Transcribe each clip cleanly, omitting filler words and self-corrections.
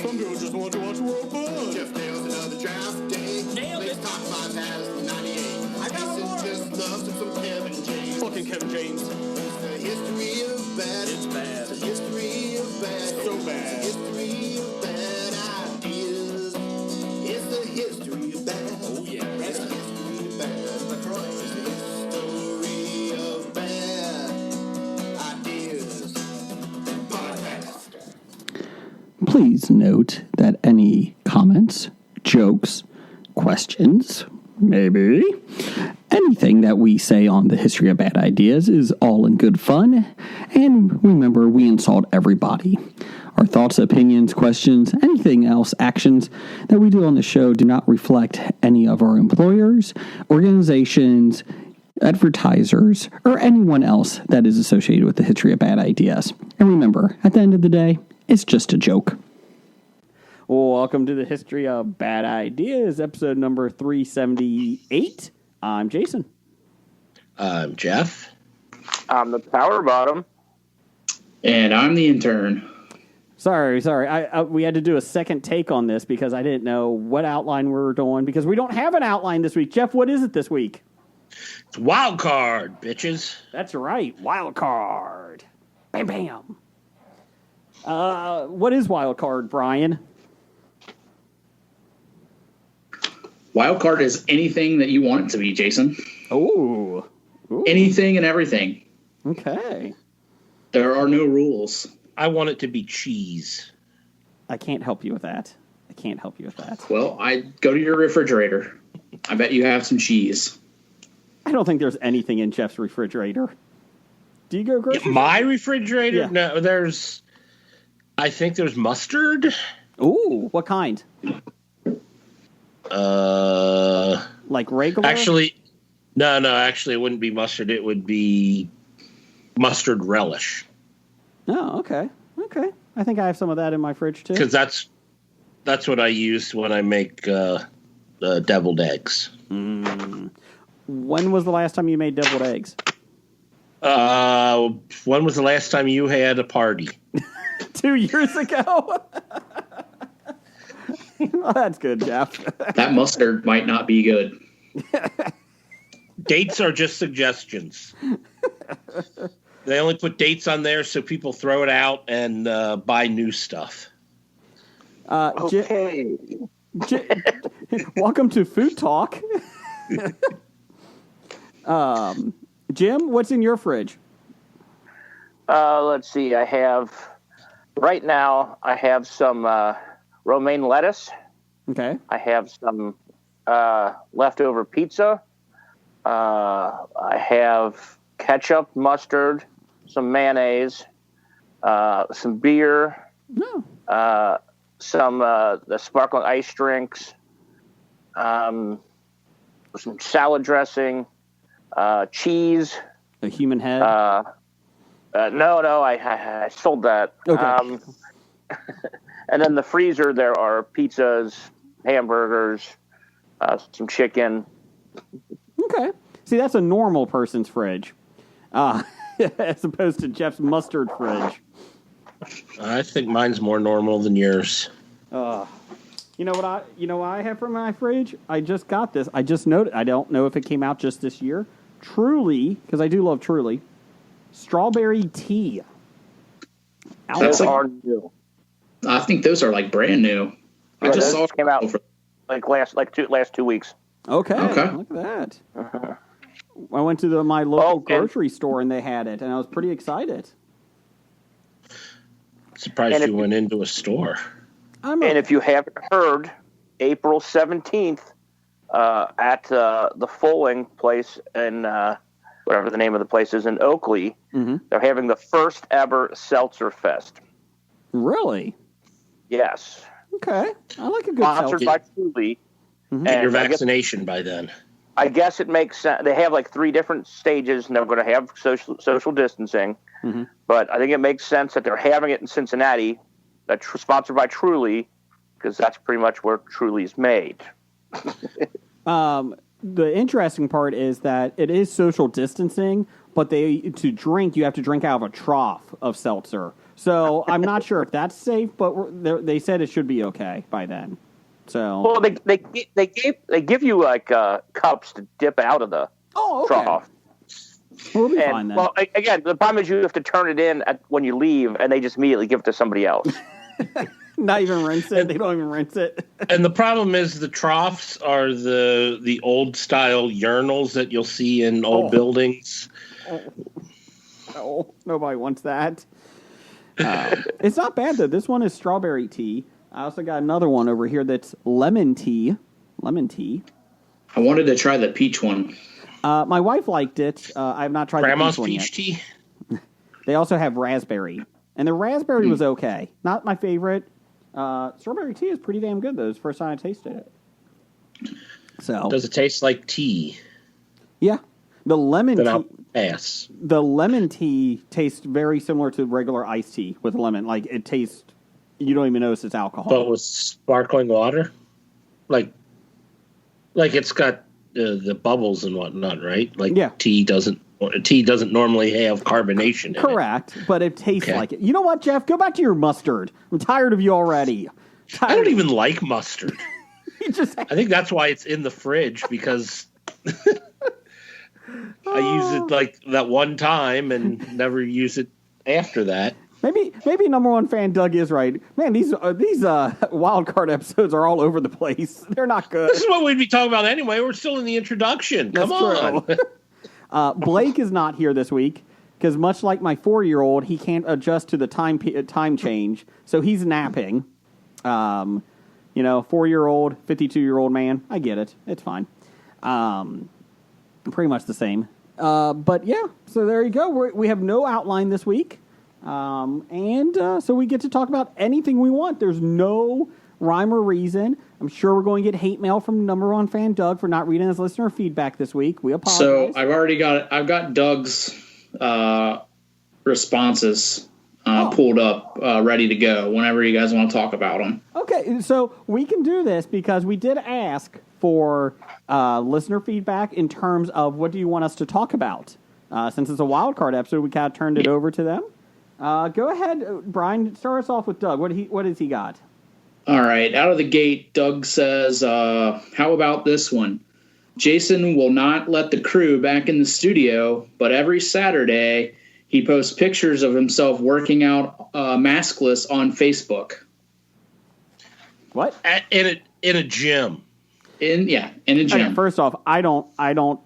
Some people just want to watch world fun. Jeff nails another draft day. Nailed it. Top 5 has 98. I got one more. Just loves some Kevin James. Fucking Kevin James. It's the history of bad. It's bad. It's the history of bad. So bad. It's the history of bad ideas. It's the history of bad. Oh, yeah. It's the history of bad. That's right. It's the history of bad ideas. Podcast. Please note that any comments, jokes, questions, maybe anything that we say on the history of bad ideas is all in good fun. And remember, we insult everybody. Our thoughts, opinions, questions, anything else, actions that we do on the show do not reflect any of our employers, organizations, advertisers, or anyone else that is associated with the history of bad ideas. And remember, at the end of the day, it's just a joke. Welcome to the History of Bad Ideas, episode number 378. I'm Jason. I'm Jeff. I'm the power bottom. And I'm the intern. Sorry. We had to do a second take on this because I didn't know what outline we were doing because we don't have an outline this week. Jeff, what is it this week? It's wild card, bitches. That's right, wild card. Bam, bam. What is wild card, Brian? Wild card is anything that you want it to be, Jason. Ooh. Anything and everything. Okay. There are no rules. I want it to be cheese. I can't help you with that. Well, I go to your refrigerator. I bet you have some cheese. I don't think there's anything in Jeff's refrigerator. Do you go grocery? My refrigerator? Yeah. No, I think there's mustard. Ooh, what kind? Like regular? Actually, no, it wouldn't be mustard. It would be mustard relish. Oh, okay. I think I have some of that in my fridge too. Because that's what I use when I make deviled eggs. When was the last time you made deviled eggs? When was the last time you had a party? 2 years ago. Well, that's good, Jeff. That mustard might not be good. Dates are just suggestions. They only put dates on there so people throw it out and buy new stuff. Okay. Welcome to Food Talk. Jim, what's in your fridge? Let's see. Right now, I have some romaine lettuce. Okay. I have some leftover pizza. I have ketchup, mustard, some mayonnaise, some beer, some the sparkling ice drinks, some salad dressing, cheese. A human head? No, I sold that. Okay. And then the freezer, there are pizzas, hamburgers, some chicken. Okay. See, that's a normal person's fridge, as opposed to Jeff's mustard fridge. I think mine's more normal than yours. You know what I have from my fridge? I just got this. I just noted. I don't know if it came out just this year. Truly, because I do love Truly, strawberry tea. That's new. I think those are like brand new. I just saw came out last 2 weeks. Okay. Look at that. Uh-huh. I went to my local grocery store and they had it, and I was pretty excited. Surprised you went into a store. And if you haven't heard, April 17th at the Fulling place in whatever the name of the place is in Oakley, they're having the first ever Seltzer Fest. Really? Yes. Okay. I like a good Sponsored seltzer. by Truly. Get your vaccination by then. I guess it makes sense. They have like 3 different stages, and they're going to have social distancing. But I think it makes sense that they're having it in Cincinnati, that's sponsored by Truly, because that's pretty much where Truly's made. The interesting part is that it is social distancing, but to drink, you have to drink out of a trough of seltzer. So I'm not sure if that's safe, but they said it should be okay by then. So Well, they give you like cups to dip out of the trough. We'll be fine then. Well, again, the problem is you have to turn it in when you leave, and they just immediately give it to somebody else. Not even rinse it. They don't even rinse it. And the problem is the troughs are the old style urinals that you'll see in old buildings. Oh, nobody wants that. It's not bad though. This one is strawberry tea. I also got another one over here that's lemon tea. Lemon tea. I wanted to try the peach one. My wife liked it. I have not tried Grandma's the peach one peach yet. tea. They also have raspberry, and the raspberry was okay. Not my favorite. Strawberry tea is pretty damn good though. It's the first time I tasted it. So Does it taste like tea? Yeah, the lemon Then tea. I'll pass. The lemon tea tastes very similar to regular iced tea with lemon. Like it tastes, you don't even notice it's alcohol. But with sparkling water, like it's got the bubbles and whatnot, right? Like tea doesn't normally have carbonation in it. Correct, but it tastes like it. You know what, Jeff? Go back to your mustard. I'm tired of you already. I don't even like mustard. I think that's why it's in the fridge, because I use it like that one time and never use it after that. Maybe number one fan Doug is right. Man, these wild card episodes are all over the place. They're not good. This is what we'd be talking about anyway. We're still in the introduction. Come on. Blake is not here this week because much like my 4-year-old, he can't adjust to the time change, so he's napping. 4-year-old, 52-year-old man. I get it. It's fine. Pretty much the same. But yeah, so there you go. We have no outline this week. So we get to talk about anything we want. There's no rhyme or reason. I'm sure we're going to get hate mail from number one fan Doug for not reading his listener feedback this week. We apologize. So I've got Doug's responses pulled up, ready to go whenever you guys want to talk about them. Okay, so we can do this because we did ask for listener feedback in terms of what do you want us to talk about. Since it's a wild card episode, we kind of turned it over to them. Go ahead, Brian. Start us off with Doug. What has he got? All right. Out of the gate, Doug says, how about this one? Jason will not let the crew back in the studio, but every Saturday he posts pictures of himself working out maskless on Facebook. What? In a gym. In a gym. Okay, first off, I don't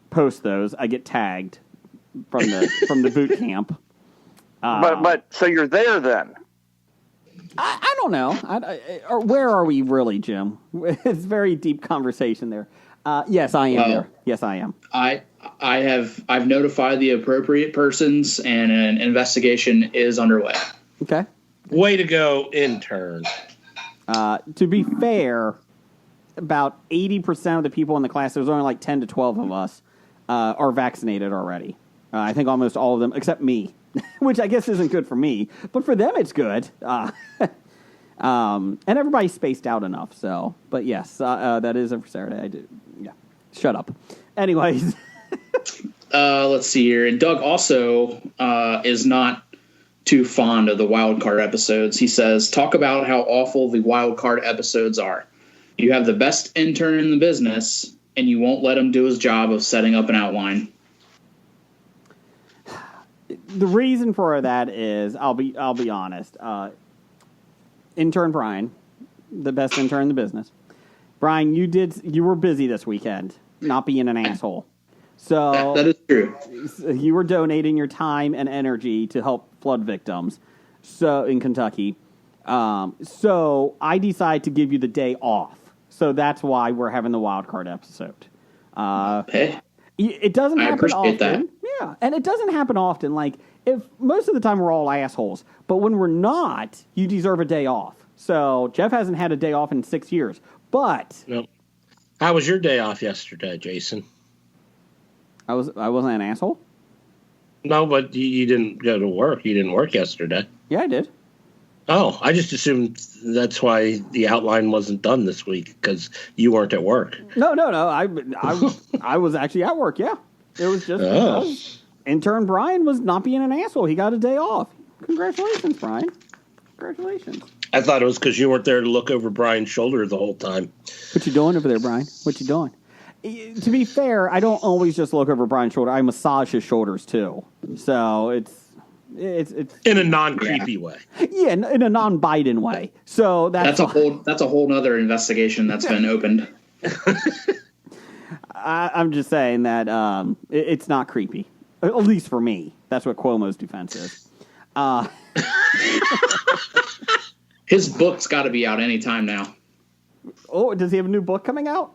post those. I get tagged from the boot camp. But so you're there then? I don't know. Or where are we really, Jim? It's a very deep conversation there. Yes, I am there. Yes, I am. I've notified the appropriate persons, and an investigation is underway. Okay. Way to go, intern. To be fair, about 80% of the people in the class, there's only like 10 to 12 of us, are vaccinated already. I think almost all of them, except me, which I guess isn't good for me, but for them it's good. And everybody's spaced out enough. So, but yes, that is every Saturday. I do. Yeah. Shut up. Anyways. Let's see here. And Doug also is not too fond of the wild card episodes. He says, talk about how awful the wild card episodes are. You have the best intern in the business, and you won't let him do his job of setting up an outline. The reason for that is, I'll be honest. Intern Brian, the best intern in the business. Brian, you were busy this weekend, not being an asshole. So that is true. You were donating your time and energy to help flood victims. So in Kentucky, so I decided to give you the day off. So that's why we're having the wild card episode. Hey, it doesn't happen appreciate often. That. Yeah, and it doesn't happen often. Like, if most of the time we're all assholes, but when we're not, you deserve a day off. So Jeff hasn't had a day off in 6 years. But no. How was your day off yesterday, Jason? I wasn't an asshole. No, but you didn't go to work. You didn't work yesterday. Yeah, I did. Oh, I just assumed that's why the outline wasn't done this week, because you weren't at work. No. I was actually at work. Yeah, it was just intern Brian was not being an asshole. He got a day off. Congratulations, Brian. Congratulations. I thought it was because you weren't there to look over Brian's shoulder the whole time. What you doing over there, Brian? What you doing? To be fair, I don't always just look over Brian's shoulder. I massage his shoulders too. So it's in a non-creepy way. Yeah, in a non-Biden way. So that's a whole nother investigation that's been opened. I'm just saying that it's not creepy, at least for me. That's what Cuomo's defense is. His book's got to be out any time now. Oh, does he have a new book coming out?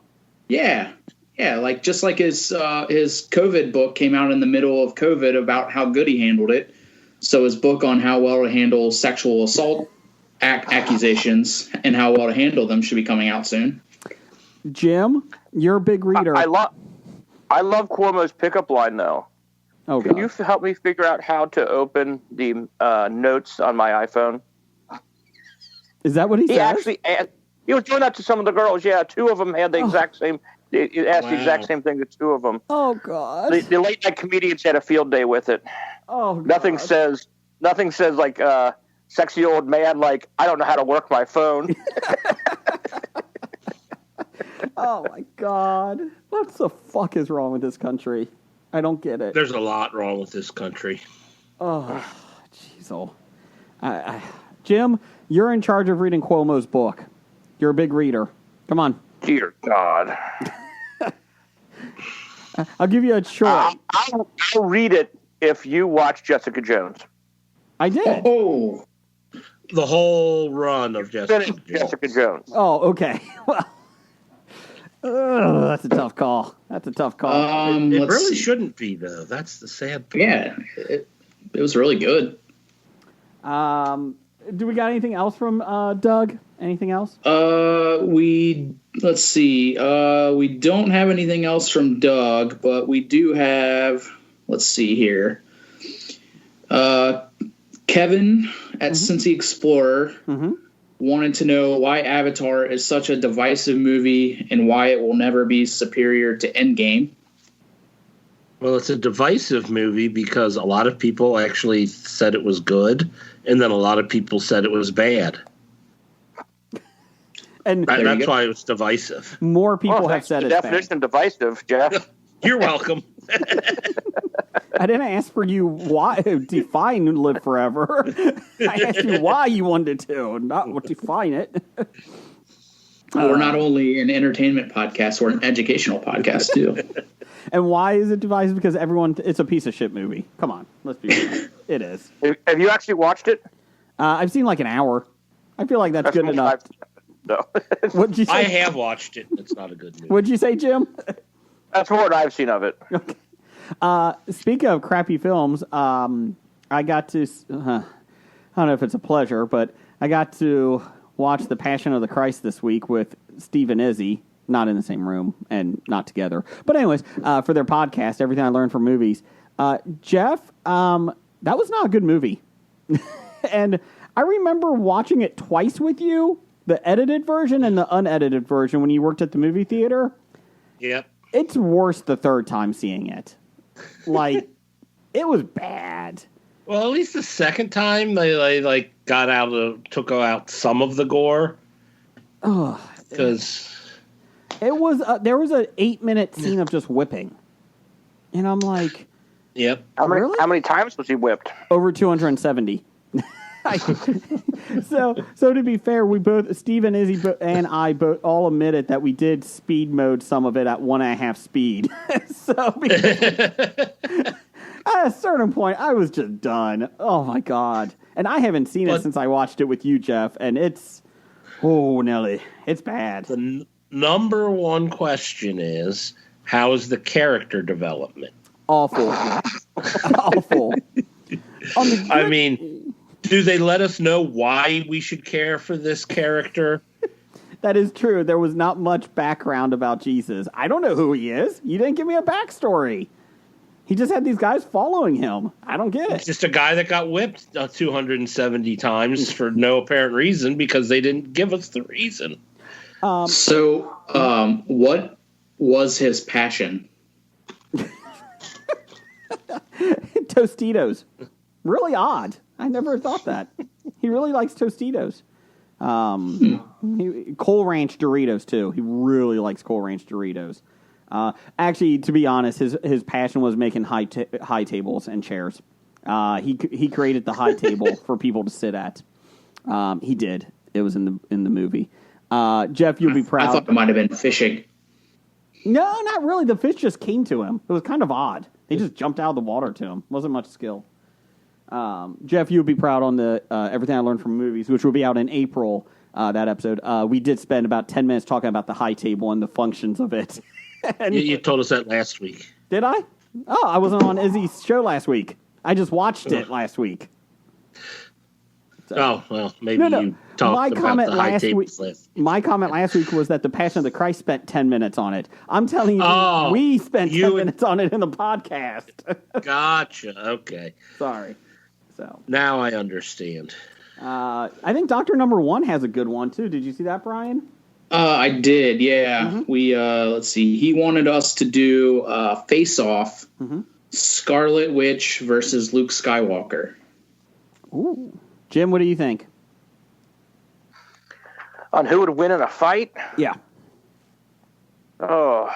Yeah, like just like his COVID book came out in the middle of COVID about how good he handled it. So his book on how well to handle sexual assault accusations and how well to handle them should be coming out soon. Jim, you're a big reader. I love Cuomo's pickup line though. Oh, Can you help me figure out how to open the notes on my iPhone? Is that what he says? He was doing that to some of the girls. Yeah, two of them had the exact same. He asked the exact same thing to two of them. Oh God! The late night comedians had a field day with it. Oh, God. Nothing says like sexy old man like I don't know how to work my phone. Oh my God! What the fuck is wrong with this country? I don't get it. There's a lot wrong with this country. Oh, jeez. Jim, you're in charge of reading Cuomo's book. You're a big reader. Come on. Dear God. I'll give you a choice. I'll read it if you watch Jessica Jones. I did. Oh, the whole run of Jessica Jones. Oh, okay. Well, that's a tough call. It really shouldn't be, though. That's the sad part. Yeah, it was really good. Do we got anything else from Doug? Anything else? Let's see. We don't have anything else from Doug, but we do have. Let's see here. Kevin at Cincy Explorer wanted to know why Avatar is such a divisive movie and why it will never be superior to Endgame. Well, it's a divisive movie because a lot of people actually said it was good, and then a lot of people said it was bad. And that's why it was divisive. More people have said it's definition of divisive, Jeff. You're welcome. I didn't ask for you why define Live Forever. I asked you why you wanted to, not what define it. We're not only an entertainment podcast, we're an educational podcast too. And why is it divisive? Because it's a piece of shit movie. Come on, let's be real. It is. Have you actually watched it? I've seen like an hour. I feel like that's good enough. No. What'd you say? I have watched it. It's not a good movie. What'd you say, Jim? That's more what I've seen of it. Okay. Speaking of crappy films, I got to, I don't know if it's a pleasure, but I got to watch The Passion of the Christ this week with Steve and Izzy, not in the same room and not together. But anyways, for their podcast, Everything I Learned from Movies. Jeff, that was not a good movie. And I remember watching it twice with you, the edited version and the unedited version when you worked at the movie theater. Yep. It's worse the third time seeing it. Like, it was bad. Well, at least the second time they took out some of the gore. Oh, because it was there was an 8-minute scene of just whipping, and I'm like, yep. How many times was he whipped? Over 270. So to be fair, we both, Steve and Izzy and I both all admitted that we did speed mode some of it at 1.5 speed. So at a certain point, I was just done. Oh my God. And I haven't seen it since I watched it with you, Jeff. And Nelly, it's bad. The number one question is, how is the character development? Awful. Awful. I mean, do they let us know why we should care for this character? That is true. There was not much background about Jesus. I don't know who he is. You didn't give me a backstory. He just had these guys following him. I don't get it. It's just a guy that got whipped 270 times for no apparent reason because they didn't give us the reason. What was his passion? Tostitos. Really odd. I never thought that. He really likes Tostitos. Coal Ranch Doritos, too. He really likes Coal Ranch Doritos. Actually, to be honest, his passion was making high tables and chairs. He created the high table for people to sit at. He did. It was in the movie. Jeff, you'll be proud. I thought it might have been fishing. No, not really. The fish just came to him. It was kind of odd. They just jumped out of the water to him. Wasn't much skill. Jeff, you'll be proud on the Everything I Learned from Movies, which will be out in April, that episode. We did spend about 10 minutes talking about the high table and the functions of it. And you told us that last week. Did I? Oh, I wasn't on Izzy's show last week. I just watched it last week. So, well, maybe you talked about the high tables last week. My comment last week was that the Passion of the Christ spent 10 minutes on it. I'm telling you, we spent 10 minutes on it in the podcast. Gotcha. Okay. Sorry. So now I understand. I think Doctor Number One has a good one too. Did you see that, Brian? I did. Yeah. Mm-hmm. We let's see. He wanted us to do Face Off, Scarlet Witch versus Luke Skywalker. Ooh. Jim, what do you think? On who would win in a fight? Yeah. Oh,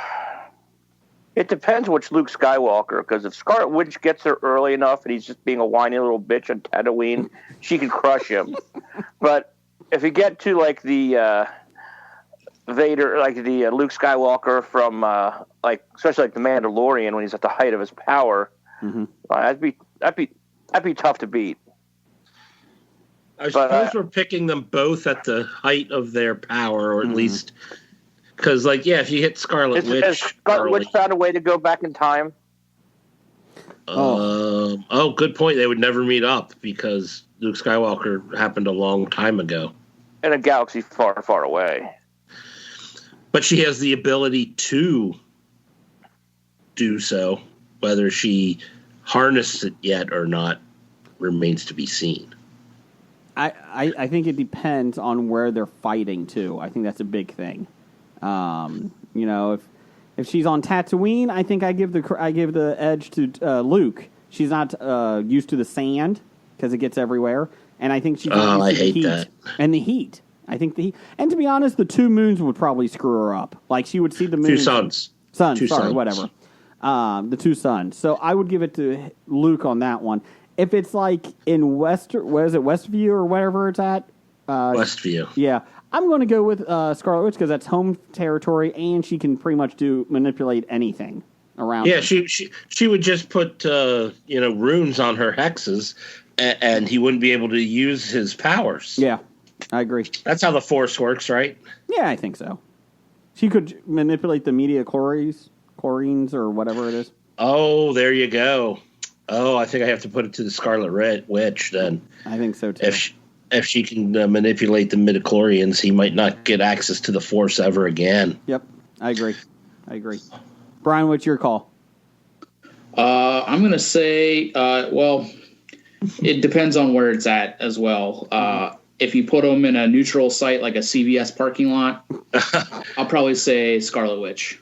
it depends which Luke Skywalker, because if Scarlet Witch gets there early enough and he's just being a whiny little bitch on Tatooine, she can crush him. But if you get to like the Vader, like the Luke Skywalker from especially like the Mandalorian when he's at the height of his power, that'd be tough to beat. I suppose we're picking them both at the height of their power, or at least because, if you hit Scarlet Witch, has Scarlet Witch found a way to go back in time? Good point. They would never meet up because Luke Skywalker happened a long time ago in a galaxy far, far away. But she has the ability to do so. Whether she harnessed it yet or not remains to be seen. I think it depends on where they're fighting too. I think that's a big thing. If she's on Tatooine, I think I give the edge to Luke. She's not used to the sand because it gets everywhere, and I think she's not used to the heat. That. And the heat. I think the heat. And to be honest, the two moons would probably screw her up. Like she would see the moon. Two suns. Whatever. The two suns. So I would give it to Luke on that one. If it's like in Westview or wherever it's at? Westview. Yeah. I'm going to go with Scarlet Witch because that's home territory and she can pretty much manipulate anything around her. She would just put, runes on her hexes and he wouldn't be able to use his powers. Yeah, I agree. That's how the Force works, right? Yeah, I think so. She could manipulate the chlorines or whatever it is. Oh, there you go. Oh, I think I have to put it to the Scarlet Witch then. I think so too. If she can manipulate the midichlorians, he might not get access to the Force ever again. Yep, I agree. Brian, what's your call? I'm going to say, it depends on where it's at as well. If you put them in a neutral site like a CVS parking lot, I'll probably say Scarlet Witch.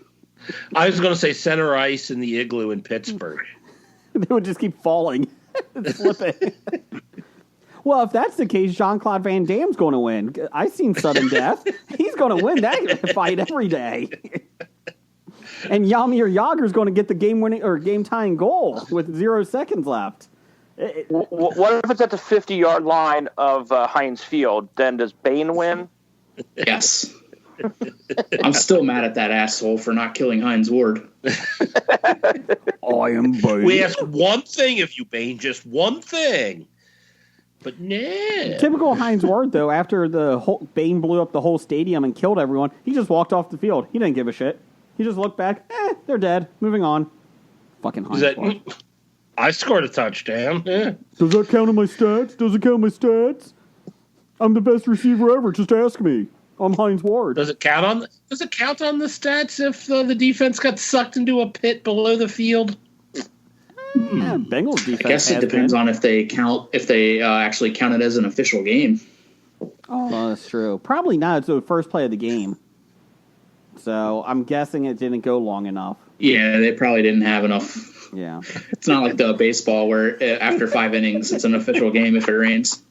I was going to say center ice in the igloo in Pittsburgh. They would just keep falling and slipping. Well, if that's the case, Jean-Claude Van Damme's going to win. I've seen Sudden Death. He's going to win that fight every day. And Jaromir Jagr's going to get the game-winning or game-tying goal with 0 seconds left. What if it's at the 50-yard line of Heinz Field? Then does Bane win? Yes. I'm still mad at that asshole for not killing Heinz Ward. I am Bane. We ask one thing of you, Bane, just one thing. But no. Typical Heinz Ward, though, after Bane blew up the whole stadium and killed everyone, he just walked off the field. He didn't give a shit. He just looked back. They're dead. Moving on. Fucking Heinz Ward. I scored a touchdown. Yeah. Does that count on my stats? I'm the best receiver ever. Just ask me. I'm Heinz Ward. Does it count on the stats if the defense got sucked into a pit below the field? Yeah, Bengals defense. I guess it depends on if they actually count it as an official game. Oh, that's true. Probably not. It's the first play of the game. So I'm guessing it didn't go long enough. Yeah, they probably didn't have enough. Yeah. It's not like the baseball where after 5 innings, it's an official game if it rains.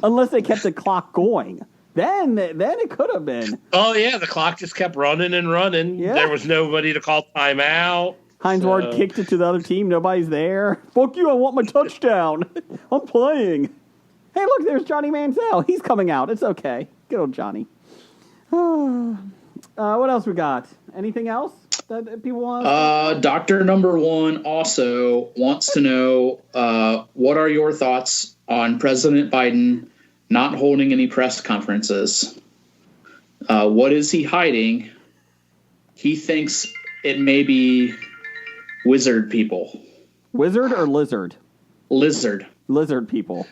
Unless they kept the clock going. Then it could have been. Oh, yeah, the clock just kept running and running. Yeah. There was nobody to call timeout. Hines Ward kicked it to the other team. Nobody's there. Fuck you, I want my touchdown. I'm playing. Hey, look, there's Johnny Manziel. He's coming out. It's okay. Good old Johnny. What else we got? Anything else that people want? Dr. Number One also wants to know what are your thoughts on President Biden not holding any press conferences? What is he hiding? He thinks it may be wizard people. Wizard or lizard? Lizard. Lizard people.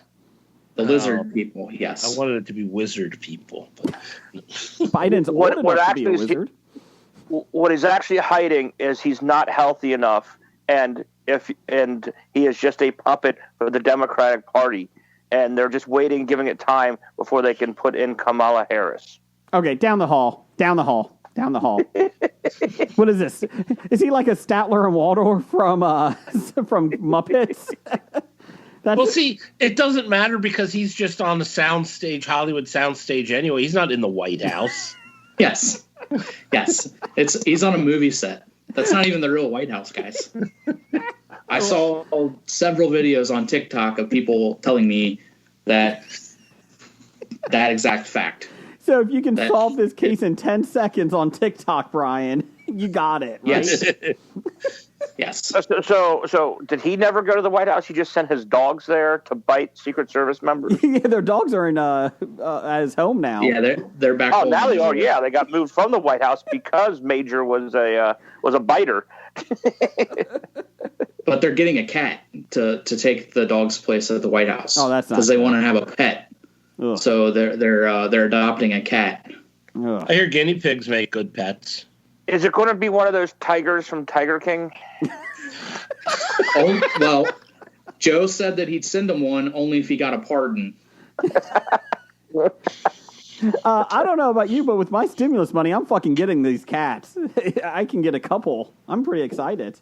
The lizard people, yes. I wanted it to be wizard people. But Biden's old enough to be a wizard. What he's actually hiding is he's not healthy enough, and he is just a puppet for the Democratic Party, and they're just waiting, giving it time before they can put in Kamala Harris. Okay, down the hall. What is this? Is he like a Statler and Waldorf from Muppets? Well, see, it doesn't matter because he's just on the soundstage, Hollywood soundstage anyway. He's not in the White House. Yes. He's on a movie set. That's not even the real White House, guys. I saw several videos on TikTok of people telling me that exact fact. So if you can solve this case in 10 seconds on TikTok, Brian, you got it, right? Yes. Yes. So did he never go to the White House? He just sent his dogs there to bite Secret Service members? Yeah, their dogs are in at his home now. Yeah, they're back home. Oh, now they are. Yeah, they got moved from the White House because Major was a biter. But they're getting a cat to take the dog's place at the White House. Oh, that's not because they want to have a pet. Ugh. So they're adopting a cat. Ugh. I hear guinea pigs make good pets. Is it going to be one of those tigers from Tiger King? Oh, well, Joe said that he'd send him one only if he got a pardon. I don't know about you, but with my stimulus money, I'm fucking getting these cats. I can get a couple. I'm pretty excited.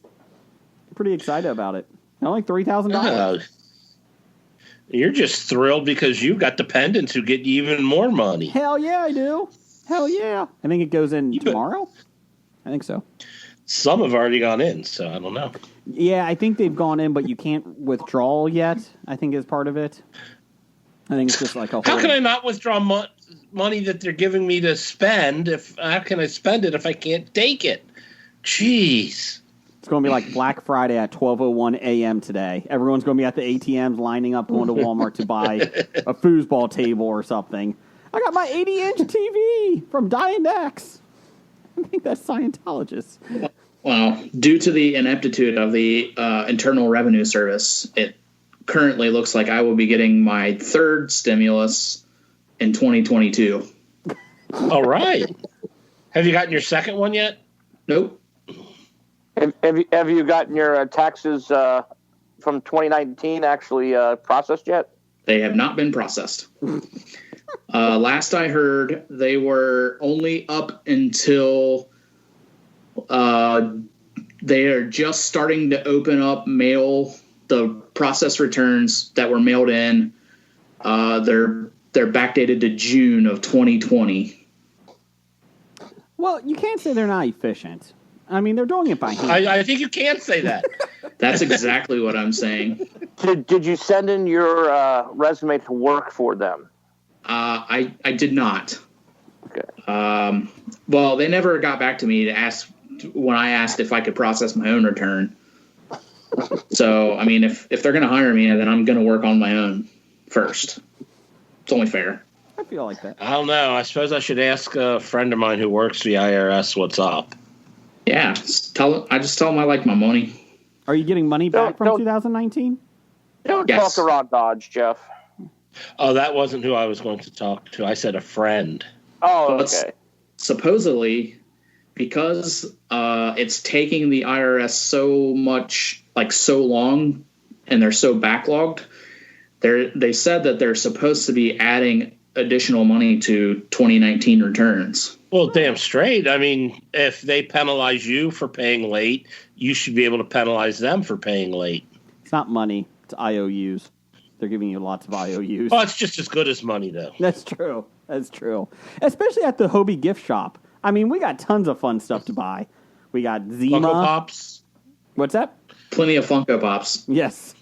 About it. Only $3,000. You're just thrilled because you've got dependents who get you even more money. Hell yeah, I do. Hell yeah. I think it goes in tomorrow. I think so. Some have already gone in, so I don't know. Yeah, I think they've gone in, but you can't withdraw yet, I think is part of it. I think it's just like a whole... How can I not withdraw money that they're giving me to spend? How can I spend it if I can't take it? Jeez. It's going to be like Black Friday at 12:01 a.m. today. Everyone's going to be at the ATMs lining up going to Walmart to buy a foosball table or something. I got my 80-inch TV from Dynex. I think that's Scientologists. Well, due to the ineptitude of the Internal Revenue Service, it currently looks like I will be getting my third stimulus in 2022. All right. Have you gotten your second one yet? Nope. Have you gotten your taxes from 2019 actually processed yet? They have not been processed. Last I heard, they were only up until they are just starting to open up the process returns that were mailed in. They're backdated to June of 2020. Well, you can't say they're not efficient. I mean, they're doing it by hand. I think you can say that. That's exactly what I'm saying. Did you send in your resume to work for them? I did not. Okay. Well, they never got back to me to ask when I asked if I could process my own return. So, I mean, if they're going to hire me, then I'm going to work on my own first. It's only fair. I feel like that. I don't know. I suppose I should ask a friend of mine who works for the IRS what's up. Yeah, I just tell them I like my money. Are you getting money back from 2019? Don't talk to Ron Dodge, Jeff. Oh, that wasn't who I was going to talk to. I said a friend. Oh, okay. Supposedly, because it's taking the IRS so long, and they're so backlogged, they said that they're supposed to be adding additional money to 2019 returns. Well, damn straight. I mean, if they penalize you for paying late, you should be able to penalize them for paying late. It's not money. It's IOUs. They're giving you lots of IOUs. Well, it's just as good as money, though. That's true. That's true. Especially at the Hobie gift shop. I mean, we got tons of fun stuff to buy. We got Zima. Funko Pops. What's that? Plenty of Funko Pops. Yes.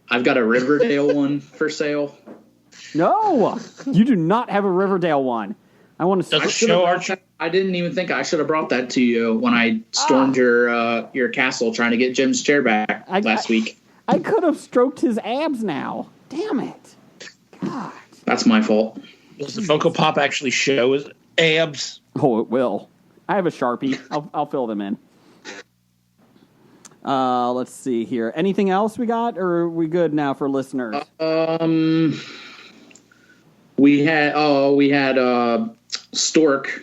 I've got a Riverdale one for sale. No, you do not have a Riverdale one. I want to show our. I didn't even think I should have brought that to you when I stormed your castle trying to get Jim's chair back last week. I could have stroked his abs now. Damn it. God. That's my fault. Does the Funko Pop actually show his abs? Oh, it will. I have a Sharpie. I'll fill them in. Let's see here. Anything else we got, or are we good now for listeners? We had Stork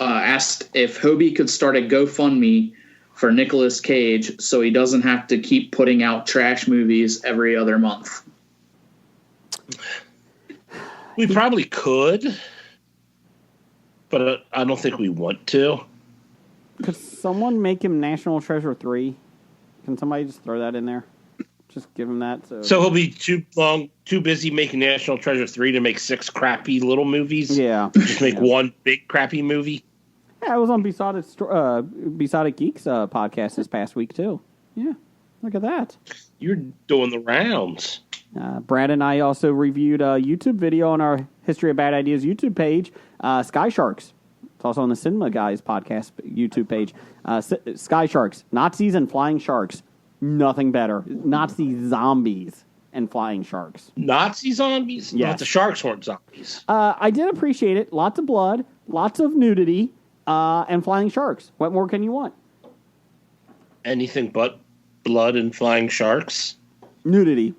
asked if Hobie could start a GoFundMe for Nicolas Cage so he doesn't have to keep putting out trash movies every other month. We probably could, but I don't think we want to. Could someone make him National Treasure 3? Can somebody just throw that in there? Just give him that. So he'll be too busy making National Treasure 3 to make 6 crappy little movies? Yeah. Just make one big crappy movie? Yeah, I was on Besotted Geeks podcast this past week, too. Yeah, look at that. You're doing the rounds. Brad and I also reviewed a YouTube video on our History of Bad Ideas YouTube page, Sky Sharks. It's also on the Cinema Guys podcast YouTube page. Sky Sharks, Nazis and Flying Sharks. Nothing better. Nazi zombies and flying sharks. Nazi zombies? Yes. Not the sharks weren't zombies. I did appreciate it. Lots of blood, lots of nudity, and flying sharks. What more can you want? Anything but blood and flying sharks? Nudity.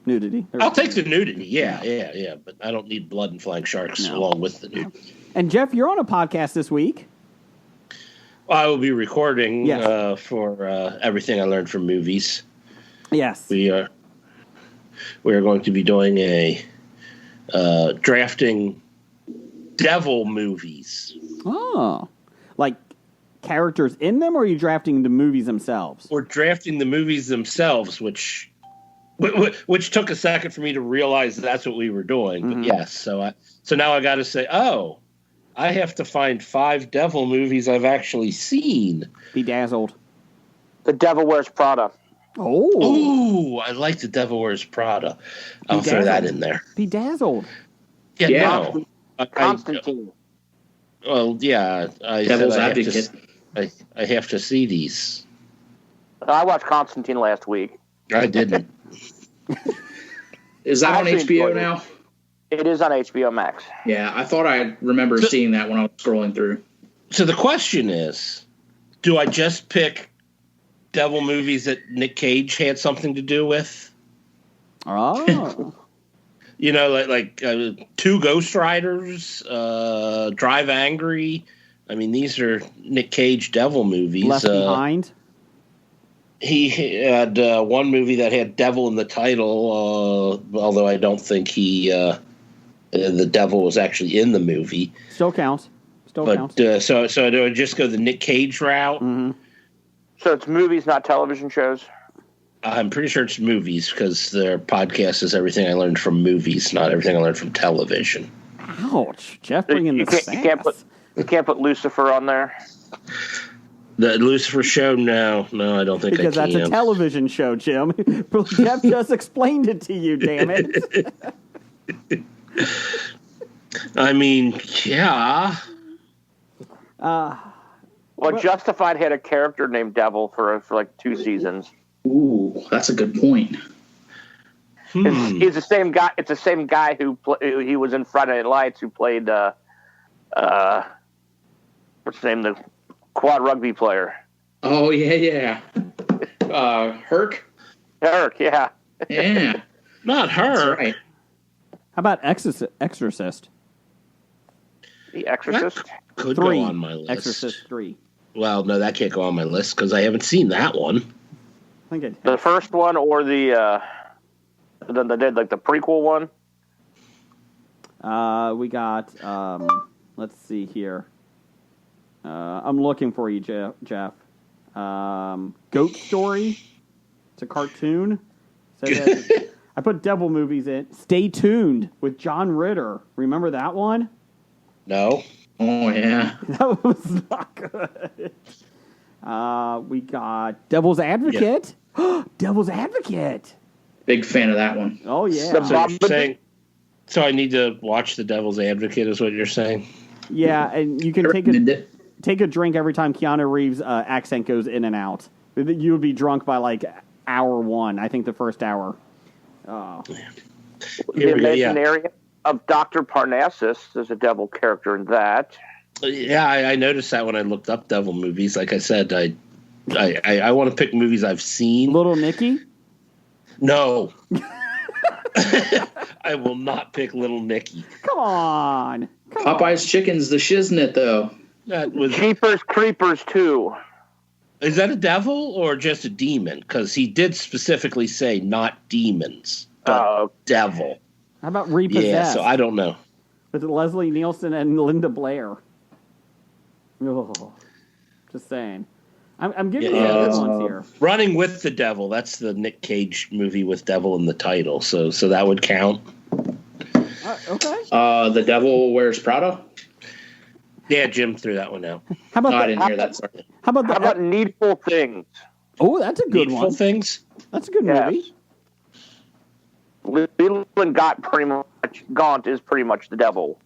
I'll take the nudity. Yeah. But I don't need blood and flying sharks along with the nudity. And Jeff, you're on a podcast this week. I will be recording for everything I learned from movies. Yes. We are going to be doing a drafting devil movies. Oh. Like characters in them, or are you drafting the movies themselves? We're drafting the movies themselves, which took a second for me to realize that's what we were doing. Mm-hmm. But yes, so now I got to say, I have to find 5 devil movies I've actually seen. Bedazzled. The Devil Wears Prada. Oh, I like The Devil Wears Prada. I'll throw that in there. Bedazzled. Yeah. No. Constantine. Devil's Advocate. I have to see these. I watched Constantine last week. I didn't. Is that on HBO now? It is on HBO Max. Yeah, I thought I remember seeing that when I was scrolling through. So the question is, do I just pick devil movies that Nick Cage had something to do with? Oh. like 2 Ghost Riders, Drive Angry. I mean, these are Nick Cage devil movies. Left Behind. He had one movie that had devil in the title, although I don't think the devil was actually in the movie. Still counts. Counts. So do I just go the Nick Cage route? Mm-hmm. So it's movies, not television shows? I'm pretty sure it's movies because their podcast is everything I learned from movies, not everything I learned from television. Ouch. Jeff bringing the sass. You can't put Lucifer on there? The Lucifer show? No, I don't think because I can. That's a television show, Jim. Jeff just explained it to you, damn it. I mean, yeah. Well, Justified had a character named Devil for like 2 seasons. Ooh, that's a good point. He's the same guy. It's the same guy who he was in Friday Night Lights who played what's his name, the quad rugby player. Oh yeah. Herc. Herc, yeah. Yeah, not her. That's right. How about Exorcist? The Exorcist? That could 3. go on my list. Exorcist 3. Well, no, that can't go on my list because I haven't seen that one. I think the first one or the they did like the prequel one? We got, let's see here. I'm looking for you, Jeff. Goat Story. It's a cartoon. So I put devil movies in. Stay Tuned with John Ritter. Remember that one? No. Oh, yeah. That was not good. We got Devil's Advocate. Yeah. Devil's Advocate. Big fan of that one. Oh, yeah. So you're saying, so I need to watch The Devil's Advocate is what you're saying? Yeah, and you can take a drink every time Keanu Reeves' accent goes in and out. You would be drunk by like hour one. I think the first hour. Oh. The Imaginarium of Dr. Parnassus. There's a devil character in that. Yeah, I noticed that when I looked up devil movies. Like I said, I want to pick movies I've seen. Little Nicky? No. I will not pick Little Nicky. Come on. Popeye's Chicken's the shiznit, though. That was. Jeepers Creepers 2. Is that a devil or just a demon? Because he did specifically say not demons, but devil. How about Repossessed? Yeah, so I don't know. With Leslie Nielsen and Linda Blair. Oh, just saying. I'm giving you good ones here. Running with the Devil. That's the Nick Cage movie with devil in the title. So that would count. Okay. The Devil Wears Prada. Yeah, Jim threw that one out. How about I didn't hear that. Sorry. How about Needful Things? Oh, that's a good Needful one. Things? That's a good movie. Leland Gaunt is pretty much the devil,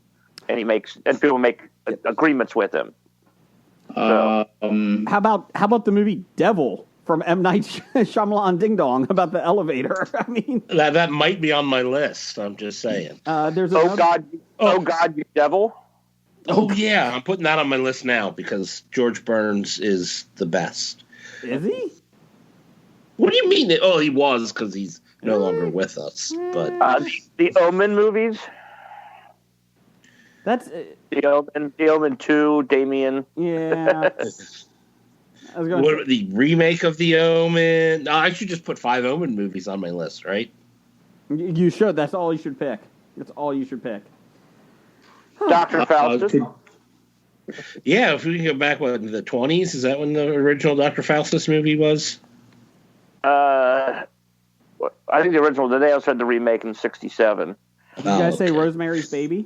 and people make agreements with him. How about the movie Devil from M. Night Shyamalan Ding Dong about the elevator? I mean, that might be on my list. I'm just saying. There's Oh God, you devil! Oh yeah, I'm putting that on my list now because George Burns is the best. Is he? What do you mean? Oh, he was because he's no longer with us. But the Omen movies. That's the Omen 2, Damien. Yeah. I was going the remake of the Omen. No, I should just put 5 Omen movies on my list, right? You should. That's all you should pick. That's all you should pick. Dr. Faustus. Yeah, if we can go back in the 20s, is that when the original Dr. Faustus movie was? I think the original. They also had the remake in '67. Did you guys say Rosemary's Baby?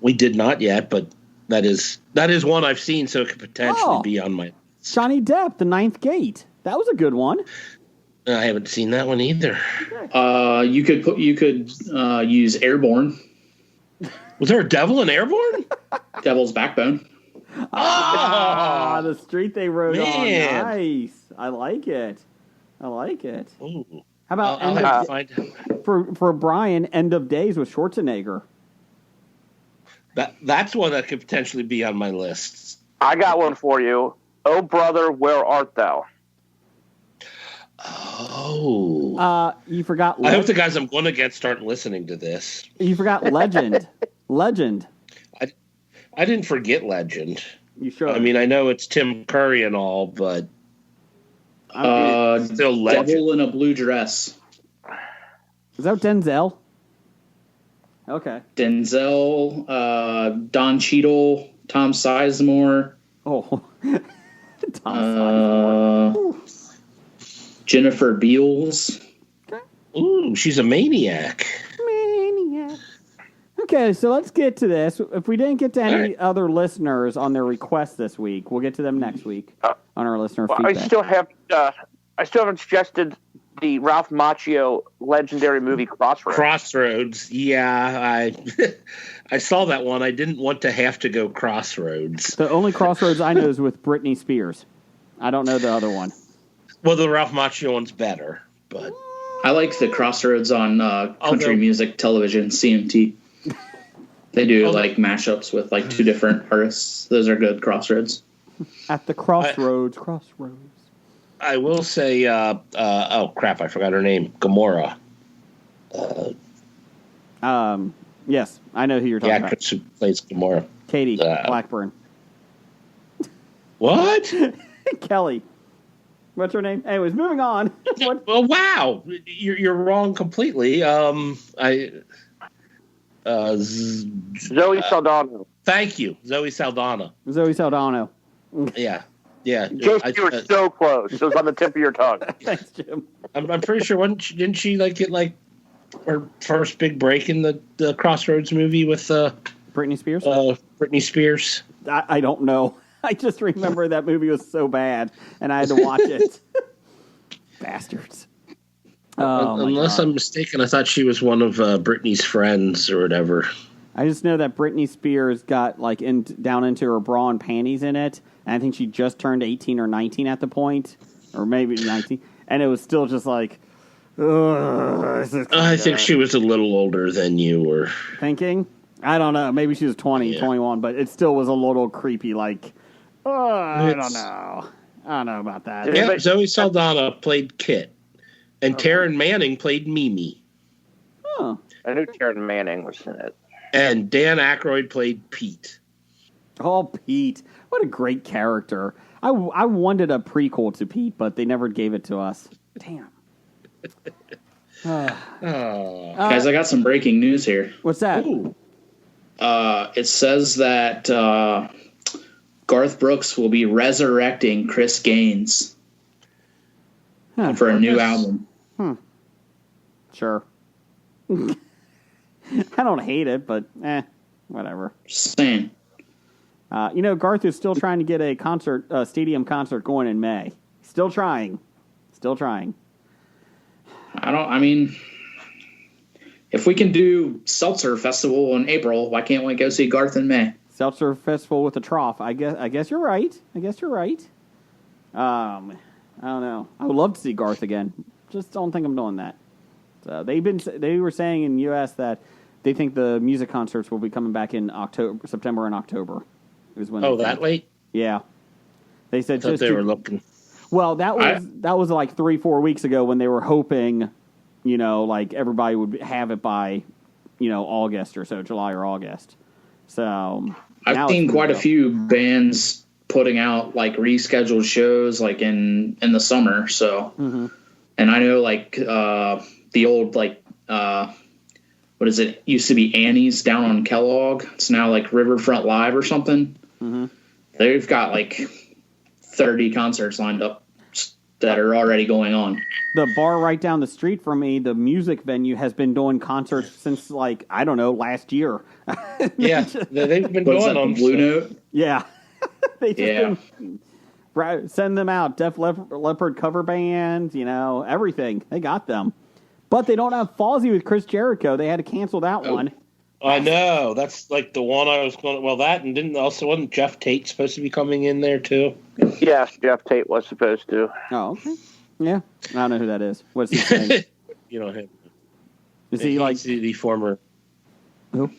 We did not yet, but that is one I've seen, so it could potentially be on my list. Johnny Depp, The Ninth Gate. That was a good one. I haven't seen that one either. You could use Airborne. Was there a devil in Airborne? Devil's Backbone. The street they rode man. on. Nice. I like it. Ooh. How about I'll have to find out. for Brian, End of Days with Schwarzenegger? That's one that could potentially be on my list. I got one for you. Oh, brother, where art thou? Oh. You forgot. I hope the guys I'm going against aren't listening to this. You forgot Legend. Legend. I didn't forget Legend. You should. I mean, I know it's Tim Curry and all, but still Legend. Devil in a Blue Dress. Is that Denzel? Okay. Denzel, Don Cheadle, Tom Sizemore. Oh. Tom Sizemore. Jennifer Beals. Okay. Ooh, she's a maniac. Okay, so let's get to this. If we didn't get to any other listeners on their requests this week, we'll get to them next week on our listener feedback. I still haven't suggested the Ralph Macchio legendary movie Crossroads. Crossroads, yeah, I saw that one. I didn't want to have to go Crossroads. The only Crossroads I know is with Britney Spears. I don't know the other one. Well, the Ralph Macchio one's better, but I like the Crossroads on country music television, CMT. They do like mashups with like 2 different artists. Those are good Crossroads. At the Crossroads. I will say, oh crap, I forgot her name. Gamora. Yes, I know who you're talking about. The actress who plays Gamora. Katie Blackburn. What? Kelly. What's her name? Anyways, moving on. Well, wow, you're wrong completely. Zoe Saldana. Thank you, Zoe Saldana. Zoe Saldana. Yeah. Yeah. Jason, you were so close. It was on the tip of your tongue. Thanks, Jim. I'm pretty sure, didn't she like get like her first big break in the Crossroads movie with Britney Spears? Britney Spears? I don't know. I just remember that movie was so bad, and I had to watch it. Bastards. Unless I'm mistaken, I thought she was one of Britney's friends or whatever. I just know that Britney Spears got like down into her bra and panties in it, and I think she just turned 18 or 19 at the point, or maybe 19, and it was still just like, I think she was a little older than you were thinking. I don't know. Maybe she was 20, 21, but it still was a little creepy. Like, I don't know. I don't know about that. Yeah, Zoe Saldana played Kit, and Taryn Manning played Mimi. Oh. I knew Taryn Manning was in it. And Dan Aykroyd played Pete. Oh, Pete. What a great character. I wanted a prequel to Pete, but they never gave it to us. Damn. Guys, I got some breaking news here. What's that? Ooh. It says that Garth Brooks will be resurrecting Chris Gaines for a new album. Sure. I don't hate it, but whatever. Just saying. Garth is still trying to get a stadium concert going in May. Still trying. If we can do Seltzer Festival in April, why can't we go see Garth in May? Seltzer Festival with a trough. I guess you're right. I don't know. I would love to see Garth again. Just don't think I'm doing that. So they were saying in the U.S. that they think the music concerts will be coming back in September and October. Is when that late? Yeah. They said I thought they were looking. Well, that was like 3-4 weeks ago when they were hoping, like everybody would have it by, August or so, July or August. So I've seen quite a few bands putting out like rescheduled shows like in the summer. So, and I know like the old like what is it? Used to be Annie's down on Kellogg. It's now like Riverfront Live or something. They've got like 30 concerts lined up that are already going on. The bar right down the street from me, the music venue, has been doing concerts since like, I don't know, last year. Yeah, they've been going on Blue Note. Yeah. They just send them out. Def Leppard cover bands, everything. They got them. But they don't have Fawzy with Chris Jericho. They had to cancel that one. I know. That's like the one I was going to... Well, that and wasn't Jeff Tate supposed to be coming in there too? Yes, Jeff Tate was supposed to. Oh, okay. Yeah. I don't know who that is. What's he saying? You know him. Is he like... the former... Who?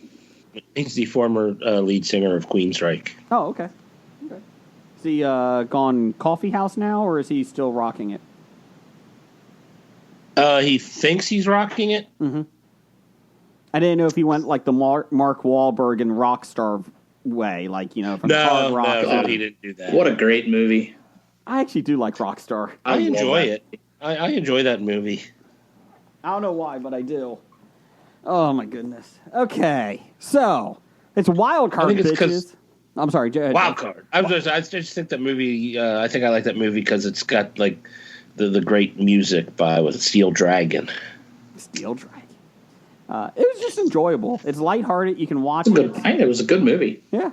He's the former lead singer of Queensryche. Oh, okay. Is he gone coffee house now, or is he still rocking it? He thinks he's rocking it. Mm-hmm. I didn't know if he went like the Mark Wahlberg and Rockstar way, like, from hard rock. No, he didn't do that. What a great movie. I actually do like Rockstar. I enjoy it. I enjoy that movie. I don't know why, but I do. Oh, my goodness. Okay, so it's Wild Card, bitches. I'm sorry, Jay. Wild Card. I just think that movie, I think I like that movie because it's got, like, the great music with Steel Dragon. Steel Dragon. It was just enjoyable. It's lighthearted. You can watch it. It was a good movie. Yeah.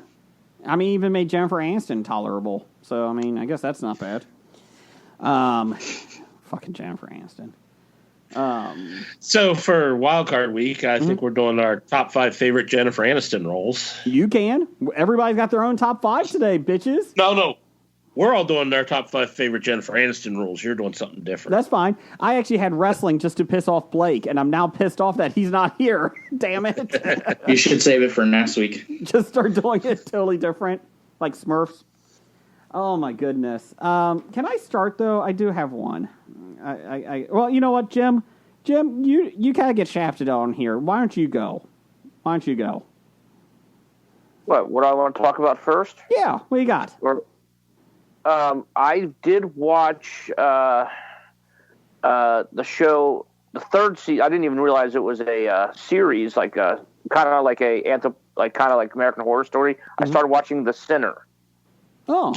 I mean, even made Jennifer Aniston tolerable. So, I mean, I guess that's not bad. Fucking Jennifer Aniston. So, for Wildcard Week, I think we're doing our top 5 favorite Jennifer Aniston roles. You can. Everybody's got their own top 5 today, bitches. No. We're all doing our top 5 favorite Jennifer Aniston roles. You're doing something different. That's fine. I actually had wrestling just to piss off Blake, and I'm now pissed off that he's not here. Damn it. You should save it for next week. Just start doing it totally different, like Smurfs. Oh, my goodness. Can I start, though? I do have one. Well, you know what, Jim? Jim, you kind of get shafted on here. Why don't you go? What do I want to talk about first? Yeah, what you got? I did watch the show, the third season. I didn't even realize it was a series, like a kind of like kind of like American Horror Story. I started watching The Sinner. Oh,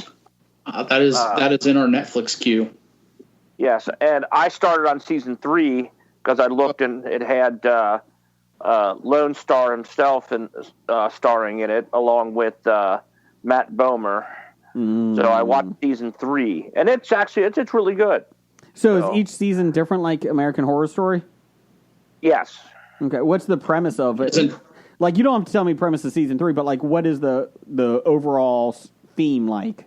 that is in our Netflix queue. Yes, and I started on season 3 because I looked and it had Lone Star himself and starring in it along with Matt Bomer. So I watched season 3, and it's really good. So is each season different, like American Horror Story? Yes. Okay, what's the premise of it? Like, you don't have to tell me premise of season 3, but like, what is the overall theme like?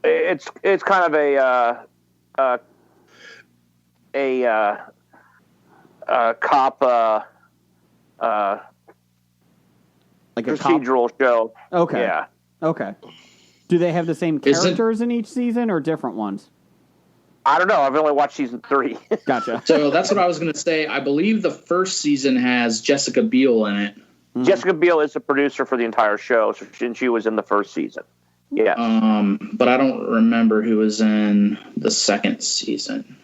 It's kind of a cop Like a procedural show. Okay. Yeah. Okay. Do they have the same characters in each season or different ones? I don't know. I've only watched season 3. Gotcha. So that's what I was going to say. I believe the first season has Jessica Biel in it. Mm-hmm. Jessica Biel is the producer for the entire show, and she was in the first season. Yeah. But I don't remember who was in the second season.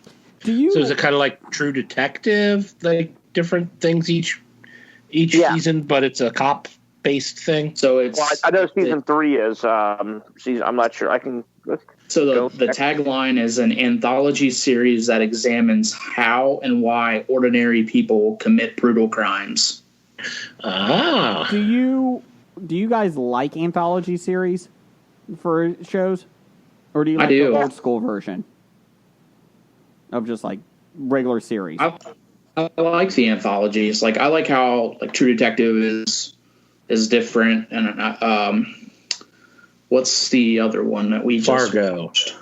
So is it kind of like True Detective, like different things each season, but it's a cop-based thing? So it's. Well, I know season 3 is. Season. I'm not sure. I can. So the tagline is an anthology series that examines how and why ordinary people commit brutal crimes. Ah. Do you guys like anthology series for shows, or do you like the old school version of just like regular series? I like the anthologies. Like I like how like True Detective is different, and what's the other one that we just watched?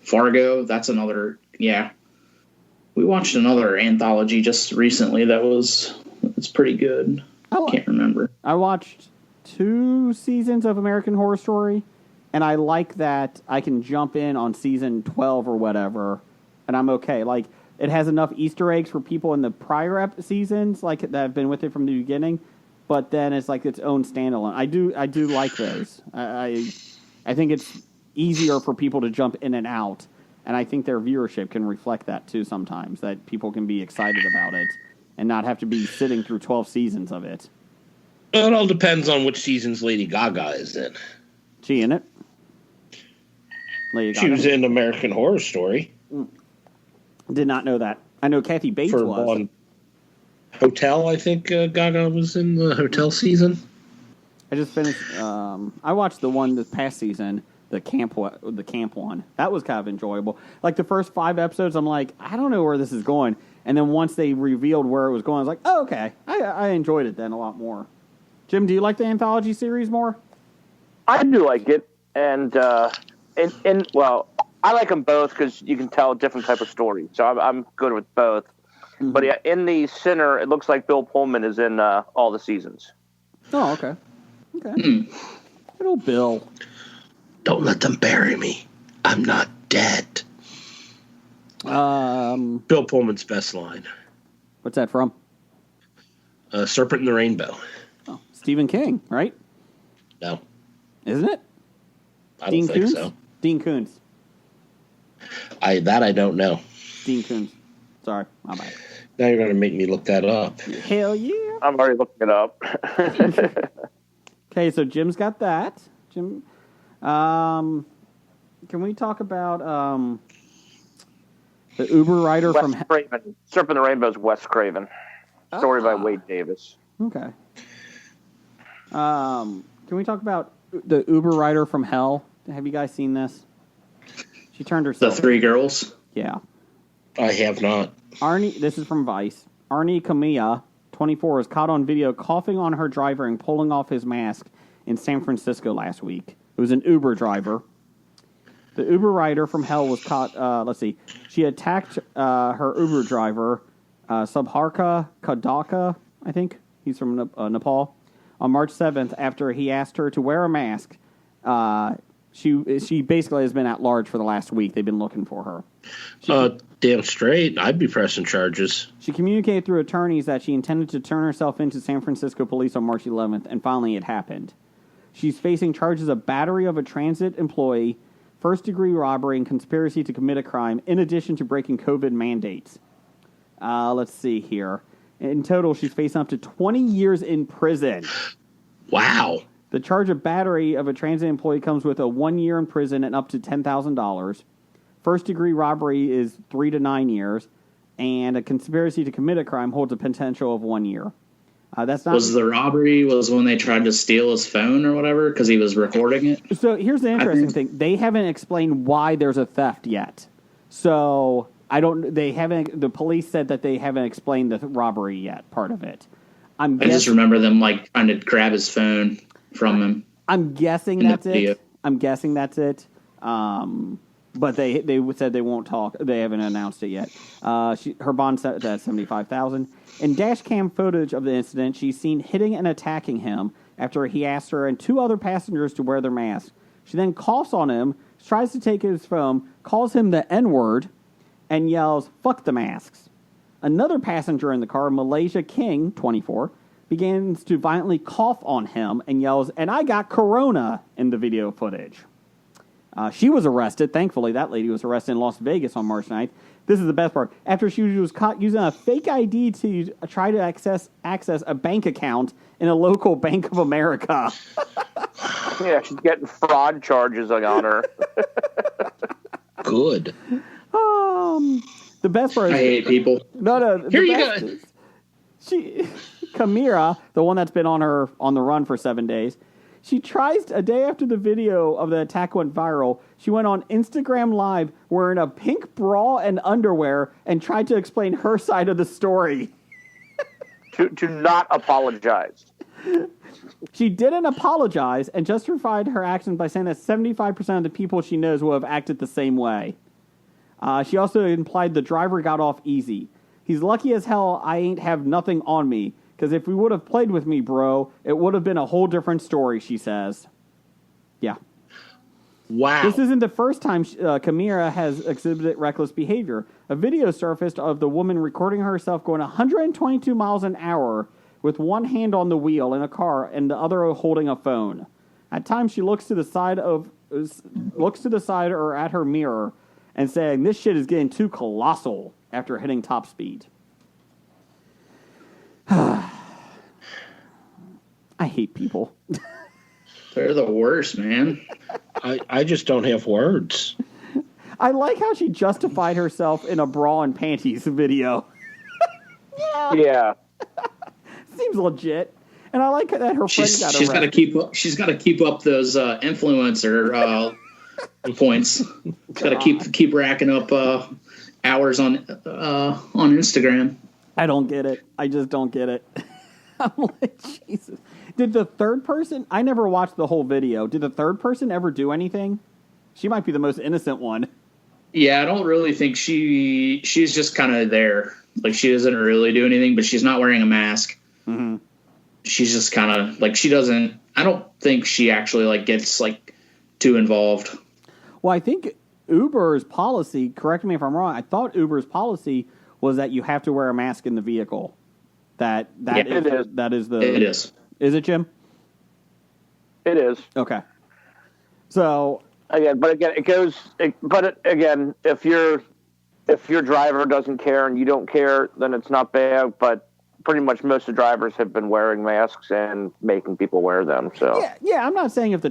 Fargo. That's another. Yeah, we watched another anthology just recently it's pretty good. I can't remember. I watched 2 seasons of American Horror Story, and I like that I can jump in on season 12 or whatever, and I'm okay. Like, it has enough Easter eggs for people in the prior seasons, like that have been with it from the beginning, but then it's like its own standalone. I do like those. I think it's easier for people to jump in and out, and I think their viewership can reflect that too sometimes, that people can be excited about it and not have to be sitting through 12 seasons of it. It all depends on which seasons Lady Gaga is in. She in it? Lady Gaga. She was in American Horror Story. Did not know that. I know Kathy Bates for was. One Hotel, I think Gaga was in the hotel season. I just finished. I watched the one this past season, the camp one. That was kind of enjoyable. Like the first 5 episodes, I'm like, I don't know where this is going. And then once they revealed where it was going, I was like, oh, okay. I enjoyed it then a lot more. Jim, do you like the anthology series more? I do like it, and well, I like them both because you can tell a different type of story. So I'm good with both. Mm-hmm. But yeah, in the Sinner, it looks like Bill Pullman is in all the seasons. Oh, okay. Okay. Good old Bill. Don't let them bury me. I'm not dead. Bill Pullman's best line. What's that from? Serpent in the Rainbow. Oh, Stephen King, right? No. Isn't it? I don't think so. Dean Koontz. I don't know. Dean Koontz. Sorry, my bad. Now you're going to make me look that up. Hell yeah. I'm already looking it up. Okay, so Jim's got that. Jim, can we talk about the Uber rider Wes from Craven? Serpent in the Rainbow is Wes Craven. Story by Wade Davis. Okay. Can we talk about the Uber rider from Hell? Have you guys seen this? She turned herself. The 3 girls? Yeah. I have not. This is from Vice. Arnie Kamiya, 24, was caught on video coughing on her driver and pulling off his mask in San Francisco last week. It was an Uber driver. The Uber rider from Hell was caught, she attacked her Uber driver, Subharka Kadaka, I think. He's from Nepal. On March 7th, after he asked her to wear a mask. She basically has been at large for the last week. They've been looking for her. Damn straight. I'd be pressing charges. She communicated through attorneys that she intended to turn herself into San Francisco police on March 11th, and finally it happened. She's facing charges of battery of a transit employee, first-degree robbery, and conspiracy to commit a crime, in addition to breaking COVID mandates. Let's see here. In total, she's facing up to 20 years in prison. Wow. The charge of battery of a transit employee comes with a 1 year in prison and up to $10,000. First-degree robbery is 3 to 9 years, and a conspiracy to commit a crime holds a potential of 1 year. That's not. Was the robbery when they tried to steal his phone or whatever because he was recording it? So here's the interesting thing: they haven't explained why there's a theft yet. So I don't. They haven't. The police said that they haven't explained the robbery yet. Part of it. I just remember them trying to grab his phone from him. I'm guessing that's it. But they said they won't talk. They haven't announced it yet. Her bond set at $75,000. In dash cam footage of the incident, she's seen hitting and attacking him after he asked her and 2 other passengers to wear their masks. She then coughs on him, tries to take his phone, calls him the N-word, and yells, "Fuck the masks." Another passenger in the car, Malaysia King, 24, begins to violently cough on him and yells, "And I got corona," in the video footage. She was arrested. Thankfully, that lady was arrested in Las Vegas on March 9th. This is the best part. After she was caught using a fake ID to try to access a bank account in a local Bank of America. Yeah, she's getting fraud charges on her. Good. The best part is... I hate people. No. Here you go. Kamira, the one that's been on the run for 7 days, she tries, a day after the video of the attack went viral, she went on Instagram Live wearing a pink bra and underwear and tried to explain her side of the story. to not apologize. She didn't apologize and justified her actions by saying that 75% of the people she knows will have acted the same way. She also implied the driver got off easy. "He's lucky as hell I ain't have nothing on me. Because if we would have played with me, bro, it would have been a whole different story," she says. Yeah. Wow. This isn't the first time Kamira has exhibited reckless behavior. A video surfaced of the woman recording herself going 122 miles an hour with one hand on the wheel in a car and the other holding a phone. At times, she looks to the side or at her mirror and saying, "This shit is getting too colossal," after hitting top speed. I hate people. They're the worst, man. I just don't have words. I like how she justified herself in a bra and panties video. Yeah. Seems legit. And I like that her friend got She's got to arrested. she's got to keep up those influencer points. She's got to keep racking up hours on Instagram. I don't get it. I just don't get it. I'm like, Jesus. Did the third person... I never watched the whole video. Did the third person ever do anything? She might be the most innocent one. Yeah, I don't really think she's just kind of there. Like, she doesn't really do anything, but she's not wearing a mask. Mm-hmm. She's just kind of, like, she doesn't... I don't think she actually, like, gets, like, too involved. Well, I think Uber's policy... Correct me if I'm wrong. I thought Uber's policy was that you have to wear a mask in the vehicle. It is. Is it, Jim? It is. Okay. So again, if your driver doesn't care and you don't care, then it's not bad. But pretty much most of the drivers have been wearing masks and making people wear them. So yeah. I'm not saying if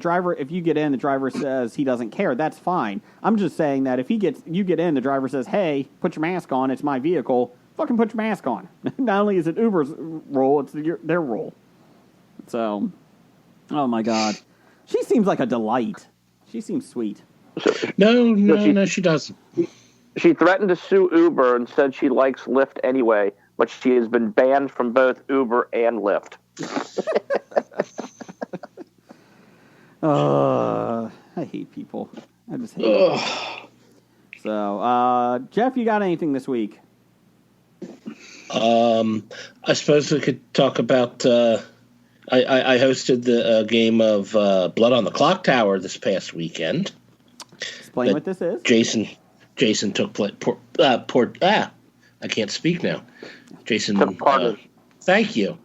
you get in, the driver says he doesn't care. That's fine. I'm just saying that if you get in, the driver says, "Hey, put your mask on. It's my vehicle." Fucking put your mask on. Not only is it Uber's rule, it's their rule. So, oh my God. She seems like a delight. She seems sweet. No, she doesn't. She threatened to sue Uber and said she likes Lyft anyway, but she has been banned from both Uber and Lyft. I hate people. I just hate them. So, Jeff, you got anything this week? I suppose we could talk about. I hosted the game of Blood on the Clock Tower this past weekend. Explain what this is. Jason took I can't speak now. Jason, thank you.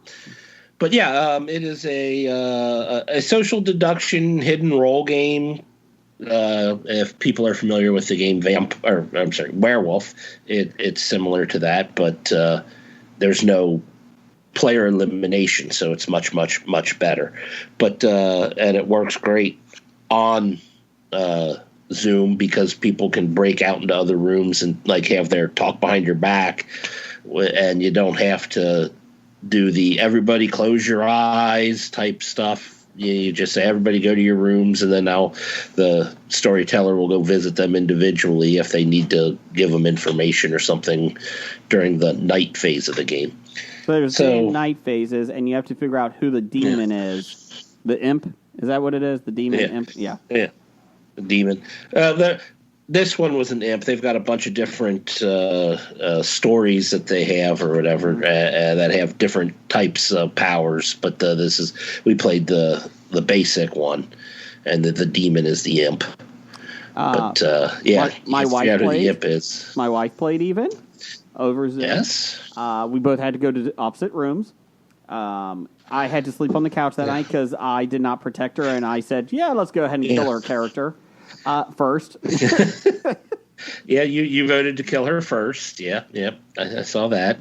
But yeah, it is a social deduction hidden role game. If people are familiar with the game Werewolf, it's similar to that, but there's no player elimination, so it's much, much, much better. But and it works great on Zoom because people can break out into other rooms and like have their talk behind your back, and you don't have to do the everybody close your eyes type stuff. You just say everybody go to your rooms, and then now the storyteller will go visit them individually if they need to give them information or something during the night phase of the game. So there's day and night phases, and you have to figure out who the demon is. The imp? Is that what it is? The demon imp? Yeah. Yeah. The demon. This one was an imp. They've got a bunch of different stories that they have or whatever that have different types of powers. But we played the basic one, and the demon is the imp. But my wife played. The imp is. My wife played even over Zoom. Yes. We both had to go to opposite rooms. I had to sleep on the couch that night because I did not protect her, and I said, "Yeah, let's go ahead and kill her character." First. Yeah, you voted to kill her first. Yeah, I saw that.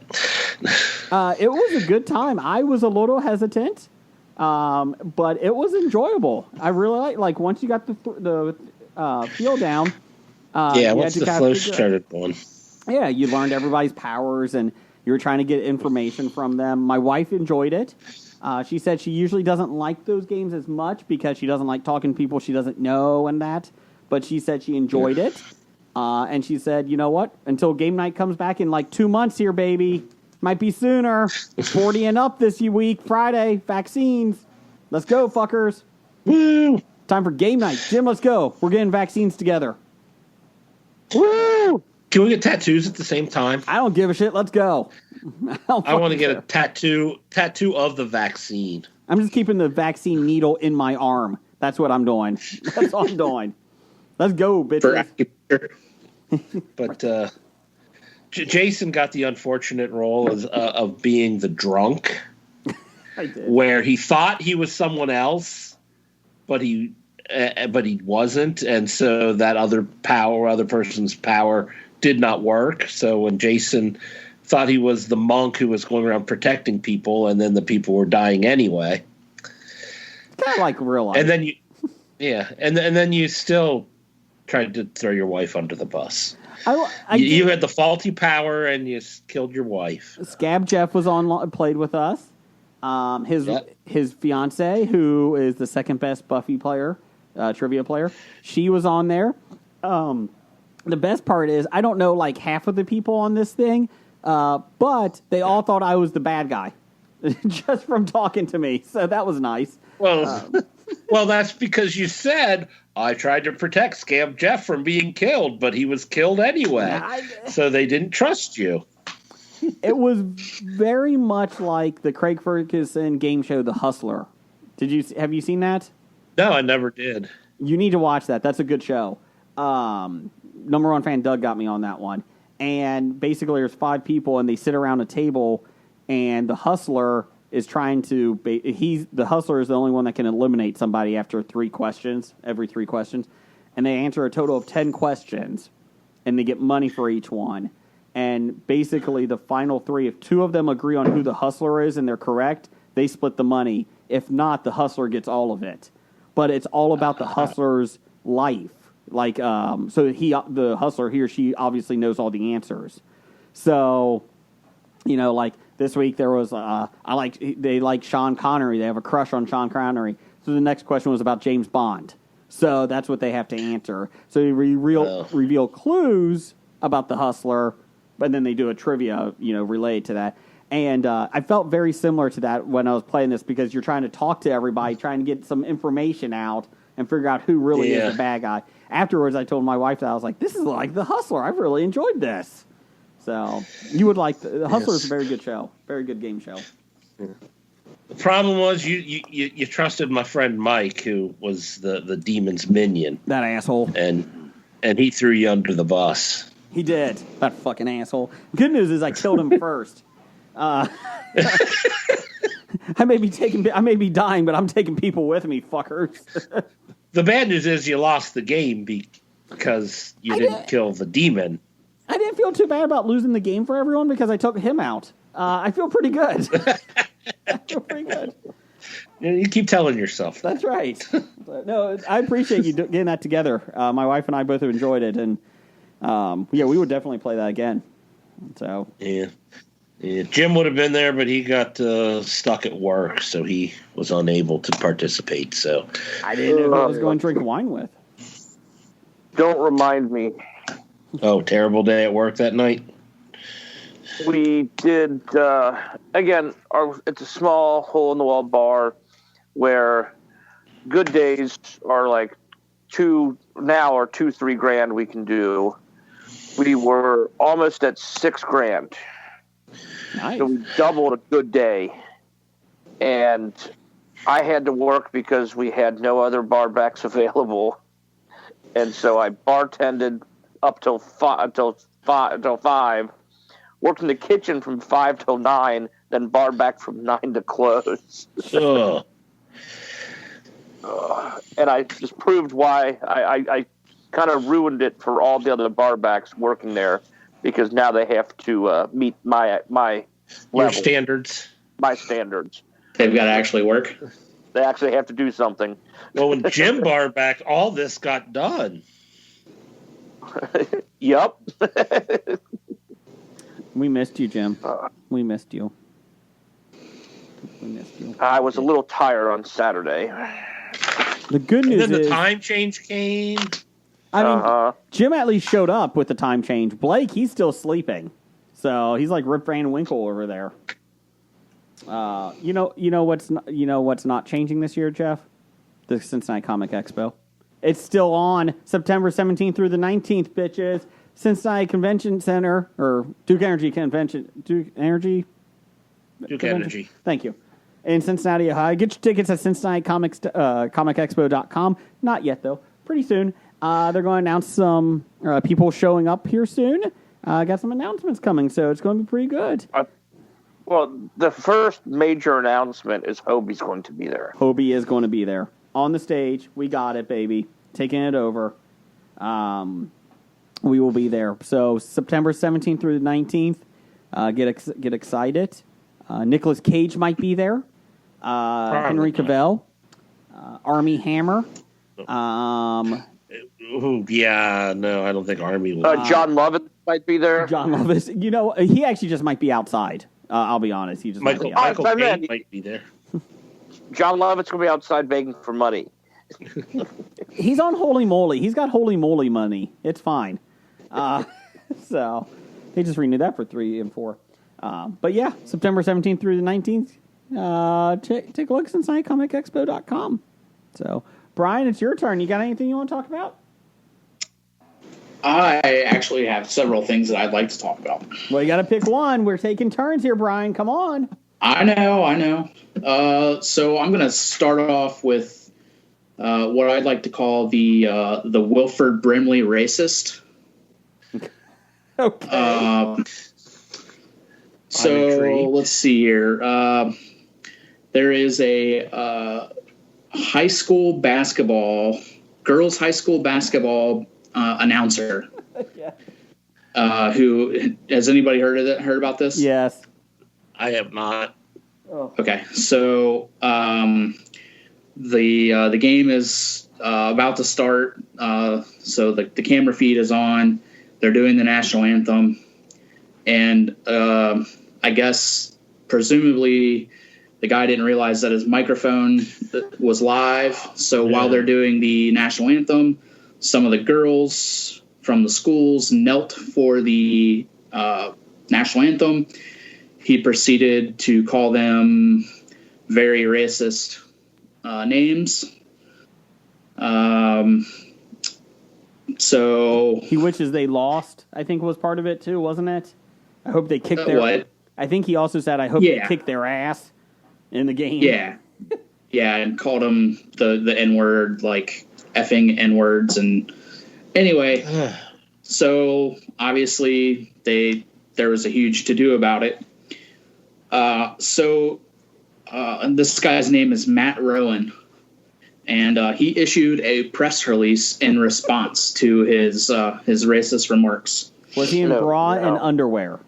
It was a good time. I was a little hesitant, but it was enjoyable. I really like once you got the feel down. Once the flow started going. Yeah, you learned everybody's powers, and you were trying to get information from them. My wife enjoyed it. She said she usually doesn't like those games as much because she doesn't like talking to people she doesn't know and that. But she said she enjoyed it. And she said, you know what? Until game night comes back in like 2 months here, baby. Might be sooner. 40 and up this week, Friday. Vaccines. Let's go, fuckers. Woo! Time for game night. Jim, let's go. We're getting vaccines together. Woo! Can we get tattoos at the same time? I don't give a shit. Let's go. I want to get a tattoo of the vaccine. I'm just keeping the vaccine needle in my arm. That's what I'm doing. That's all I'm doing. Let's go, bitches. But Jason got the unfortunate role of being the drunk, I did. where he thought he was someone else, but he wasn't, and so that other person's power did not work. So when Jason thought he was the monk who was going around protecting people, and then the people were dying anyway. Kind of like real life. And then and then you still tried to throw your wife under the bus. You had the faulty power, and you killed your wife. Scab Jeff was played with us. His fiance, who is the second best Buffy player, trivia player, she was on there. The best part is I don't know like half of the people on this thing, but they all thought I was the bad guy just from talking to me. So that was nice. Well, that's because you said I tried to protect Scab Jeff from being killed, but he was killed anyway. So they didn't trust you. It was very much like the Craig Ferguson game show, The Hustler. Have you seen that? No, I never did. You need to watch that. That's a good show. Number one fan Doug got me on that one. And basically there's 5 people, and they sit around a table, and the hustler is trying to... the hustler is the only one that can eliminate somebody after every 3 questions. And they answer a total of 10 questions, and they get money for each one. And basically the final 3, if 2 of them agree on who the hustler is and they're correct, they split the money. If not, the hustler gets all of it. But it's all about the hustler's life. Like, so the hustler, he or she obviously knows all the answers. So, like this week there was, they like Sean Connery. They have a crush on Sean Connery. So the next question was about James Bond. So that's what they have to answer. So they reveal clues about the hustler, but then they do a trivia, related to that. And I felt very similar to that when I was playing this because you're trying to talk to everybody, trying to get some information out and figure out who really is the bad guy. Afterwards, I told my wife that I was like, this is like The Hustler. I've really enjoyed this. So you would like The Hustler is a very good show. Very good game show. Yeah. The problem was you trusted my friend Mike, who was the demon's minion. That asshole. And he threw you under the bus. He did. That fucking asshole. Good news is I killed him first. I may be dying, but I'm taking people with me, fuckers. The bad news is you lost the game because you didn't kill the demon. I didn't feel too bad about losing the game for everyone because I took him out. I feel pretty good. I feel pretty good. You keep telling yourself that. That's right. But no, I appreciate you getting that together. My wife and I both have enjoyed it, and we would definitely play that again. So Yeah. Jim would have been there, but he got stuck at work, so he was unable to participate. So I didn't know who I was going to drink wine with. Don't remind me. Oh, terrible day at work that night. We did, again, it's a small hole-in-the-wall bar where good days are like $2,000-3,000 we can do. We were almost at $6,000. Nice. So we doubled a good day. And I had to work because we had no other bar backs available. And so I bartended up till 5, worked in the kitchen from 5 till 9, then bar back from 9 to close. Ugh. And I just proved why I kind of ruined it for all the other bar backs working there, because now they have to meet my Your level, standards. my standards. They've got to actually work. They actually have to do something. Well, when Jim bar back, all this got done. Yup. We missed you, Jim. We missed you. I was a little tired on Saturday. The good And news then the is, time change came. I mean, Jim at least showed up with the time change. Blake, he's still sleeping, so he's like Rip Van Winkle over there. You know what's not changing this year, Jeff? The Cincinnati Comic Expo. It's still on September 17th through the 19th, bitches. Cincinnati Convention Center, or Duke Energy Convention. Duke Energy? Duke Energy. Thank you. In Cincinnati, Ohio. Get your tickets at CincinnatiComicExpo.com. Not yet, though. Pretty soon. They're going to announce some people showing up here soon. Got some announcements coming, so it's going to be pretty good. Well, the first major announcement is Hobie's going to be there. Hobie is going to be there. On the stage. We got it, baby. Taking it over. We will be there. So September 17th through the 19th. Get excited. Nicolas Cage might be there. Henry Cavill. Armie Hammer. Ooh, yeah, no, I don't think Army will. John Lovett might be there. John Lovis. You know, he actually just might be outside. I'll be honest. He just might be outside. Michael Caine might be there. John Lovett's going to be outside begging for money. He's on Holy Moly. He's got Holy Moly money. It's fine. So they just renewed that for 3 and 4. But yeah, September 17th through the 19th. Take a look at CincinnatiComicExpo.com. So, Brian, it's your turn. You got anything you want to talk about? I actually have several things that I'd like to talk about. Well, you got to pick one. We're taking turns here, Brian. Come on. I know. So I'm going to start off with what I'd like to call the Wilford Brimley racist. Okay. So let's see here. There is a girls' high school basketball announcer. Yeah. Who has anybody heard about this? Yes. I have not. Oh. Okay, so the game is about to start. So the camera feed is on. They're doing the national anthem, and I guess presumably the guy didn't realize that his microphone was live. So while they're doing the national anthem, some of the girls from the schools knelt for the national anthem. He proceeded to call them very racist names. So He wishes they lost, I think was part of it too, wasn't it? I hope they kicked their... what? I think he also said, I hope they kick their ass in the game. Yeah. Yeah, and called them the N-word, like effing N-words. And anyway, so obviously there was a huge to-do about it. So this guy's name is Matt Rowan, and he issued a press release in response to his racist remarks. Was he in bra and underwear?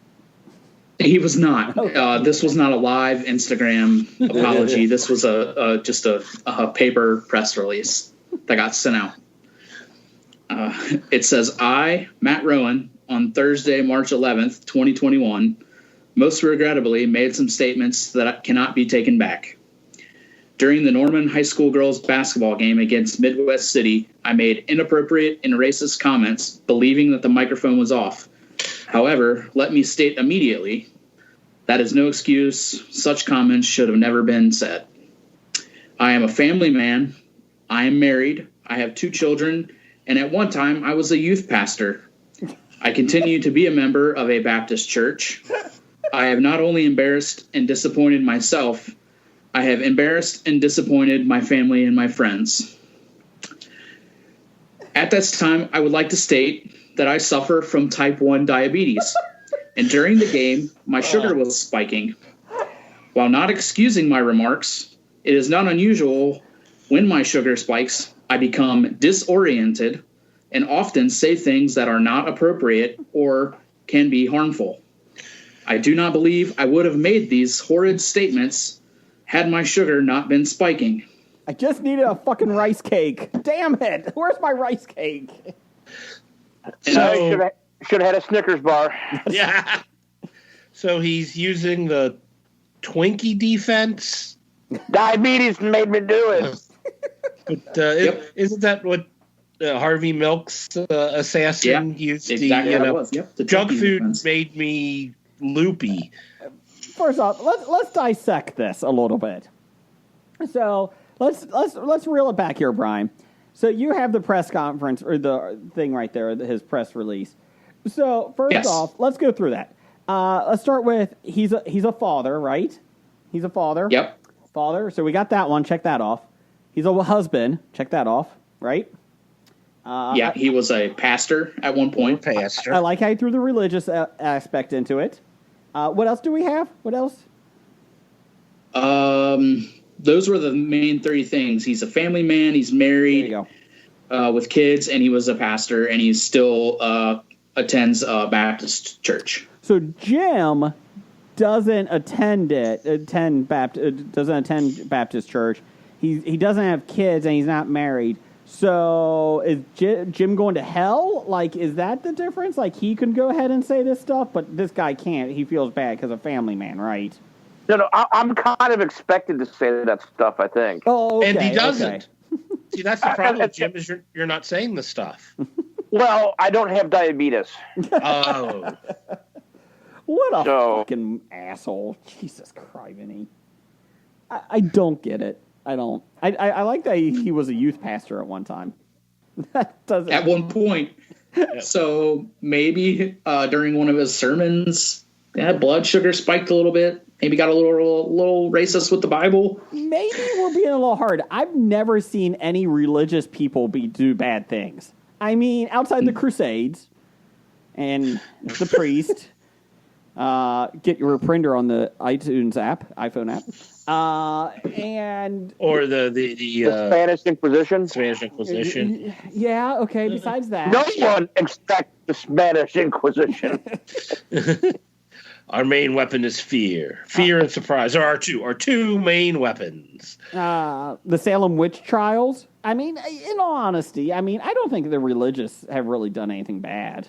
He was not. This was not a live Instagram apology. This was just a paper press release that got sent out. It says, I, Matt Rowan, on Thursday, March 11th, 2021, most regrettably made some statements that cannot be taken back. During the Norman High School girls basketball game against Midwest City, I made inappropriate and racist comments, believing that the microphone was off. However, let me state immediately, that is no excuse. Such comments should have never been said. I am a family man. I am married. I have 2 children. And at one time, I was a youth pastor. I continue to be a member of a Baptist church. I have not only embarrassed and disappointed myself, I have embarrassed and disappointed my family and my friends. At this time, I would like to state that I suffer from type 1 diabetes. And during the game, my sugar was spiking. While not excusing my remarks, it is not unusual when my sugar spikes, I become disoriented and often say things that are not appropriate or can be harmful. I do not believe I would have made these horrid statements had my sugar not been spiking. I just needed a fucking rice cake. Damn it. Where's my rice cake? So should have had a Snickers bar. Yeah. So he's using the Twinkie defense. Diabetes made me do it. But isn't that what Harvey Milk's assassin used? Exactly. The junk Twinkie food defense made me loopy. First off, let's dissect this a little bit. So let's reel it back here, Brian. So you have the press conference or the thing right there, his press release. So first off, let's go through that. Let's start with he's a father, right? He's a father. Yep. Father. So we got that one. Check that off. He's a husband. Check that off. Right. He was a pastor at one point. I like how he threw the religious aspect into it. What else do we have? What else? Those were the main 3 things. He's a family man. He's married. There you go. With kids, and he was a pastor, and he still attends a Baptist church. So Jim doesn't attend Baptist church. He doesn't have kids, and he's not married. So is Jim going to hell? Like, is that the difference? Like, he can go ahead and say this stuff, but this guy can't. He feels bad because of family man, right? No, I'm kind of expected to say that stuff, I think. Oh, okay, and he doesn't. Okay. See, that's the problem, Jim, is you're not saying the stuff. Well, I don't have diabetes. Oh. What a fucking asshole. Jesus Christ, I don't get it. I don't. I like that he was a youth pastor at one time. That doesn't. At one point. So maybe during one of his sermons, blood sugar spiked a little bit. Maybe got a little racist with the Bible. Maybe we're being a little hard. I've never seen any religious people do bad things. I mean, outside the Crusades and the priest. Get your reprinder on the iTunes app, iPhone app. Or the Spanish Inquisition. Spanish Inquisition. Yeah, okay, besides that. No one expects the Spanish Inquisition. Our main weapon is fear. Fear and surprise are our two main weapons. The Salem witch trials. I mean, in all honesty, I don't think the religious have really done anything bad.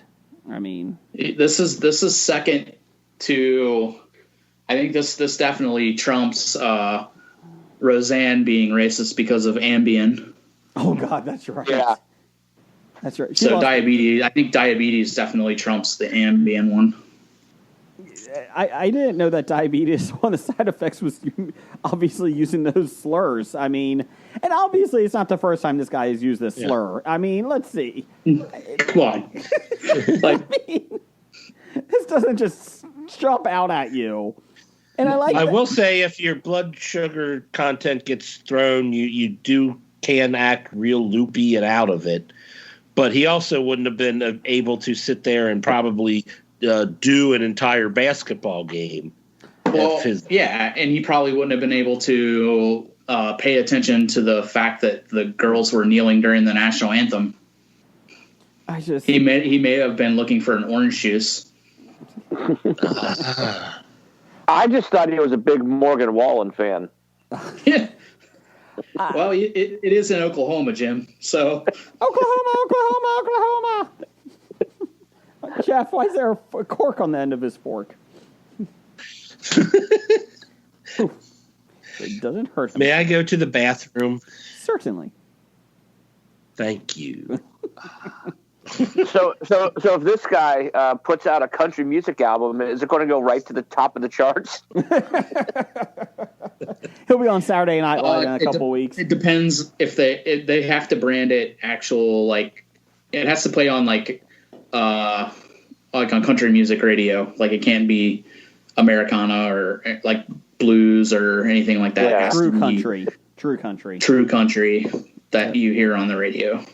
I mean, this is second to, I think this definitely trumps Roseanne being racist because of Ambien. Oh God, that's right. Yeah, that's right. So diabetes, I think diabetes definitely trumps the Ambien one. I didn't know that diabetes, one of the side effects was obviously using those slurs. I mean, and obviously it's not the first time this guy has used this slur. I mean, let's see. Come on. This doesn't just jump out at you. And I will say, if your blood sugar content gets thrown, you can act real loopy and out of it. But he also wouldn't have been able to sit there and probably do an entire basketball game. Well, and he probably wouldn't have been able to pay attention to the fact that the girls were kneeling during the national anthem. He may have been looking for an orange juice. I just thought he was a big Morgan Wallen fan. Yeah. Well, it is in Oklahoma, Jim. So Oklahoma. Jeff, why is there a cork on the end of his fork? It doesn't hurt him. May I go to the bathroom? Certainly. Thank you. So if this guy puts out a country music album, is it going to go right to the top of the charts? He'll be on Saturday Night Live in a couple weeks. It depends if they have to brand it actual, like, it has to play on like on country music radio. Like, it can't be Americana or like blues or anything like that. Yeah. True country that you hear on the radio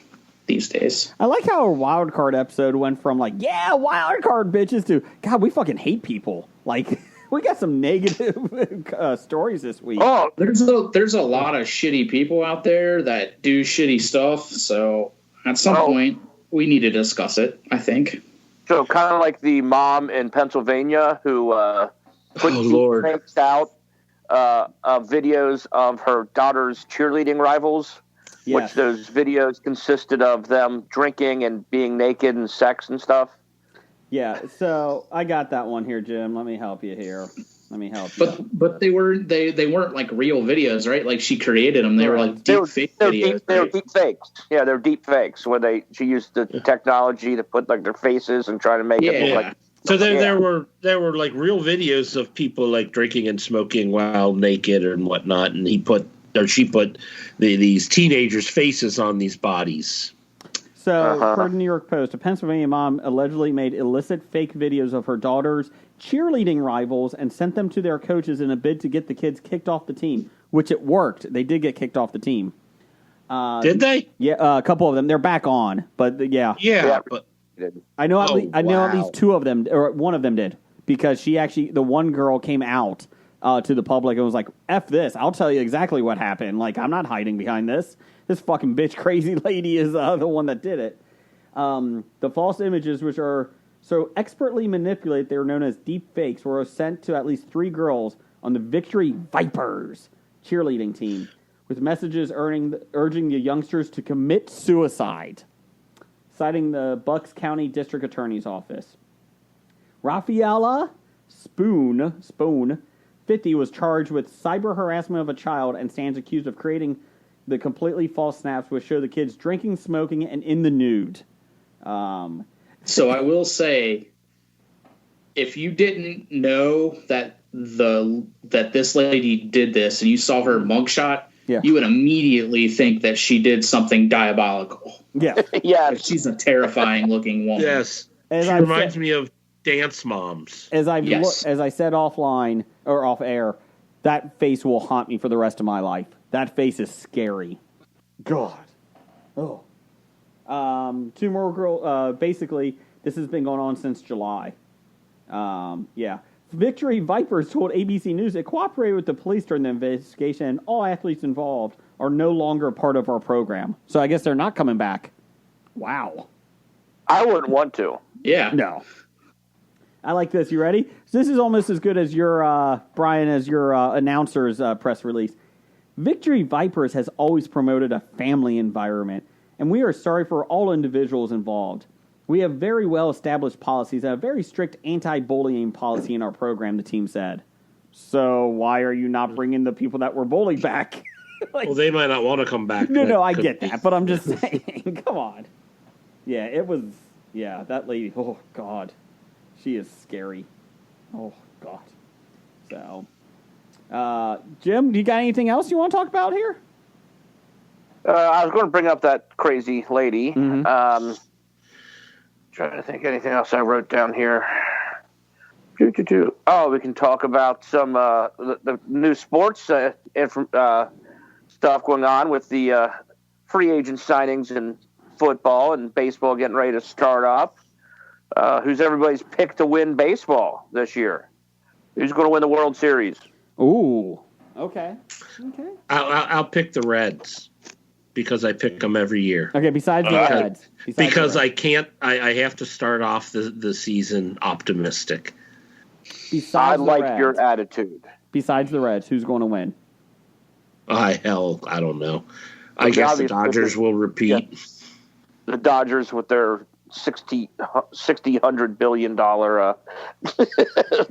these days. I like how our wild card episode went from like, yeah, wild card bitches to, God, we fucking hate people. Like, we got some negative stories this week. Oh, there's a lot of shitty people out there that do shitty stuff. So at some point, we need to discuss it, I think. So kind of like the mom in Pennsylvania who put out videos of her daughter's cheerleading rivals. Yes. Which those videos consisted of them drinking and being naked and sex and stuff. Yeah, so I got that one here, Jim. Let me help you here. But they weren't like real videos, right? Like, she created them. They were like deep fake videos. They were deep fakes. Yeah, they're deep fakes where she used the technology to put like their faces and try to make it look like. So there were like real videos of people like drinking and smoking while naked and whatnot, and she put these teenagers' faces on these bodies. So, per the New York Post, a Pennsylvania mom allegedly made illicit fake videos of her daughter's cheerleading rivals and sent them to their coaches in a bid to get the kids kicked off the team, which it worked. They did get kicked off the team. Did they? Yeah, a couple of them. They're back on, but yeah. Yeah, but I know at least two of them, or one of them did, because the one girl came out to the public and was like, F this, I'll tell you exactly what happened. Like, I'm not hiding behind this. This fucking bitch crazy lady is the one that did it. The false images, which are so expertly manipulated, they were known as deep fakes, were sent to at least 3 girls on the Victory Vipers cheerleading team, with messages urging the youngsters to commit suicide, citing the Bucks County District Attorney's Office. Rafaela Spoon, 50, was charged with cyber harassment of a child and stands accused of creating the completely false snaps which show the kids drinking, smoking, and in the nude. So I will say, if you didn't know that this lady did this and you saw her mugshot, you would immediately think that she did something diabolical. Yeah. Yeah. She's a terrifying looking woman. yes, she reminds me of dance moms. As I said offline or off air, that face will haunt me for the rest of my life. That face is scary. God. Oh. 2 more girls. Basically, this has been going on since July. Yeah. Victory Vipers told ABC News it cooperated with the police during the investigation, and all athletes involved are no longer part of our program. So I guess they're not coming back. Wow. I wouldn't want to. Yeah. No. I like this. You ready? So this is almost as good as your, Brian, as your announcer's press release. Victory Vipers has always promoted a family environment, and we are sorry for all individuals involved. We have very well-established policies and a very strict anti-bullying policy in our program, the team said. So why are you not bringing the people that were bullied back? Well, they might not want to come back. No, I get that, but I'm just saying, come on. Yeah, it was, that lady, oh, God. She is scary. Oh, God. So, Jim, do you got anything else you want to talk about here? I was going to bring up that crazy lady. Mm-hmm. Trying to think anything else I wrote down here. Oh, we can talk about some the new sports stuff going on with the free agent signings in football and baseball getting ready to start up. Who's everybody's pick to win baseball this year? Who's going to win the World Series? Ooh. Okay. I'll pick the Reds because I pick them every year. Okay, besides the Reds. Because I can't. I have to start off the season optimistic. Besides I the like Reds. your attitude. Besides the Reds, who's going to win? I don't know. I Well, guess the obviously, Dodgers will repeat. The Dodgers with their $100 billion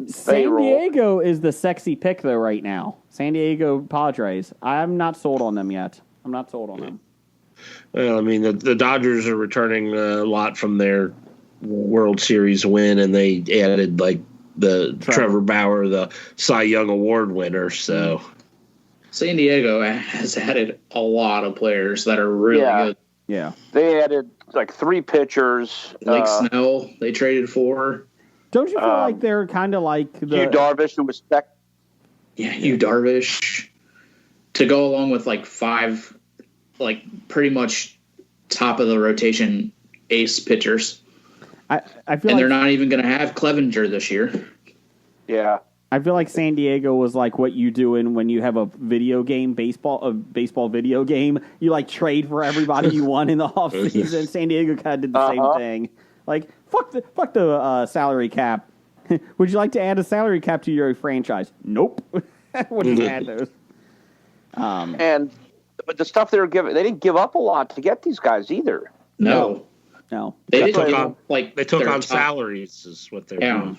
San payroll. Diego is the sexy pick, though, right now. San Diego Padres. I'm not sold on them yet. I'm not sold on them. Well, I mean, the Dodgers are returning a lot from their World Series win, and they added, like, the Trevor Bauer, the Cy Young Award winner, so... San Diego has added a lot of players that are really good. Yeah. They added like 3 pitchers. Like Snell, they traded for. Don't you feel like they're kind of like the... Hugh Darvish, who was Hugh Darvish. To go along with like 5, like pretty much top of the rotation ace pitchers. I feel and like they're not even going to have Clevenger this year. Yeah. I feel like San Diego was like what you do when you have a video game, baseball video game. You like trade for everybody you want in the offseason. San Diego kind of did the same thing. Like fuck the salary cap. Would you like to add a salary cap to your franchise? Nope. Wouldn't add those. But the stuff they were giving, they didn't give up a lot to get these guys either. No. They took didn't on salaries, is what they're doing.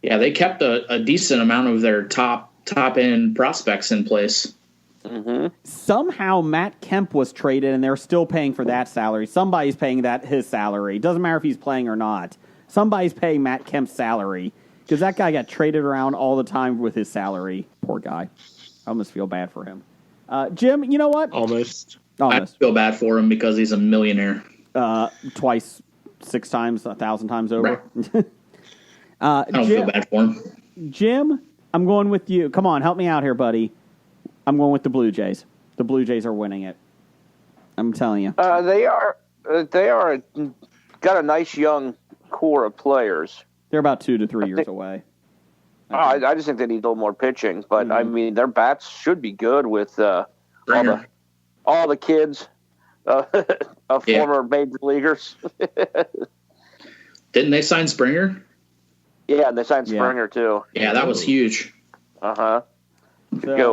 Yeah, they kept a decent amount of their top end prospects in place. Somehow Matt Kemp was traded, and they're still paying for that salary. Somebody's paying his salary. Doesn't matter if he's playing or not. Somebody's paying Matt Kemp's salary because that guy got traded around all the time with his salary. Poor guy. I almost feel bad for him. Jim, you know what? Almost. I feel bad for him because he's a millionaire. Twice, 6 times, 1,000 times over. Right. I don't feel bad for him. Jim, I'm going with you. Come on, help me out here, buddy. I'm going with the Blue Jays. The Blue Jays are winning it. I'm telling you. They are got a nice young core of players. They're about 2 to 3 years away. I just think they need a little more pitching, but I mean their bats should be good with all the kids of former major leaguers. Didn't they sign Springer? Yeah, and they signed Springer too. Yeah, that was huge. Go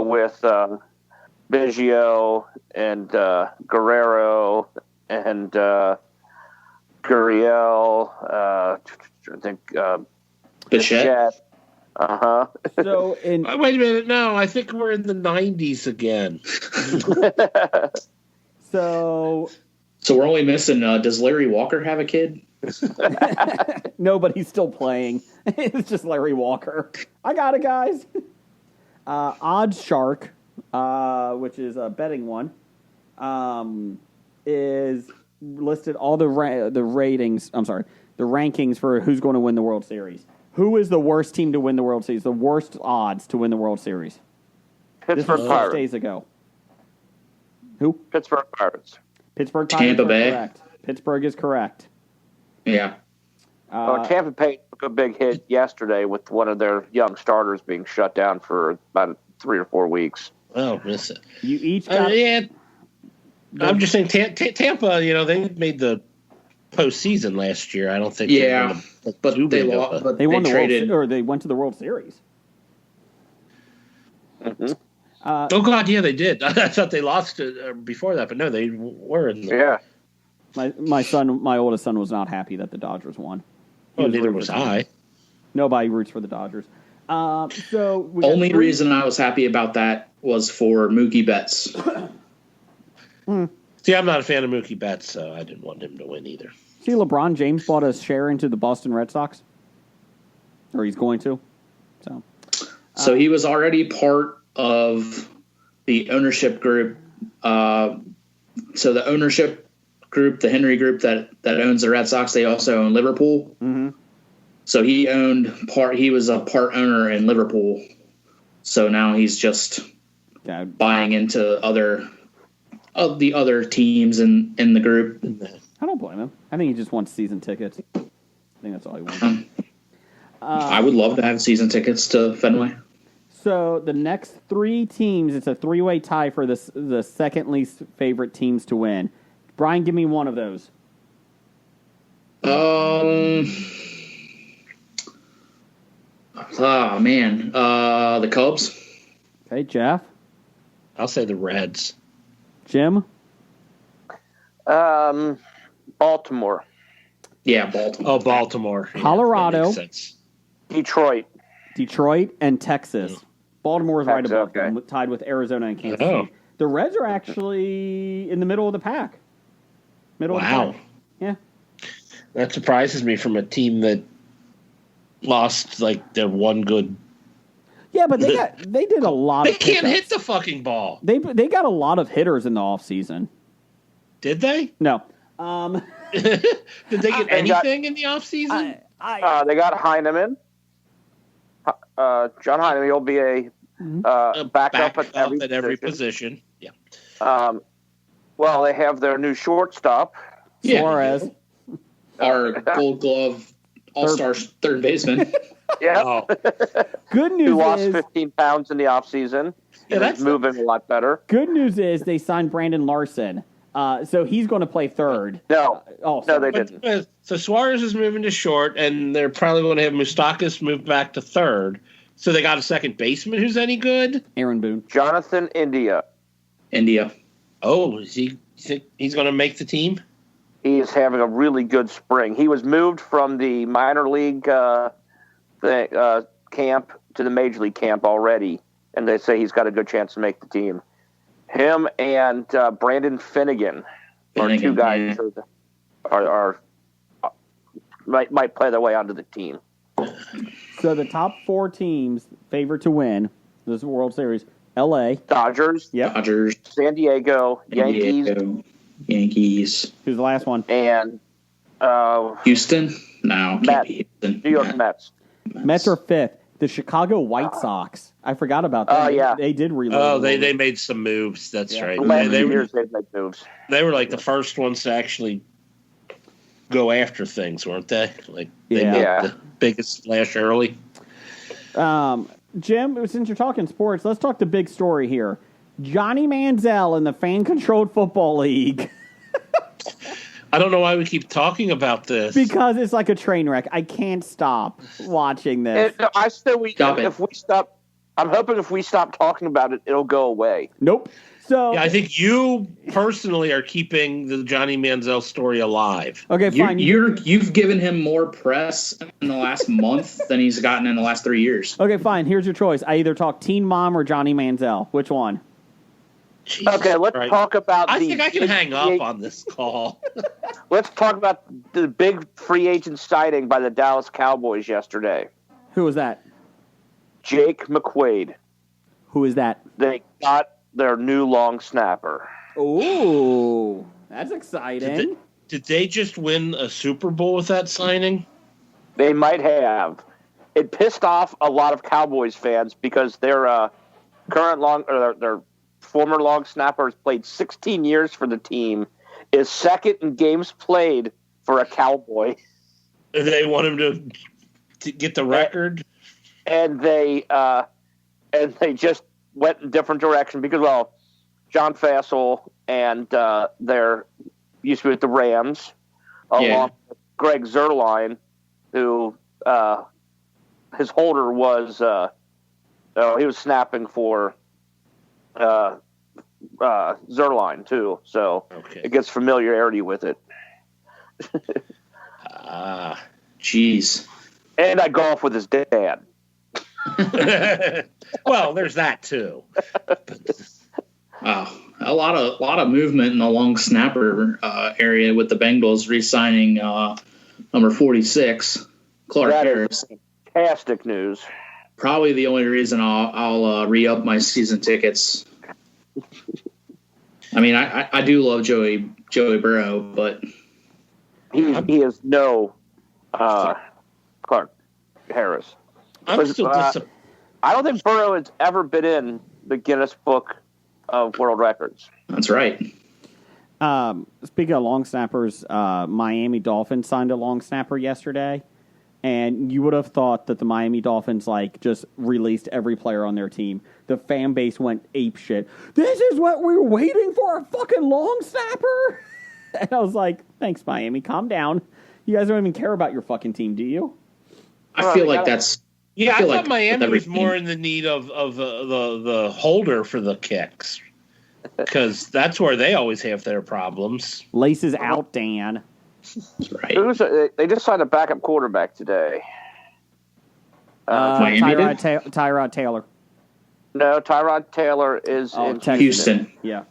with Biggio and Guerrero and Gurriel. I think Bichette. So wait a minute. No, I think we're in the 90s again. So we're only missing. Does Larry Walker have a kid? No, but he's still playing. It's just Larry Walker. I got it, guys. Odds Shark, which is a betting one, is listed all the ratings. I'm sorry, the rankings for who's going to win the World Series. Who is the worst team to win the World Series? The worst odds to win the World Series. Pittsburgh this was Pirates. 6 days ago. Who? Pittsburgh Pirates. Pittsburgh Pirates. Tampa Bay. Correct. Pittsburgh is correct. Yeah. Tampa Bay took a big hit yesterday with one of their young starters being shut down for about 3 or 4 weeks. Oh, miss it. You each got... I'm just saying Tampa, they made the postseason last year. I don't think but they lost. But they won the traded. World, or they went to the World Series. Oh God, yeah, they did. I thought they lost it before that, but no, they were in the... Yeah. My oldest son was not happy that the Dodgers won. Neither was I. Nobody roots for the Dodgers. So only reason I was happy about that was for Mookie Betts. See, I'm not a fan of Mookie Betts, so I didn't want him to win either. See, LeBron James bought a share into the Boston Red Sox, or he's going to. So he was already part of the ownership group. So the ownership group, the Henry Group that owns the Red Sox, they also own Liverpool. Mm-hmm. So he was a part owner in Liverpool. So now he's just buying into the other teams in the group. I don't blame him. I think he just wants season tickets. I think that's all he wants. I would love to have season tickets to Fenway. So the next 3 teams, it's a 3-way tie for the second least favorite teams to win. Brian, give me one of those. Oh, man. The Cubs. Okay, Jeff. I'll say the Reds. Jim. Baltimore. Yeah, Baltimore. Oh, Baltimore. Yeah, Colorado. that makes sense. Detroit. And Texas. Baltimore is right Texas, above okay. them, tied with Arizona and Kansas Oh. City. The Reds are actually in the middle of the pack. Middle of the Wow. pack. Yeah. That surprises me from a team that lost like their one good. Yeah, but they did a lot They of can't hit pickups. the fucking ball. They got a lot of hitters in the offseason. Did they? No. Did they get They got- anything in the offseason? They got Heineman. John Heineman will be a backup at every position. Yeah. Well, they have their new shortstop. Yeah. Suarez. Our Gold Glove All-Star third baseman. Yeah, Oh, Good who news lost is 15 pounds in the offseason. Yeah, that's He's moving a lot better. good news is they signed Brandon Larson. So he's going to play third. No, Oh, no, sorry. they didn't. so Suarez is moving to short, and they're probably going to have Moustakas move back to third. So they got a second baseman who's any good. Aaron Boone. Jonathan India. India. Oh, is he? You think he's going to make the team? He is having a really good spring. He was moved from the minor league camp to the major league camp already, and they say he's got a good chance to make the team. Him and Brandon Finnegan are two guys yeah. are might play their way onto the team. So the top 4 teams favored to win this World Series: L.A. Dodgers, Yep. Dodgers. San Diego, Yankees, Yankees. Who's the last one? and Houston? No, can't Mets. be Houston. New York Mets. Mets are 5th. The Chicago White Sox. I forgot about that. Oh, yeah. They did reload. Oh, they made some moves. That's Yeah. right. The last They few were years they've made moves. they were like the first ones to actually go after things, weren't they? Like they Yeah. made Yeah. the biggest splash early. Jim, since you're talking sports, let's talk the big story here. Johnny Manziel in the fan-controlled football league. I don't know why we keep talking about this. Because it's like a train wreck. I can't stop watching this. I still Stop it. if we stop. I'm hoping if we stop talking about it, it'll go away. Nope. So Yeah, I think you personally are keeping the Johnny Manziel story alive. okay, fine. You've given him more press in the last month than he's gotten in the last 3 years. Okay, fine. Here's your choice. I either talk Teen Mom or Johnny Manziel. Which one? Jesus Okay, let's Christ. talk about. I the think I can big hang free up on this call. Let's talk about the big free agent signing by the Dallas Cowboys yesterday. Who was that? Jake McQuaid. Who is that? They got their new long snapper. Ooh, that's exciting. Did they just win a Super Bowl with that signing? They might have. It pissed off a lot of Cowboys fans because their their former long snapper has played 16 years for the team, is second in games played for a Cowboy, They want him to get the record. and they just went in different direction because John Fassel and their used to be with the Rams, along with Greg Zuerlein, who his holder was he was snapping for Zuerlein too, so Okay. it gets familiarity with it. Jeez. And I golf with his dad. Well, there's that too. Wow. A lot of movement in the long snapper area with the Bengals re-signing number 46, Clark That Harris. is fantastic news. Probably the only reason I'll re-up my season tickets. I mean, I do love Joey Burrow, but He is no Clark Harris. I'm still disappointed. I don't think Burrow has ever been in the Guinness Book of World Records. that's right. Speaking of long snappers, Miami Dolphins signed a long snapper yesterday, and you would have thought that the Miami Dolphins just released every player on their team. The fan base went apeshit. This is what we were waiting for, a fucking long snapper. And I was like, thanks, Miami, calm down. You guys don't even care about your fucking team, do you? I feel like that's Yeah, I feel thought like Miami was every more team- in the need of the holder for the kicks, because that's where they always have their problems. Laces out, Dan. Right. They just signed a backup quarterback today. Miami did? Tyrod Taylor. No, Tyrod Taylor is in Texas. Houston. Yeah.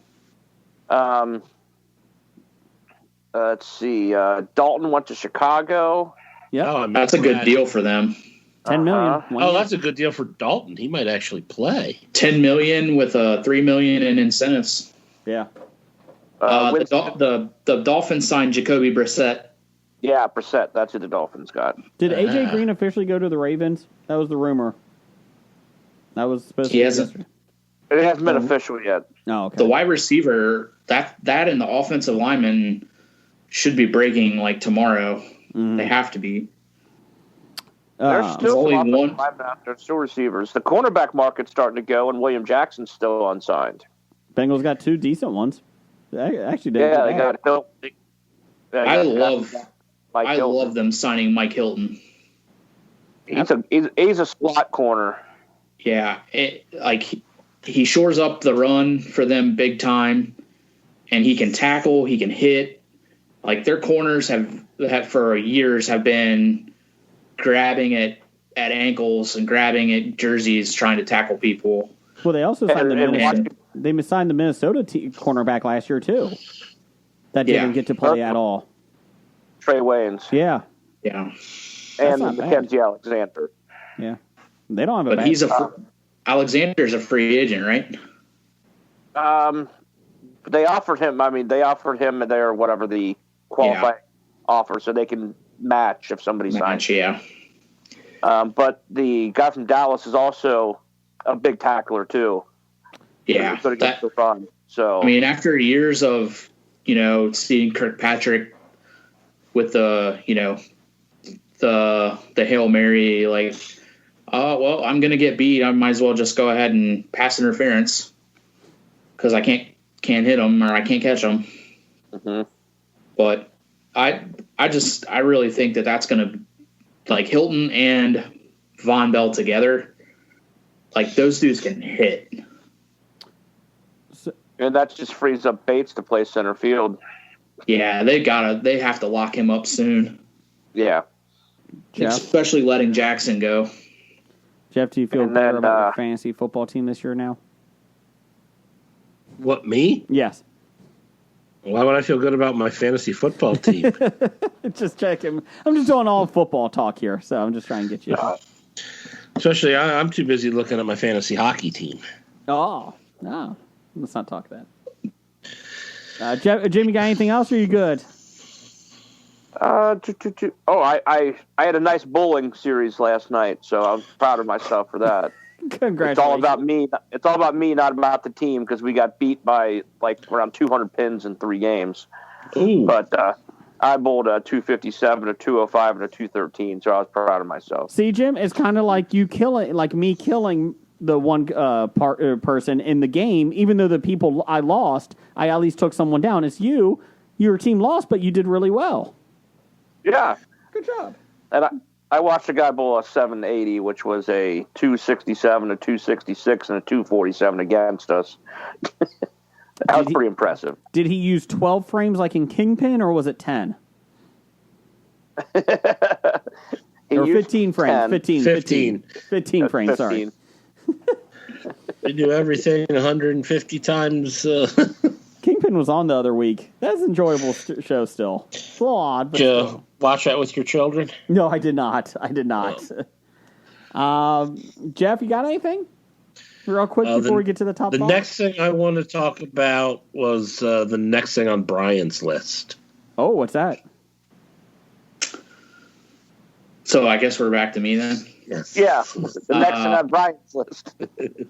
Let's see. Dalton went to Chicago. Yep. Oh, I'm That's a good glad. deal for them. $10 million. One Oh, year. that's a good deal for Dalton. He might actually play. $10 million with $3 million in incentives. Yeah. The Dolphins signed Jacoby Brissett. Yeah, Brissett. That's who the Dolphins got. Did AJ Green officially go to the Ravens? That was the rumor. That was supposed to He be hasn't. yesterday. It hasn't been official yet. Oh, okay. The wide receiver, that and the offensive lineman should be breaking like tomorrow. They have to be. There's still only some one- offensive linemen out there, still receivers. The cornerback market's starting to go, and William Jackson's still unsigned. Bengals got 2 decent ones. They actually did. Yeah, they got Hill. I love Mike I Hilton. love them signing Mike Hilton. He's a slot corner. Yeah, he shores up the run for them big time, and he can tackle, he can hit. Like their corners have for years have been grabbing at ankles and grabbing at jerseys trying to tackle people. Well, they also signed the And Minnesota. They signed the Minnesota cornerback last year too. That didn't get to play at all. Trey Waynes Yeah, Yeah, and not bad. Mackenzie Alexander. yeah. They don't have a but bad. he's Alexander's a free agent, right? They offered him. I mean, they offered him their whatever the qualifying offer, so they can match if somebody signs. Yeah. But the guy from Dallas is also a big tackler too. Yeah. He's going to get the run. So I mean, after years of, seeing Kirkpatrick with the Hail Mary, like, oh, well, I'm going to get beat. I might as well just go ahead and pass interference because I can't hit him or I can't catch him. Mm-hmm. But I really think that's going to, like, Hilton and Von Bell together, like, those dudes can hit. and that just frees up Bates to play center field. Yeah, they have to lock him up soon. Yeah. Jeff? Especially letting Jackson go. Jeff, do you feel And better then, about your fantasy football team this year now? What, me? Yes. Why would I feel good about my fantasy football team? Just checking. I'm just doing all football talk here, so I'm just trying to get you. Especially, I'm too busy looking at my fantasy hockey team. Oh, no. Let's not talk that. Jamie, got anything else, or are you good? Oh, I had a nice bowling series last night, so I'm proud of myself for that. Congratulations. It's all about me. It's all about me, not about the team, because we got beat by like around 200 pins in 3 games. Ooh. But I bowled a 257, a 205, and a 213, so I was proud of myself. See, Jim, it's kind of like you killing, like me killing the one person in the game. Even though the people I lost, I at least took someone down. It's you. Your team lost, but you did really well. Yeah. Good job. And I watched a guy bowl a 780, which was a 267, a 266, and a 247 against us. That was pretty impressive. Did he use 12 frames like in Kingpin, or was it 10? Or 15 frames. 15 frames, sorry. 15. They do everything 150 times. Kingpin was on the other week. That's an enjoyable show still. It's a little odd, but still. Watch that with your children? No, I did not. Jeff, you got anything? Real quick before we get to the top The five? next thing I want to talk about was the next thing on Brian's list. Oh, what's that? So I guess we're back to me then. Yes. Yeah, the next thing on Brian's list.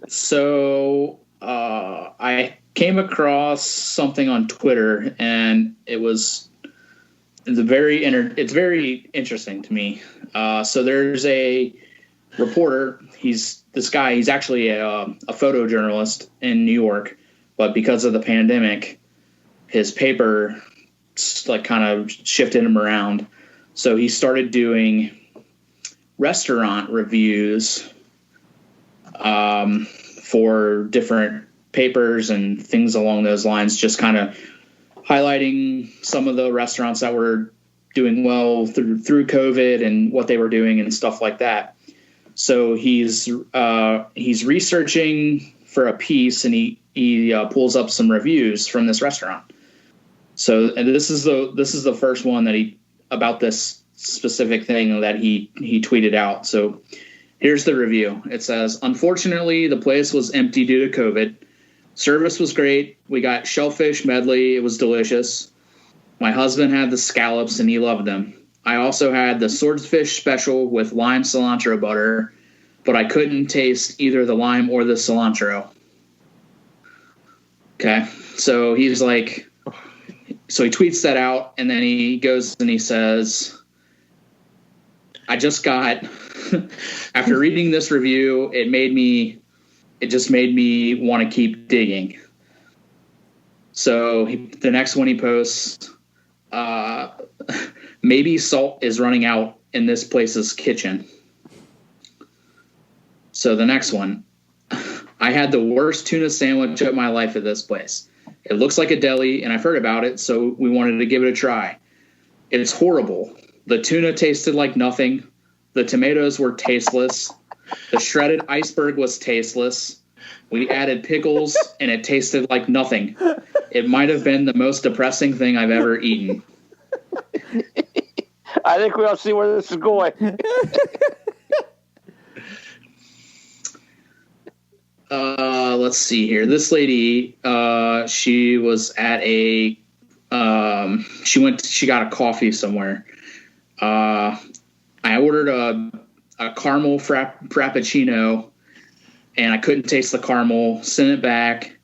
So I came across something on Twitter, and it's very interesting to me. So there's a reporter. He's actually a photojournalist in New York, but because of the pandemic, his paper like kind of shifted him around. So he started doing restaurant reviews for different papers and things along those lines, just kind of highlighting some of the restaurants that were doing well through COVID and what they were doing and stuff like that. So he's researching for a piece, and he pulls up some reviews from this restaurant. So, and this is the first one that about this specific thing that he tweeted out. So here's the review. It says, "Unfortunately, the place was empty due to COVID. Service was great. We got shellfish medley. It was delicious. My husband had the scallops and he loved them. I also had the swordfish special with lime cilantro butter, but I couldn't taste either the lime or the cilantro." Okay. So he's like, so he tweets that out, and then he goes and he says, "I just got, after reading this review, it just made me want to keep digging." So the next one he posts, "Maybe salt is running out in this place's kitchen." So the next one, "I had the worst tuna sandwich of my life at this place. It looks like a deli, and I've heard about it, so we wanted to give it a try. It's horrible. The tuna tasted like nothing. The tomatoes were tasteless. The shredded iceberg was tasteless. We added pickles, and it tasted like nothing. It might have been the most depressing thing I've ever eaten." I think we all see where this is going. Let's see here. This lady, she was at she got a coffee somewhere. I ordered a caramel frappuccino, and I couldn't taste the caramel. Sent it back.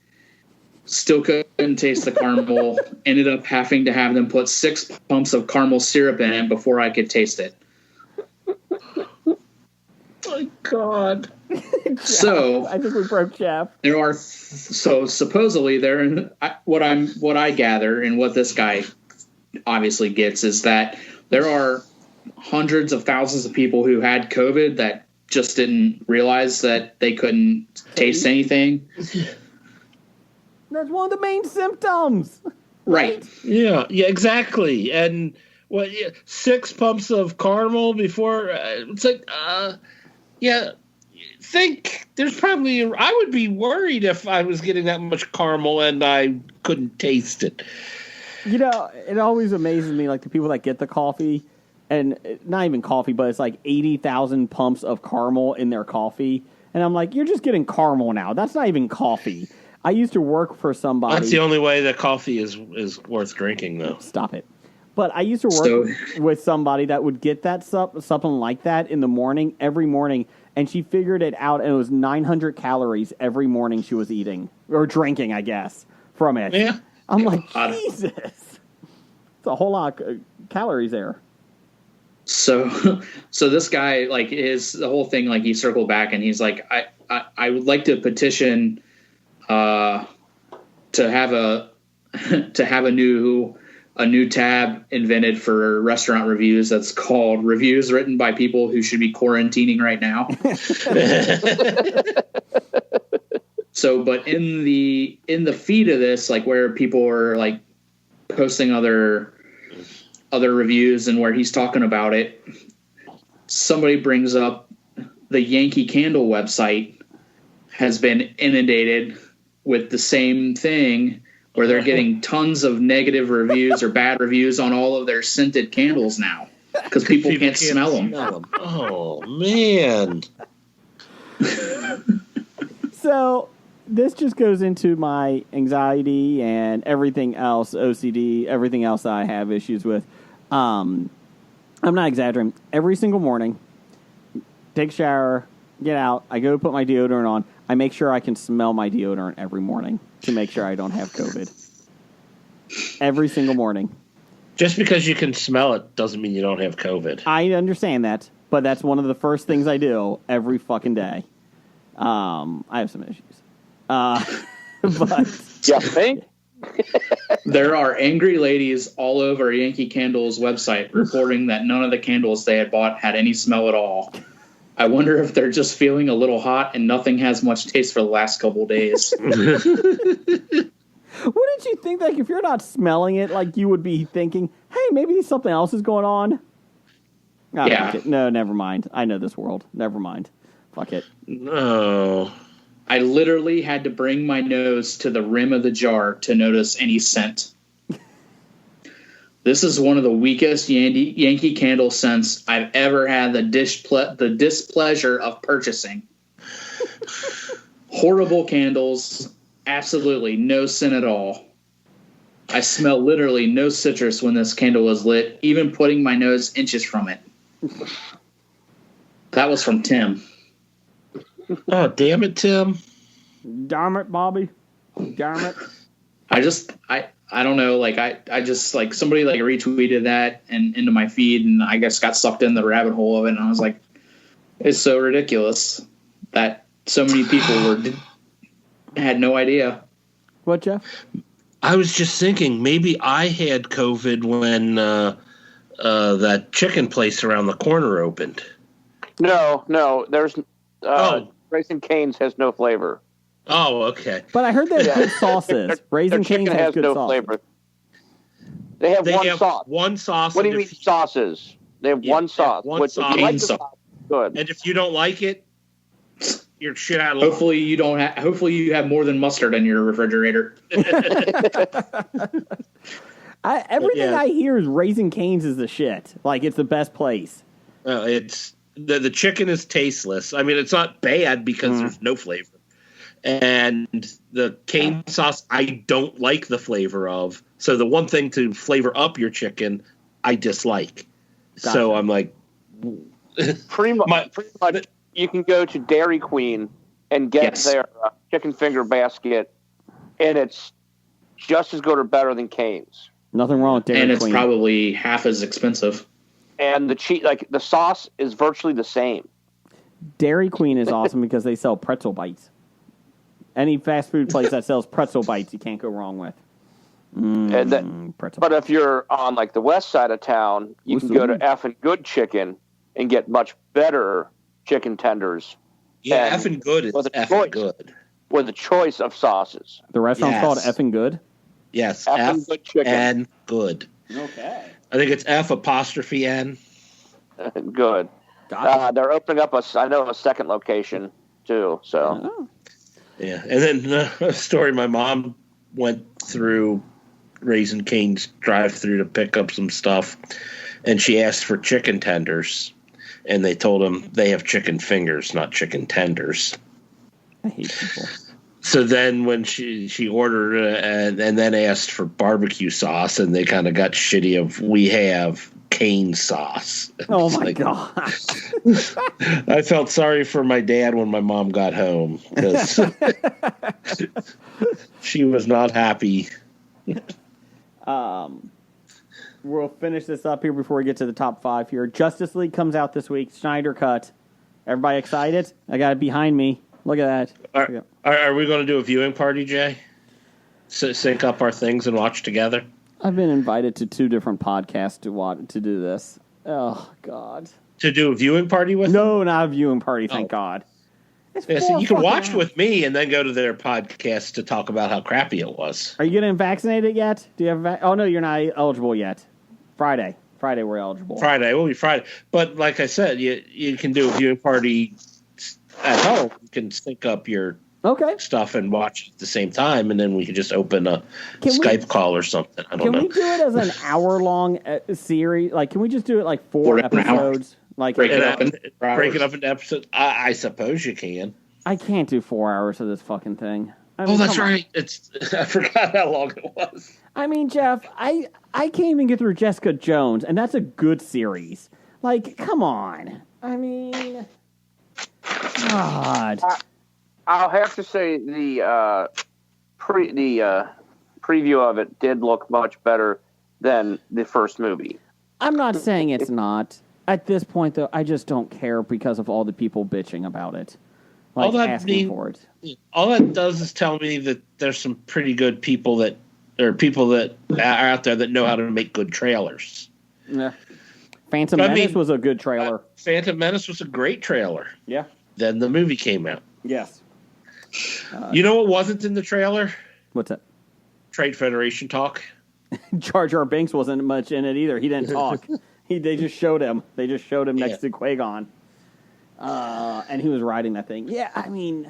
Still couldn't taste the caramel. Ended up having to have them put 6 pumps of caramel syrup in it before I could taste it. My God. So I think we broke Jeff. there are so supposedly what I gather and what this guy obviously gets is that there are hundreds of thousands of people who had COVID that just didn't realize that they couldn't taste anything. That's one of the main symptoms. Right. Yeah, exactly. And 6 pumps of caramel before it's like, yeah. Think there's probably I would be worried if I was getting that much caramel and I couldn't taste it. You know, it always amazes me, like the people that get the coffee, and not even coffee, but it's like 80,000 pumps of caramel in their coffee, and I'm like, you're just getting caramel now. That's not even coffee. I used to work for somebody. That's the only way that coffee is worth drinking, though. Stop it. But I used to work with somebody that would get that something like that in the morning, every morning, and she figured it out, and it was 900 calories every morning she was eating, or drinking, I guess, from it. Yeah. I'm like, Jesus. It's a whole lot of calories there. So this guy, like, the whole thing, like, he circled back, and he's like, I would like to petition to have a new tab invented for restaurant reviews that's called "Reviews Written by People Who Should Be Quarantining Right Now." So, but in the feed of this, like where people are like posting other reviews and where he's talking about it, somebody brings up the Yankee Candle website has been inundated with the same thing, where they're getting tons of negative reviews or bad reviews on all of their scented candles now because people can't smell them. Oh, man. So this just goes into my anxiety and everything else, OCD, everything else that I have issues with. I'm not exaggerating. Every single morning, take a shower, get out, I go put my deodorant on. I make sure I can smell my deodorant every morning to make sure I don't have COVID. Every single morning. Just because you can smell it doesn't mean you don't have COVID. I understand that, but that's one of the first things I do every fucking day. I have some issues. But Yeah, think? There are angry ladies all over Yankee Candle's website reporting that none of the candles they had bought had any smell at all. I wonder if they're just feeling a little hot and nothing has much taste for the last couple days. Wouldn't you think, like, if you're not smelling it, like, you would be thinking, hey, maybe something else is going on? Oh, Yeah. fuck it. No, never mind. I know this world. Never mind. Fuck it. No. I literally had to bring my nose to the rim of the jar to notice any scent. This is one of the weakest Yankee Candle scents I've ever had the displeasure of purchasing. Horrible candles. Absolutely no scent at all. I smell literally no citrus when this candle was lit, even putting my nose inches from it. That was from Tim. Oh, damn it, Tim. Damn it, Bobby. Damn it. I don't know, like I just like somebody like retweeted that and into my feed, and I guess got sucked in the rabbit hole of it, and I was like, it's so ridiculous that so many people had no idea. What, Jeff? I was just thinking maybe I had COVID when that chicken place around the corner opened. No. There's Raising Cane's has no flavor. Oh, okay. But I heard they have good sauces. Raising Their chicken Cane's has has good no sauces. flavor. They have one sauce. One sauce. What do you mean sauces? They have one sauce. one Which, sauce. if you like the Sauce. sauce, good. And if you don't like it, you're shit out of luck. Hopefully you have more than mustard in your refrigerator. Everything I hear is Raising Cane's is the shit. Like, it's the best place. It's the chicken is tasteless. I mean, it's not bad because there's no flavor. And the cane sauce, I don't like the flavor of. So the one thing to flavor up your chicken, I dislike. Gotcha. So I'm like, Pretty much, you can go to Dairy Queen and get their chicken finger basket, and it's just as good or better than Cane's. Nothing wrong with Dairy And it's Queen. probably half as expensive. And the sauce is virtually the same. Dairy Queen is awesome because they sell pretzel bites. Any fast food place that sells pretzel bites, you can't go wrong with. Pretzel But if you're on like the west side of town, you can go to Effin' Good Chicken and get much better chicken tenders. yeah, And effing good is with a effing choice. good. With a choice of sauces. The restaurant's Yes. called Effing Good. Yes, Effin' Good Chicken. and good. Okay. I think it's F''N. Good. They're opening up a second location too. So Oh. Yeah, and then a story, my mom went through Raising Cane's drive-through to pick up some stuff, and she asked for chicken tenders, and they told them they have chicken fingers, not chicken tenders. I hate people. So then when she ordered and then asked for barbecue sauce, and they kind of got shitty of, we have cane sauce. Oh, It's my like, God. I felt sorry for my dad when my mom got home because she was not happy. We'll finish this up here before we get to the top 5 here. Justice League comes out this week. Snyder Cut. Everybody excited? I got it behind me. Look at that. Are we going to do a viewing party, Jay? Sync up our things and watch together? I've been invited to 2 different podcasts to do this. Oh, God. To do a viewing party with them? No, not a viewing party, thank God. It's Yeah, so 4 you can watch fucking with me and then go to their podcast to talk about how crappy it was. Are you getting vaccinated yet? Do you have oh, no, you're not eligible yet. Friday we're eligible. Friday, it will be Friday. But like I said, you can do a viewing party at home. You can sync up your stuff and watch at the same time, and then we can just open a Skype call or something. I don't know. Can we do it as an hour-long series? Like, can we just do it like 4 episodes? Like, Break it up into episodes. I suppose you can. I can't do 4 hours of this fucking thing. I mean, Oh, that's come on. right. I forgot how long it was. I mean, Jeff, I can't even get through Jessica Jones, and that's a good series. Like, come on. I mean, God. I'll have to say the preview of it did look much better than the first movie. I'm not saying it's not. At this point, though, I just don't care because of all the people bitching about it. Like, asking for it. All that does is tell me that there's some pretty good people that There are people that are out there that know how to make good trailers. Yeah. Phantom Menace was a good trailer. Phantom Menace was a great trailer. Yeah. Then the movie came out. Yes. You know what wasn't in the trailer? What's that? Trade Federation talk. Jar Jar Binks wasn't much in it either. He didn't talk. They just showed him. They just showed him next to Qui-Gon. And he was riding that thing. Yeah, I mean,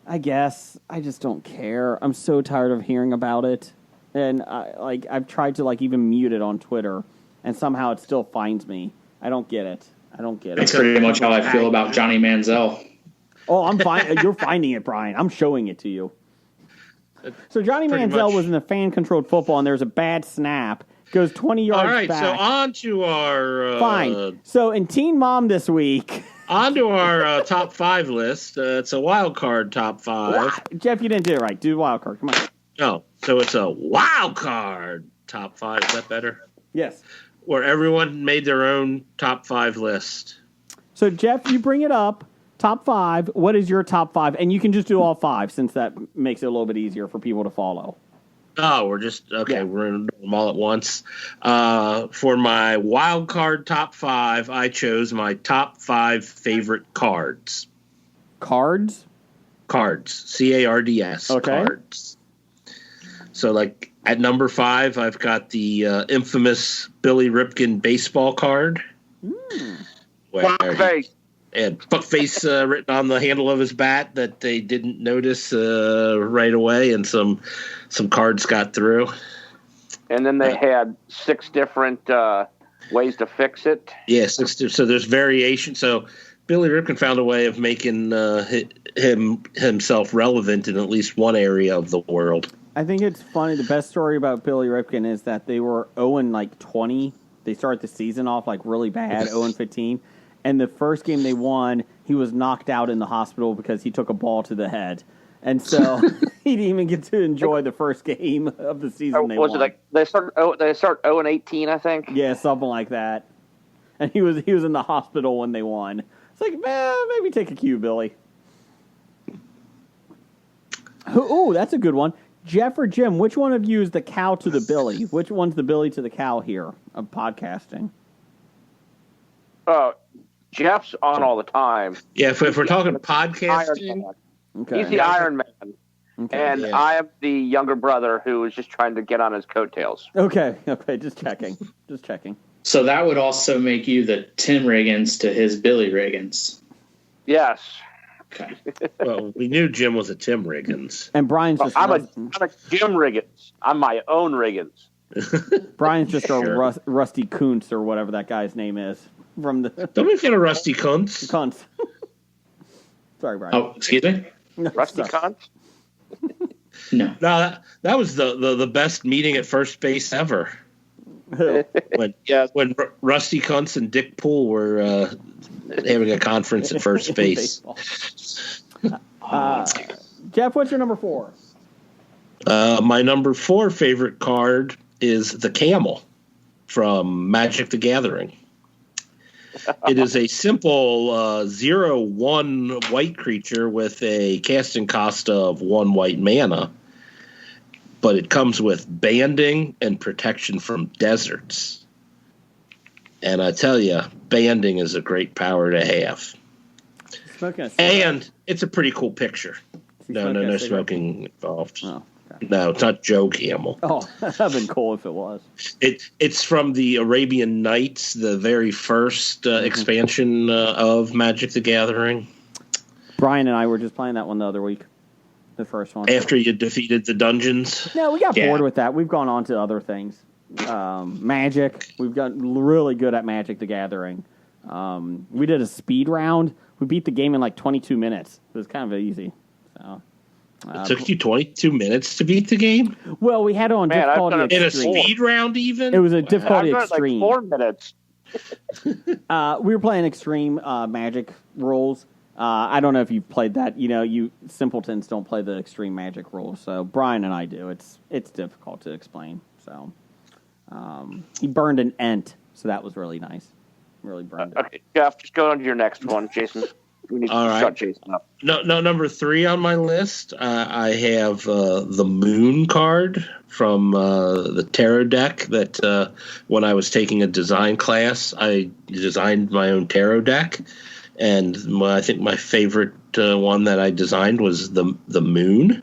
I guess I just don't care. I'm so tired of hearing about it. And I've tried to even mute it on Twitter, and somehow it still finds me. I don't get it. That's pretty much how I feel about Johnny Manziel. Oh, I'm fine. You're finding it, Brian. I'm showing it to you. So Johnny Manziel was in a fan-controlled football, and there's a bad snap. Goes 20 yards back. All right, so on to our... Fine. So in Teen Mom this week... On to our top 5 list. It's a wild card top 5. Jeff, you didn't do it right. Do the wild card. Come on. No, so it's a wild card top 5. Is that better? Yes. Where everyone made their own top 5 list. So, Jeff, you bring it up. Top 5. What is your top 5? And you can just do all 5 since that makes it a little bit easier for people to follow. Oh, we're just okay. Yeah. We're going to do them all at once. For my wild card top 5, I chose my top 5 favorite cards. Cards? Cards. CARDS. Okay. Cards. So, at number 5, I've got the infamous Billy Ripken baseball card. And fuckface written on the handle of his bat that they didn't notice right away, and some cards got through. And then they had 6 different ways to fix it. Yeah, 6. So there's variation. So Billy Ripken found a way of making himself relevant in at least one area of the world. I think it's funny. The best story about Billy Ripken is that they were 0-20. They started the season off really bad, 0-15. And the first game they won, he was knocked out in the hospital because he took a ball to the head. And so he didn't even get to enjoy the first game of the season they won. They start 0-18, I think? Yeah, something like that. And he was in the hospital when they won. It's maybe take a cue, Billy. Ooh, that's a good one. Jeff or Jim, which one of you is the cow to the Billy? Which one's the Billy to the cow here of podcasting? Jeff's on all the time. Yeah, if we're talking podcasting, he's the Iron Man. Okay, and I am the younger brother who is just trying to get on his coattails. Okay, just checking. So that would also make you the Tim Riggins to his Billy Riggins. Yes. Okay. Well, we knew Jim was a Tim Riggins. And Brian's just... I'm a Jim Riggins. I'm my own Riggins. Brian's just a Rusty Kuntz or whatever that guy's name is. From the Don't be fan of Rusty Kuntz. Kuntz. Sorry, Brian. Oh, excuse me? Rusty Kuntz? No. No, that was the best meeting at first base ever. When Rusty Kuntz and Dick Poole were having a conference at first base. Jeff, what's your number 4? My number 4 favorite card is the Camel from Magic the Gathering. It is a simple 0/1 white creature with a casting cost of 1 white mana, but it comes with banding and protection from deserts. And I tell you, banding is a great power to have. And it's a pretty cool picture. No smoking involved. Oh, okay. No, it's not Joe Camel. Oh, that'd been cool if it was. It's from the Arabian Nights, the very first expansion of Magic the Gathering. Brian and I were just playing that one the other week. The first one. After you defeated the dungeons? No, we got bored with that. We've gone on to other things. Magic. We've gotten really good at Magic the Gathering. We did a speed round. We beat the game in 22 minutes. It was kind of easy. So, it took you 22 minutes to beat the game? Well, we had it on difficulty extreme. In a speed round even? It was a difficulty extreme. 4 minutes. We were playing extreme Magic rules. I don't know if you've played that. You simpletons don't play the extreme Magic rules. So Brian and I do. It's difficult to explain. So he burned an Ent, so that was really nice. Really burned it. Okay, Jeff, just go on to your next one, Jason. We need All to right. start chasing up. No, number 3 on my list. I have the Moon card from the tarot deck. That when I was taking a design class, I designed my own tarot deck, and I think my favorite one that I designed was the Moon.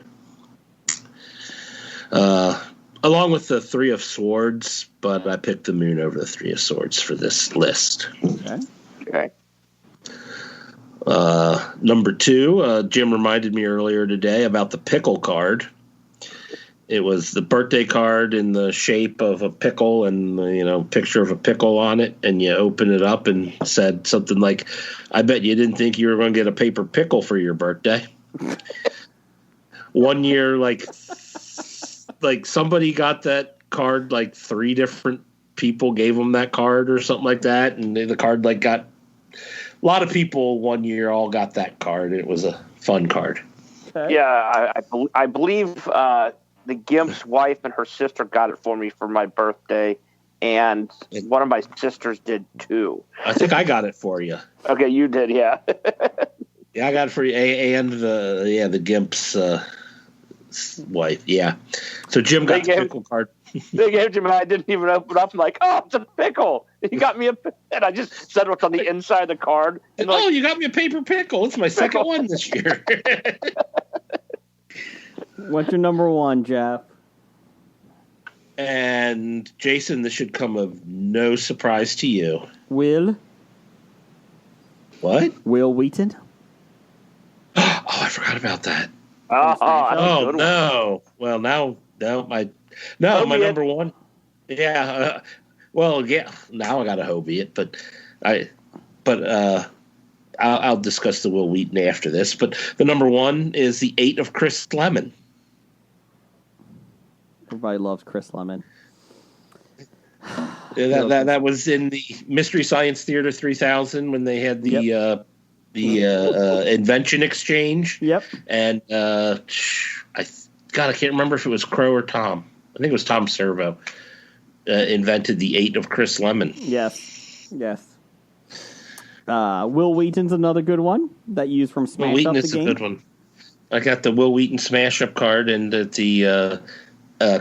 Along with the 3 of Swords, but I picked the Moon over the 3 of Swords for this list. Okay. Number 2, Jim reminded me earlier today about the pickle card. It was the birthday card in the shape of a pickle and, picture of a pickle on it. And you open it up and said something like, I bet you didn't think you were going to get a paper pickle for your birthday. One year, like somebody got that card, like 3 different people gave them that card or something like that. And the card got, a lot of people one year all got that card. It was a fun card. Okay. Yeah, I believe the Gimp's wife and her sister got it for me for my birthday, and one of my sisters did too. I think I got it for you. Okay, you did, yeah. Yeah, I got it for you, and the Gimp's wife. Yeah, so Jim got the pickle card. They gave it to me, and I didn't even open it up. I'm like, oh, it's a pickle. He got me and I just said what's on the inside of the card. And you got me a paper pickle. It's my second one this year. What's your number 1, Jeff? And Jason, this should come of no surprise to you. Will What? Will Wheaton? Oh, I forgot about that. oh No. Well, my number 1. Yeah. Now I got to Hobie it, but I'll discuss the Will Wheaton after this. But the number 1 is the 8 of Chris Lemon. Everybody loves Chris Lemon. That was in the Mystery Science Theater 3000 when they had the invention exchange. Yep. And I can't remember if it was Crow or Tom. I think it was Tom Servo. Invented the 8 of Chris Lemon. Yes. Will Wheaton's another good one that you use from Smash Will Wheaton Up the is game. a good one. I got the Will Wheaton Smash Up card, and at the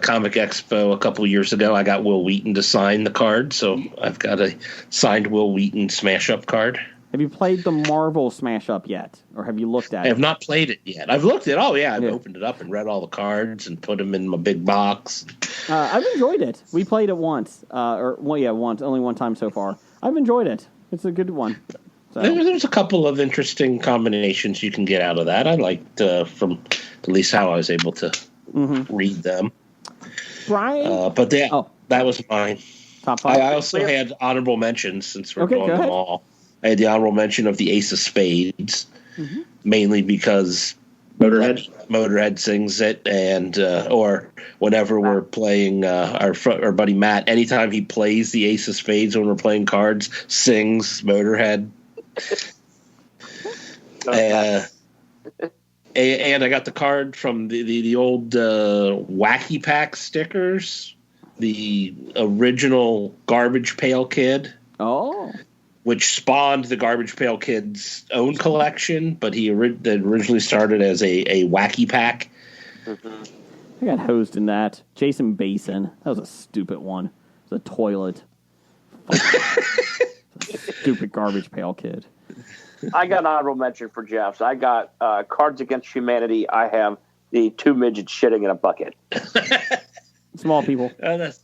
Comic Expo a couple years ago, I got Will Wheaton to sign the card, so I've got a signed Will Wheaton Smash Up card. Have you played the Marvel Smash Up yet? Or have you looked at it? I have not played it yet. I've looked at it. I've opened it up and read all the cards and put them in my big box. I've enjoyed it. We played it once. Once. Only one time so far. I've enjoyed it. It's a good one. So. There's a couple of interesting combinations you can get out of that. I liked from at least how I was able to read them. Brian? That was mine. Top 5. I also had honorable mentions since we're doing them ahead. all. I had the honorable mention of the Ace of Spades, mainly because Motorhead sings it, and or whenever we're playing our buddy Matt, anytime he plays the Ace of Spades when we're playing cards, sings Motorhead. And I got the card from the old Wacky Pack stickers, the original Garbage Pail Kid. Oh. Which spawned the Garbage Pail Kid's own collection, but he originally started as a Wacky Pack. I got hosed in that. Jason Basin. That was a stupid one. It was a toilet. Stupid Garbage Pail Kid. I got an honorable mention for Jeff's. I got Cards Against Humanity. I have the 2 midgets shitting in a bucket. Small people. That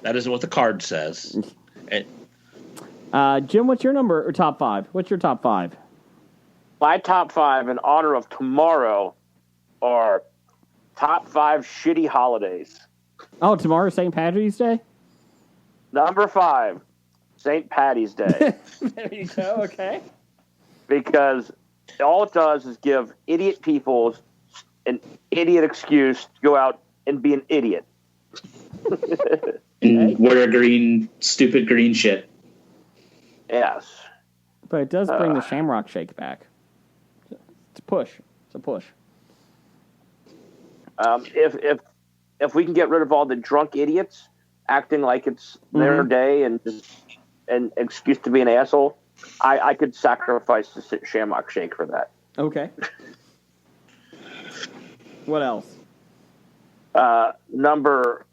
is what the card says. Jim, what's your number or top 5? What's your top 5? My top 5 in honor of tomorrow are top 5 shitty holidays. Oh, tomorrow's St. Patrick's Day? Number 5, St. Patty's Day. There you go, okay. Because all it does is give idiot people an idiot excuse to go out and be an idiot. And wear stupid green shit. Yes. But it does bring the Shamrock Shake back. It's a push. It's a push. If we can get rid of all the drunk idiots acting like it's their day and excuse to be an asshole, I could sacrifice the Shamrock Shake for that. Okay. What else? Number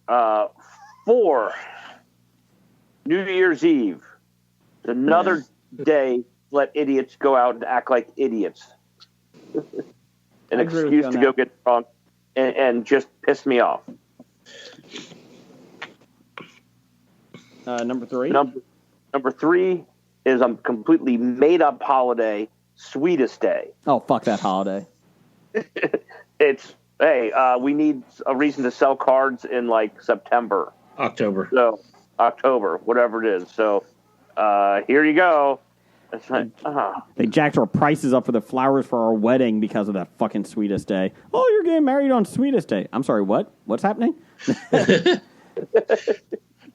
4, New Year's Eve. Another day, let idiots go out and act like idiots. An excuse to go get drunk and just piss me off. Number 3? Number 3 is a completely made-up holiday, Sweetest Day. Oh, fuck that holiday. It's, hey, we need a reason to sell cards in, like, September. October. So, October, whatever it is. So, here you go. It's like, They jacked our prices up for the flowers for our wedding because of that fucking Sweetest Day. Oh, you're getting married on Sweetest Day. I'm sorry, what? What's happening?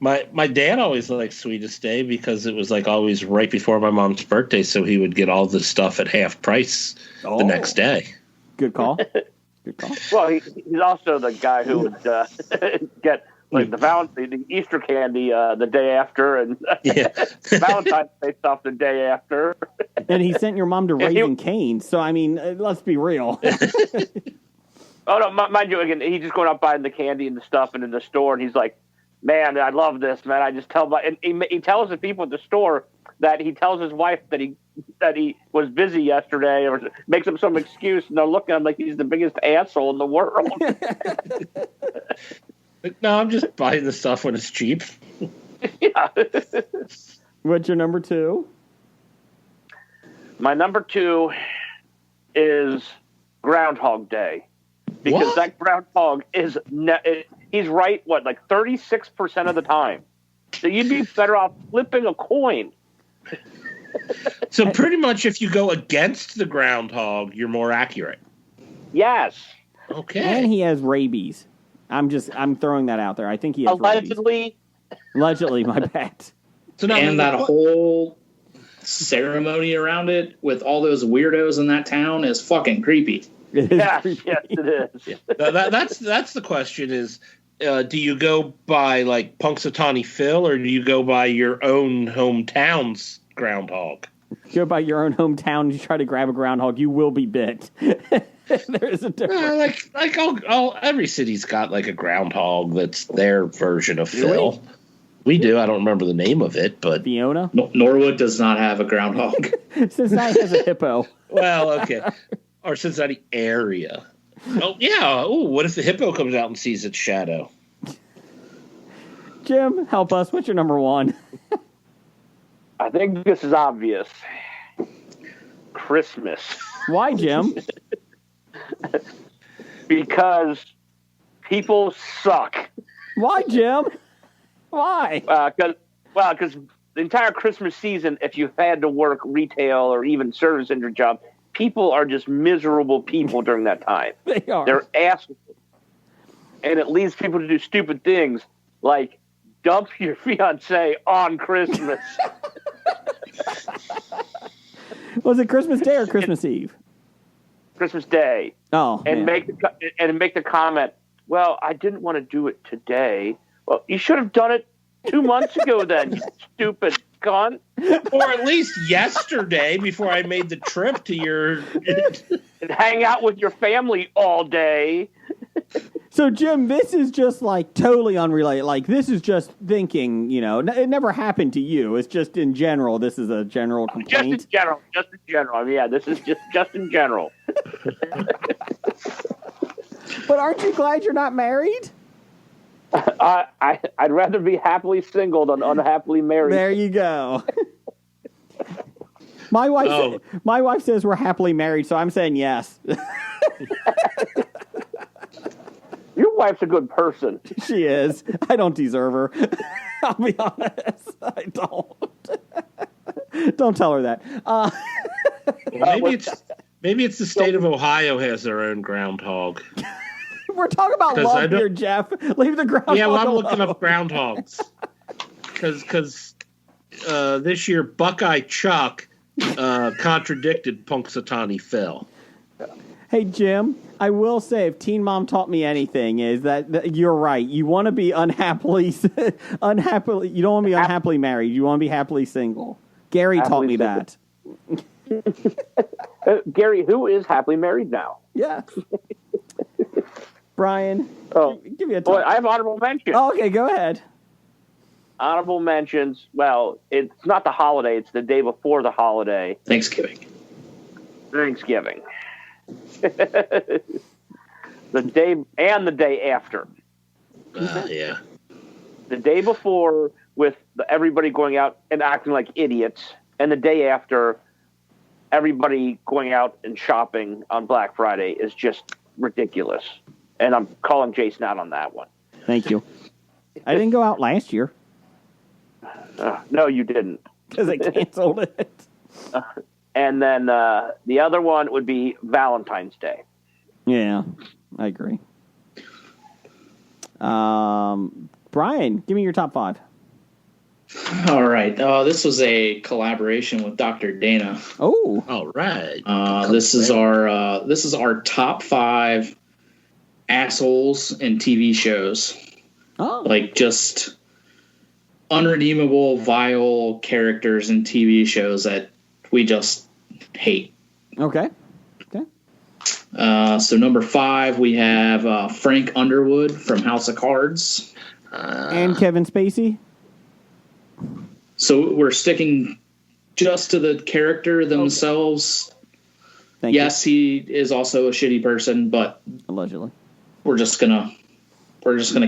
My dad always liked Sweetest Day because it was like always right before my mom's birthday, so he would get all the stuff at half price the next day. Good call. Good call. well, he's also the guy who would get like the Easter candy the day after, and Valentine's Day stuff the day after. And he sent your mom to Raising Cane's, so I mean, let's be real. Oh no, mind you, again, he's just going out buying the candy and the stuff, and in the store, and he's like, "Man, I love this, man. I just tell and he tells the people at the store that he tells his wife that he was busy yesterday, or makes up some excuse, and they're looking at him like he's the biggest asshole in the world." No, I'm just buying the stuff when it's cheap. Yeah. What's your number 2? My number 2 is Groundhog Day. Because that groundhog is he's right, like 36% of the time. So you'd be better off flipping a coin. So pretty much if you go against the groundhog, you're more accurate. Yes. Okay. And he has rabies. I'm throwing that out there. I think he has Allegedly. rabies. Allegedly, my pet. So now, and that whole ceremony around it with all those weirdos in that town is fucking creepy. Yes, it is. Yeah. That's the question is, do you go by like Punxsutawney Phil or do you go by your own hometown's groundhog? Go by your own hometown and you try to grab a groundhog, you will be bit. There is a difference. Every city's got like a groundhog that's their version of Phil. We do. I don't remember the name of it, but Fiona? Norwood does not have a groundhog. Cincinnati has a hippo. Well, okay. Or Cincinnati area. Oh, yeah. Oh, what if the hippo comes out and sees its shadow? Jim, help us. What's your number 1? I think this is obvious. Christmas. Why, Jim? Because people suck. Why, Jim? Why? Because the entire Christmas season, if you had to work retail or even service in your job, people are just miserable people during that time. They are. They're assholes. And it leads people to do stupid things like dump your fiancé on Christmas. Was it Christmas Day or Christmas Eve? Christmas Day. Oh, and man. make the comment, well, I didn't want to do it today. Well, you should have done it 2 months ago then, you stupid cunt. Or at least yesterday before I made the trip to your... And hang out with your family all day. So, Jim, this is just, like, totally unrelated. Like, this is just thinking, it never happened to you. It's just in general. This is a general complaint. Just in general. I mean, yeah, this is just in general. But aren't you glad you're not married? I'd rather be happily single than unhappily married. There you go. My wife says we're happily married, so I'm saying yes. Your wife's a good person. She is. I don't deserve her. I'll be honest. I don't. Don't tell her that. Maybe it's the state of Ohio has their own groundhog. We're talking about love here, Jeff. Leave the groundhog Yeah, well, I'm alone. looking up groundhogs. Because this year, Buckeye Chuck contradicted Punxsutawney Phil. Hey, Jim, I will say, if Teen Mom taught me anything, is that you're right. You want to be unhappily. You don't want to be unhappily married. You want to be happily single. Gary taught me that. Gary, who is happily married now? Yeah. Brian, give me a Boy, top. I have honorable mentions. Oh, okay, go ahead. Honorable mentions. Well, it's not the holiday; it's the day before the holiday. Thanksgiving. The day after. Yeah. The day before, with everybody going out and acting like idiots, and the day after, everybody going out and shopping on Black Friday is just ridiculous. And I'm calling Jason out on that one. Thank you. I didn't go out last year No, you didn't. because I canceled it. And then the other one would be Valentine's Day. Yeah, I agree. Brian, give me your top 5. All right. This was a collaboration with Dr. Dana. Oh, All right. This is our top 5 assholes in TV shows. oh, Like just unredeemable, vile characters in TV shows that we just hate. okay. So number 5, we have Frank Underwood from House of Cards. And Kevin Spacey. So we're sticking just to the character themselves. Thank Yes, he is also a shitty person, but you. Allegedly. we're just gonna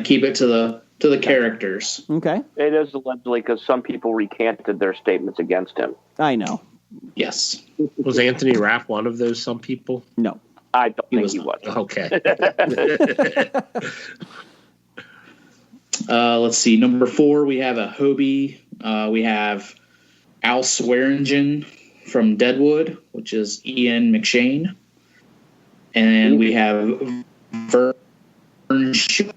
keep it to the characters. Okay, It is allegedly because some people recanted their statements against him. I know. Yes. Was Anthony Rapp one of those some people? No. I don't think was he not. was. Okay. Let's see. Number 4, we have a Hobie. We have Al Swearingen from Deadwood, which is Ian McShane. And we have Vern Schillinger,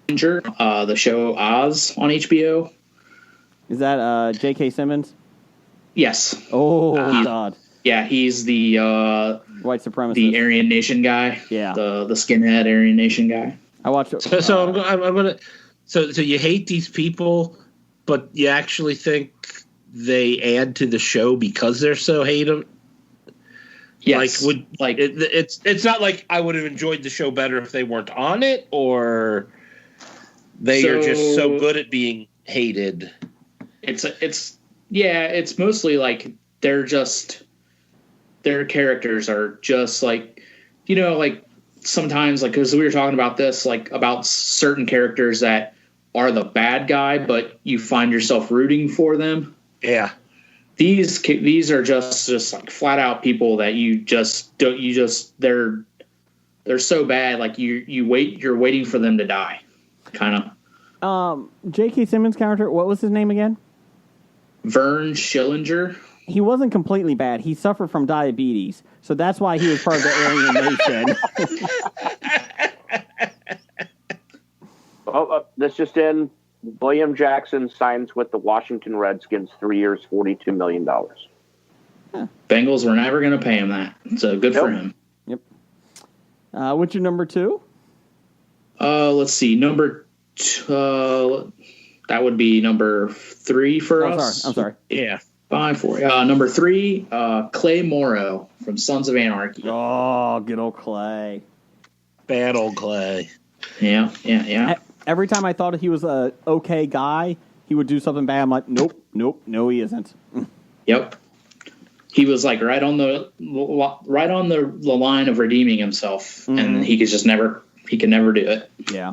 the show Oz on HBO. Is that J.K. Simmons? Yes. Oh, God. Yeah, he's the White supremacist. the Aryan Nation guy. Yeah. The skinhead Aryan Nation guy. I watched it. So I'm gonna. So you hate these people, but you actually think they add to the show because they're so hated. Yes. It's not like I would have enjoyed the show better if they weren't on it, or they are just so good at being hated. It's mostly like their characters are just like, like sometimes, like, because we were talking about this, like about certain characters that are the bad guy, but you find yourself rooting for them. Yeah. These are just like flat out people that they're so bad, like you're waiting for them to die, kind of. J.K. Simmons' character, what was his name again? Vern Schillinger. He wasn't completely bad. He suffered from diabetes, so that's why he was part of the Aryan Nation. This just in. William Jackson signs with the Washington Redskins, 3 years, $42 million. Bengals were never going to pay him that, so good for him. Yep. What's your number 2? Let's see. Number that would be number 3 for us. I'm sorry. Yeah. 5, 4. Number 3, Clay Morrow from Sons of Anarchy. Oh, good old Clay. Bad old Clay. Yeah. Every time I thought he was a okay guy, he would do something bad. I'm like, nope, no, he isn't. Yep. He was like right on the line of redeeming himself, and he could never do it. Yeah.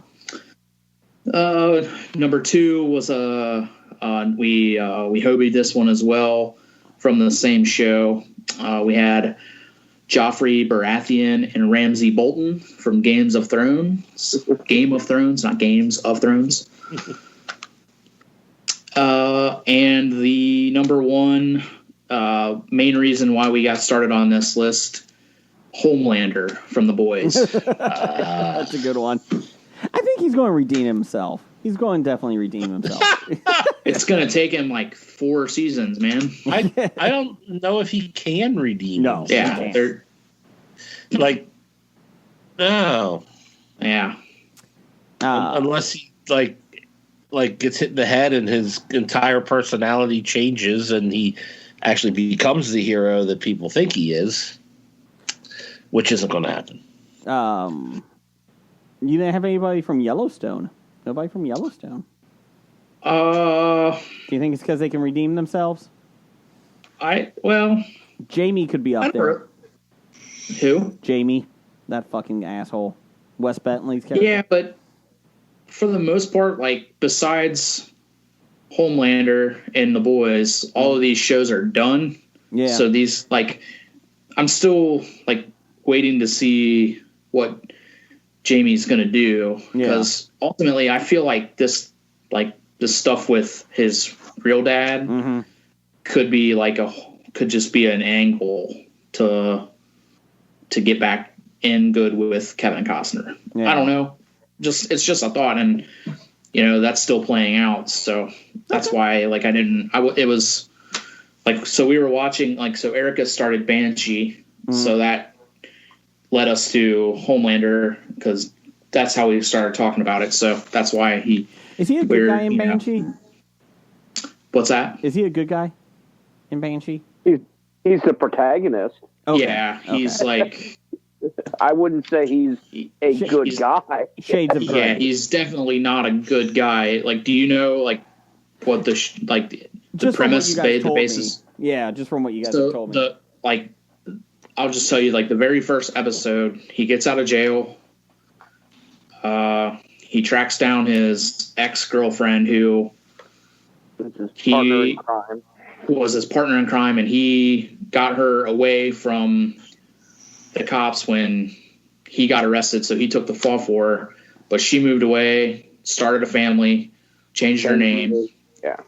Number 2 was we hobied this one as well from the same show. We had Joffrey Baratheon and Ramsay Bolton from Game of Thrones, not Games of Thrones. And the number 1 main reason why we got started on this list, Homelander from The Boys. That's a good one. I think he's going to redeem himself. He's going to definitely redeem himself. It's going to take him like 4 seasons, man. I don't know if he can redeem. No. Yeah, they're like, no. Yeah. Unless he like gets hit in the head and his entire personality changes and he actually becomes the hero that people think he is, which isn't going to happen. You didn't have anybody from Yellowstone. Nobody from Yellowstone. Do you think it's because they can redeem themselves? Jamie could be up there. Who? Jamie, that fucking asshole. Wes Bentley's character. Yeah, but for the most part, besides Homelander and The Boys, all of these shows are done. Yeah. So these, I'm still, waiting to see what Jamie's going to do. Because ultimately, I feel like this stuff with his real dad could be could just be an angle to get back in good with Kevin Costner. Yeah. I don't know. It's just a thought, and that's still playing out. So that's why it was so we were watching so Erica started Banshee, so that led us to Homelander because that's how we started talking about it. So that's why is he a good guy in Banshee? What's that? Is he a good guy in Banshee? He's the protagonist. Okay. Yeah, he's I wouldn't say he's a good guy. Shades of gray. Yeah, he's definitely not a good guy. Do you know what the premise, the basis? Yeah, just from what you guys have told me. I'll just tell you, the very first episode, he gets out of jail. He tracks down his ex-girlfriend who was his partner in crime, and he got her away from the cops when he got arrested, so he took the fall for her. But she moved away, started a family, changed her name. Yeah.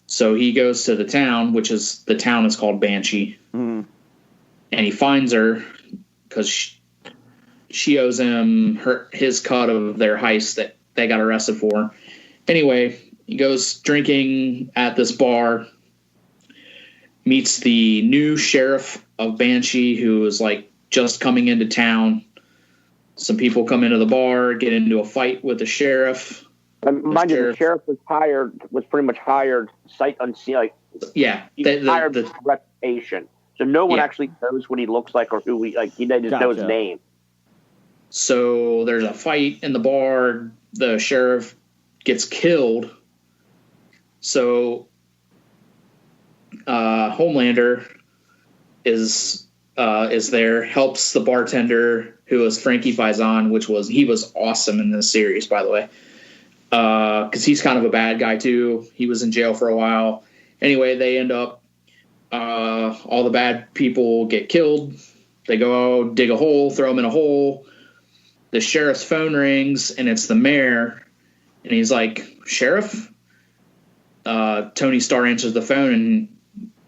So he goes to the town, the town is called Banshee. Mm. And he finds her because she owes him his cut of their heist that they got arrested for. Anyway, he goes drinking at this bar, meets the new sheriff of Banshee, who is just coming into town. Some people come into the bar, get into a fight with the sheriff. Mind you, the sheriff was pretty much hired sight unseen. Hired the reputation. So no one actually knows what he looks like or who he just knows his name. So there's a fight in the bar. The sheriff gets killed. So Homelander is there, helps the bartender who is Frankie Faison, he was awesome in this series, by the way, because he's kind of a bad guy too. He was in jail for a while. Anyway, they end up all the bad people get killed. They go dig a hole, throw them in a hole. The sheriff's phone rings, and it's the mayor, and he's like, "Sheriff?" Tony Starr answers the phone and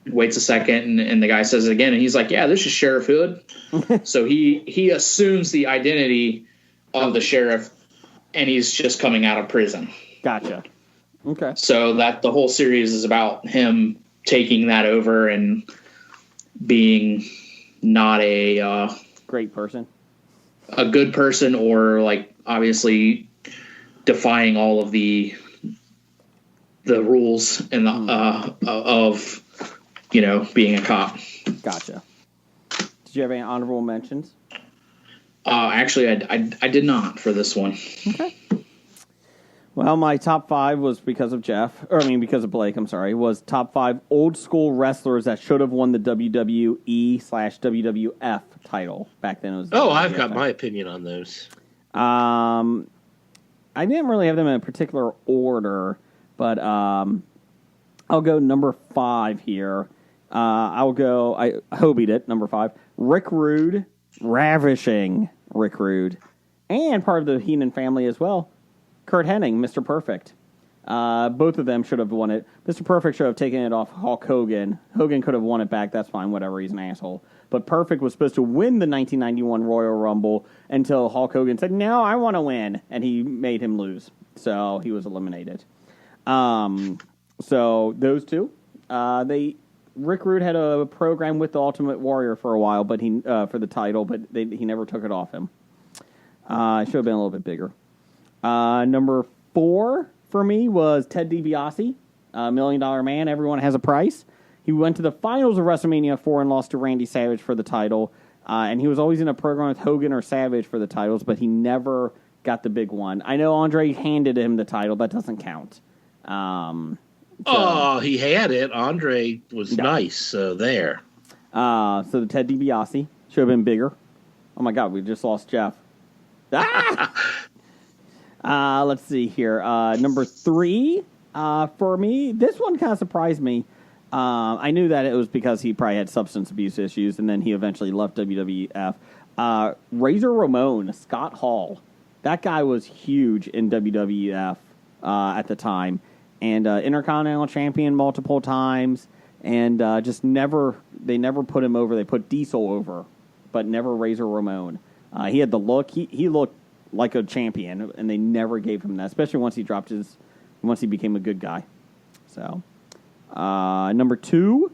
waits a second, and the guy says it again, and he's like, "Yeah, this is Sheriff Hood." So he assumes the identity of the sheriff, and he's just coming out of prison. Gotcha. Okay. So that the whole series is about him taking that over and being not a great person, a good person, or obviously defying all of the rules and of being a cop. Gotcha. Did you have any honorable mentions? Actually, I did not for this one. Okay. Well, my top 5 was because of Blake, was top 5 old school wrestlers that should have won the WWE/WWF title. Back then it was... I've got my opinion on those. I didn't really have them in a particular order, but I'll go number 5 here. I hobied it, number 5. Rick Rude, ravishing Rick Rude, and part of the Heenan family as well. Kurt Hennig, Mr. Perfect. Both of them should have won it. Mr. Perfect should have taken it off Hulk Hogan. Hogan could have won it back. That's fine, whatever. He's an asshole. But Perfect was supposed to win the 1991 Royal Rumble until Hulk Hogan said, "No, I want to win," and he made him lose. So he was eliminated. So those two, Rick Rude had a program with the Ultimate Warrior for a while, but he for the title, but he never took it off him. It should have been a little bit bigger. Number 4 for me was Ted DiBiase, $1 Million Man. Everyone has a price. He went to the finals of WrestleMania 4 and lost to Randy Savage for the title. And he was always in a program with Hogan or Savage for the titles, but he never got the big one. I know Andre handed him the title. That doesn't count. He had it. Andre was nice, so there. So the Ted DiBiase should have been bigger. Oh, my God, we just lost Jeff. Let's see here. Number 3 for me, this one kind of surprised me. I knew that it was because he probably had substance abuse issues, and then he eventually left WWF. Razor Ramon, Scott Hall. That guy was huge in WWF at the time. And Intercontinental Champion multiple times. And just they never put him over. They put Diesel over, but never Razor Ramon. He had the look. He looked like a champion, and they never gave him that, especially once he became a good guy. So, number 2,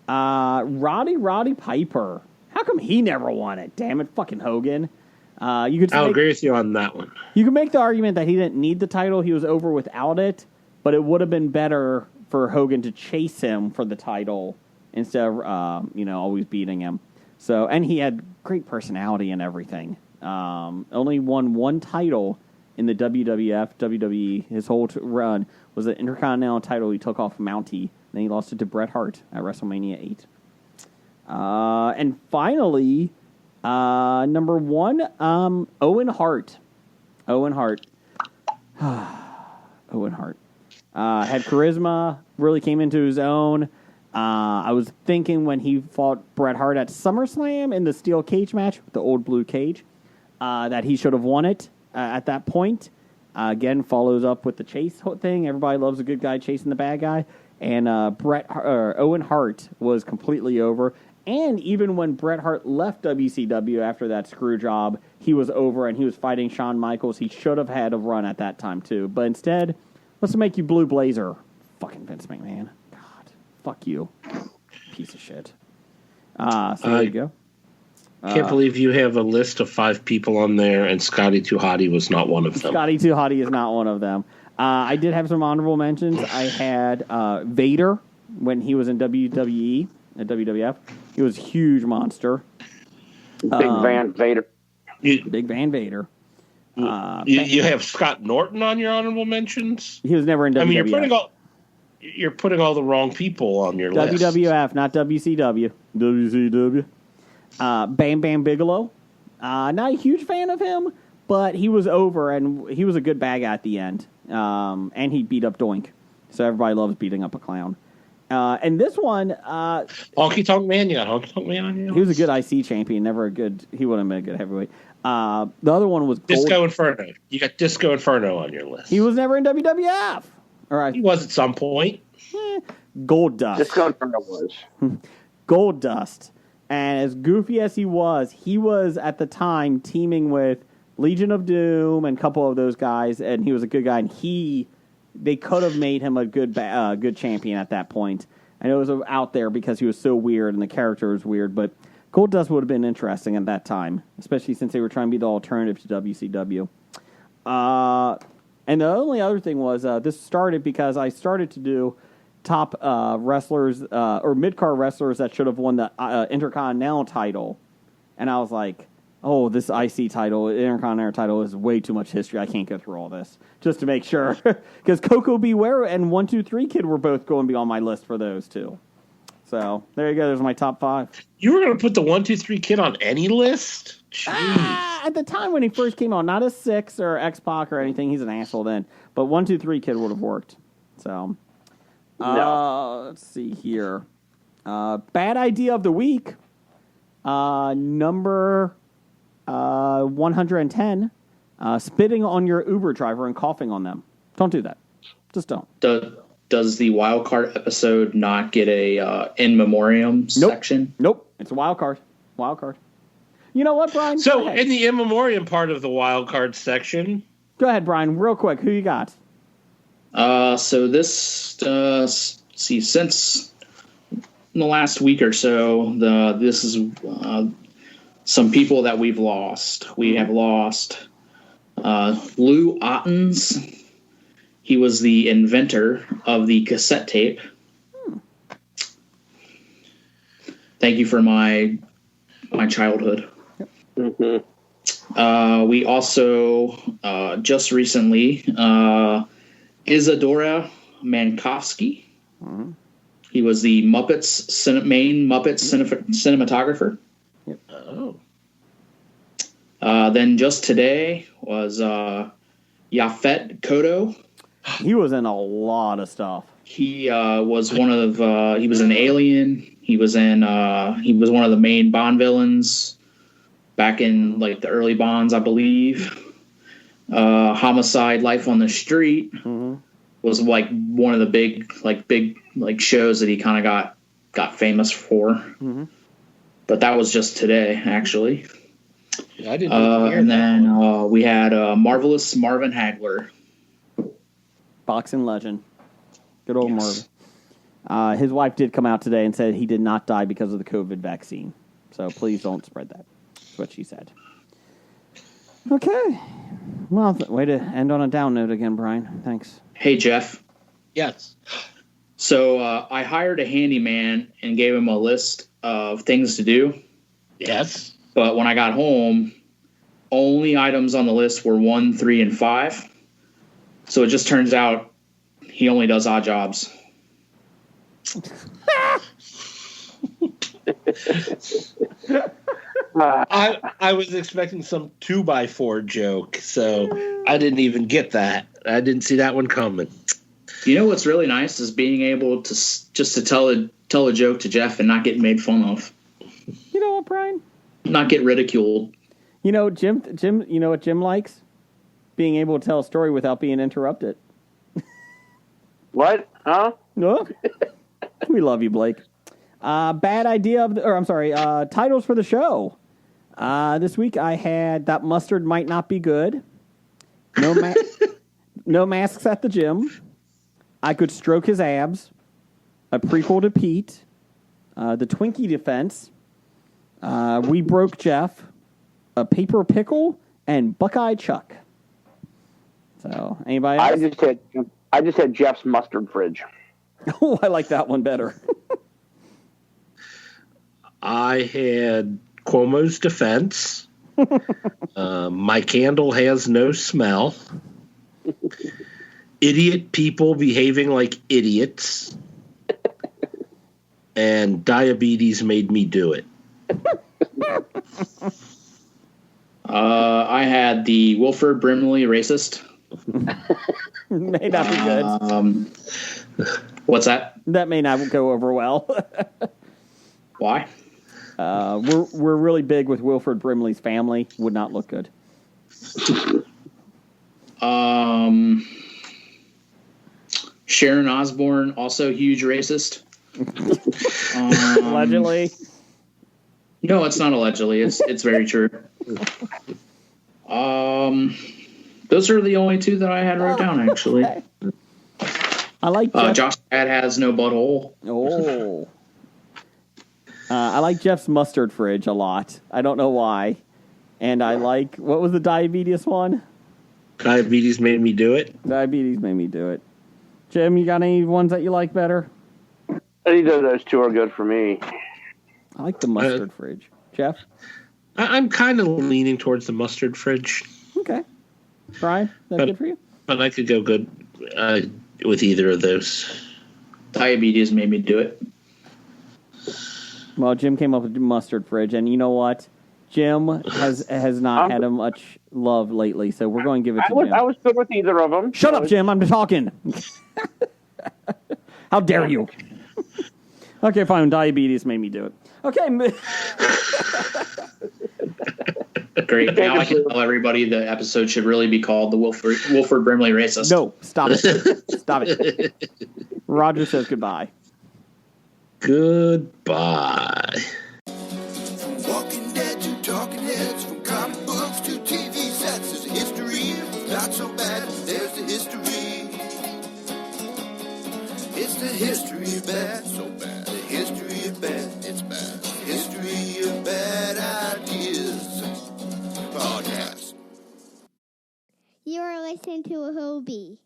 Roddy Piper. How come he never won it? Damn it, fucking Hogan. I'll agree with you on that one. You can make the argument that he didn't need the title. He was over without it, but it would have been better for Hogan to chase him for the title instead of, always beating him. So, and he had great personality and everything. Only won one title in the WWF, WWE. His whole run was an Intercontinental title he took off Mountie. Then he lost it to Bret Hart at WrestleMania 8. And finally, number 1, Owen Hart. Owen Hart. Owen Hart. Had charisma, really came into his own. I was thinking when he fought Bret Hart at SummerSlam in the steel cage match, the old blue cage, that he should have won it at that point. Again, follows up with the chase thing. Everybody loves a good guy chasing the bad guy. And Owen Hart was completely over. And even when Bret Hart left WCW after that screw job, he was over and he was fighting Shawn Michaels. He should have had a run at that time, too. But instead, let's make you Blue Blazer. Fucking Vince McMahon. God, fuck you. Piece of shit. So there you go. Can't believe you have a list of 5 people on there, and Scotty Too Hottie was not one of them. Scotty Too Hottie is not one of them. I did have some honorable mentions. I had Vader when he was in WWE at WWF. He was a huge monster. Big Van Vader. Big Van Vader. You have Scott Norton on your honorable mentions? He was never in WWF. I mean, you're putting all the wrong people on your list. WWF, not WCW. WCW. Bam Bam Bigelow. Not a huge fan of him, but he was over, and he was a good bad guy at the end. And he beat up Doink. So everybody loves beating up a clown. And this one... Honky Tonk Man, you got Honky Tonk Man on your list? He was a good IC champion, never a good... He wouldn't have been a good heavyweight. The other one was Disco Inferno. You got Disco Inferno on your list. He was never in WWF. He was at some point. Gold Dust. Disco Inferno was. Gold Dust. And as goofy as he was at the time teaming with Legion of Doom and a couple of those guys, and he was a good guy. And they could have made him a good champion at that point. And it was out there because he was so weird and the character was weird. But Gold Dust would have been interesting at that time, especially since they were trying to be the alternative to WCW. And the only other thing was this started because I started to do top wrestlers or mid-card wrestlers that should have won the Intercontinental title. And I was like, oh, this IC title, Intercontinental title is way too much history. I can't go through all this just to make sure. Because Coco Beware and 1-2-3 Kid were both going to be on my list for those two. So there you go. There's my top 5. You were going to put the 1-2-3 Kid on any list? At the time when he first came on, not a 6 or X-Pac or anything. He's an asshole then. But 1-2-3 Kid would have worked. So... let's see here. Bad idea of the week. Number 110. Spitting on your Uber driver and coughing on them. Don't do that. Just don't. Does the wild card episode not get a in memoriam section? Nope. It's a wild card. Wild card. You know what, Brian? So in the in memoriam part of the wild card section. Go ahead, Brian. Real quick. Who you got? So this, since in the last week or so, this is some people that we've lost. We have lost Lou Ottens. He was the inventor of the cassette tape. Thank you for my childhood. Mm-hmm. We also just recently Isadora Mankowski. He was the Muppets main Muppets cinematographer. Oh. Then just today was Yaphet Kotto. He was in a lot of stuff. He was one of he was an alien. He was in he was one of the main Bond villains back in like the early Bonds, I believe. Homicide: Life on the Street was like one of the big shows that he kind of got famous for. But that was just today, actually. Yeah, I didn't hear and that then one. we had Marvelous Marvin Hagler. Boxing legend. Good old Marvin. His wife did come out today and said he did not die because of the COVID vaccine. So please don't spread that. That's what she said. Okay. Well, way to end on a down note again, Brian. Thanks. Hey, Jeff. Yes. So I hired a handyman and gave him a list of things to do. Yes. But when I got home, only items on the list were 1, 3, and 5. So it just turns out he only does odd jobs. I was expecting some 2x4 joke, so I didn't even get that. I didn't see that one coming. You know what's really nice is being able to just to tell a joke to Jeff and not get made fun of. You know what, Brian? Not get ridiculed. You know, Jim. You know what Jim likes? Being able to tell a story without being interrupted. What? Huh? No. We love you, Blake. Bad idea titles for the show. This week I had That Mustard Might Not Be Good. No Masks at the Gym. I Could Stroke His Abs. A Prequel to Pete. The Twinkie Defense. We Broke Jeff. A Paper Pickle. And Buckeye Chuck. So, anybody else? I just had Jeff's mustard fridge. Oh, I like that one better. I had Cuomo's defense. My candle has no smell. Idiot people behaving like idiots. And diabetes made me do it. I had the Wilford Brimley racist. May not be good. What's that? That may not go over well. Why? We're really big with Wilford Brimley's family. Would not look good. Sharon Osbourne, also huge racist. Allegedly. No, it's not allegedly. It's very true. Those are the only two that I had wrote down, actually. Okay. I like Josh Gad has no butthole. Oh. I like Jeff's mustard fridge a lot. I don't know why. And I like, what was the diabetes one? Diabetes made me do it. Diabetes made me do it. Jim, you got any ones that you like better? Either of those two are good for me. I like the mustard fridge. Jeff? I'm kind of leaning towards the mustard fridge. Okay. Brian, that good for you? But I could go good with either of those. Diabetes made me do it. Well, Jim came up with the mustard fridge, and you know what? Jim has not had much love lately, so we're going to give it to Jim. I was good with either of them. Shut up, Jim. I'm talking. How dare you? Okay, fine. Diabetes made me do it. Okay. Great. Now I can tell everybody the episode should really be called the Wilford Brimley Racist. No, stop it. Stop it. Roger says goodbye. Goodbye. Walking Dead to Talking Heads, from comic books to TV sets. There's a history, not so bad. There's the history. It's the history of bad, so bad. The history of bad, it's bad. The history of bad ideas. Podcast. You are listening to a Hobie.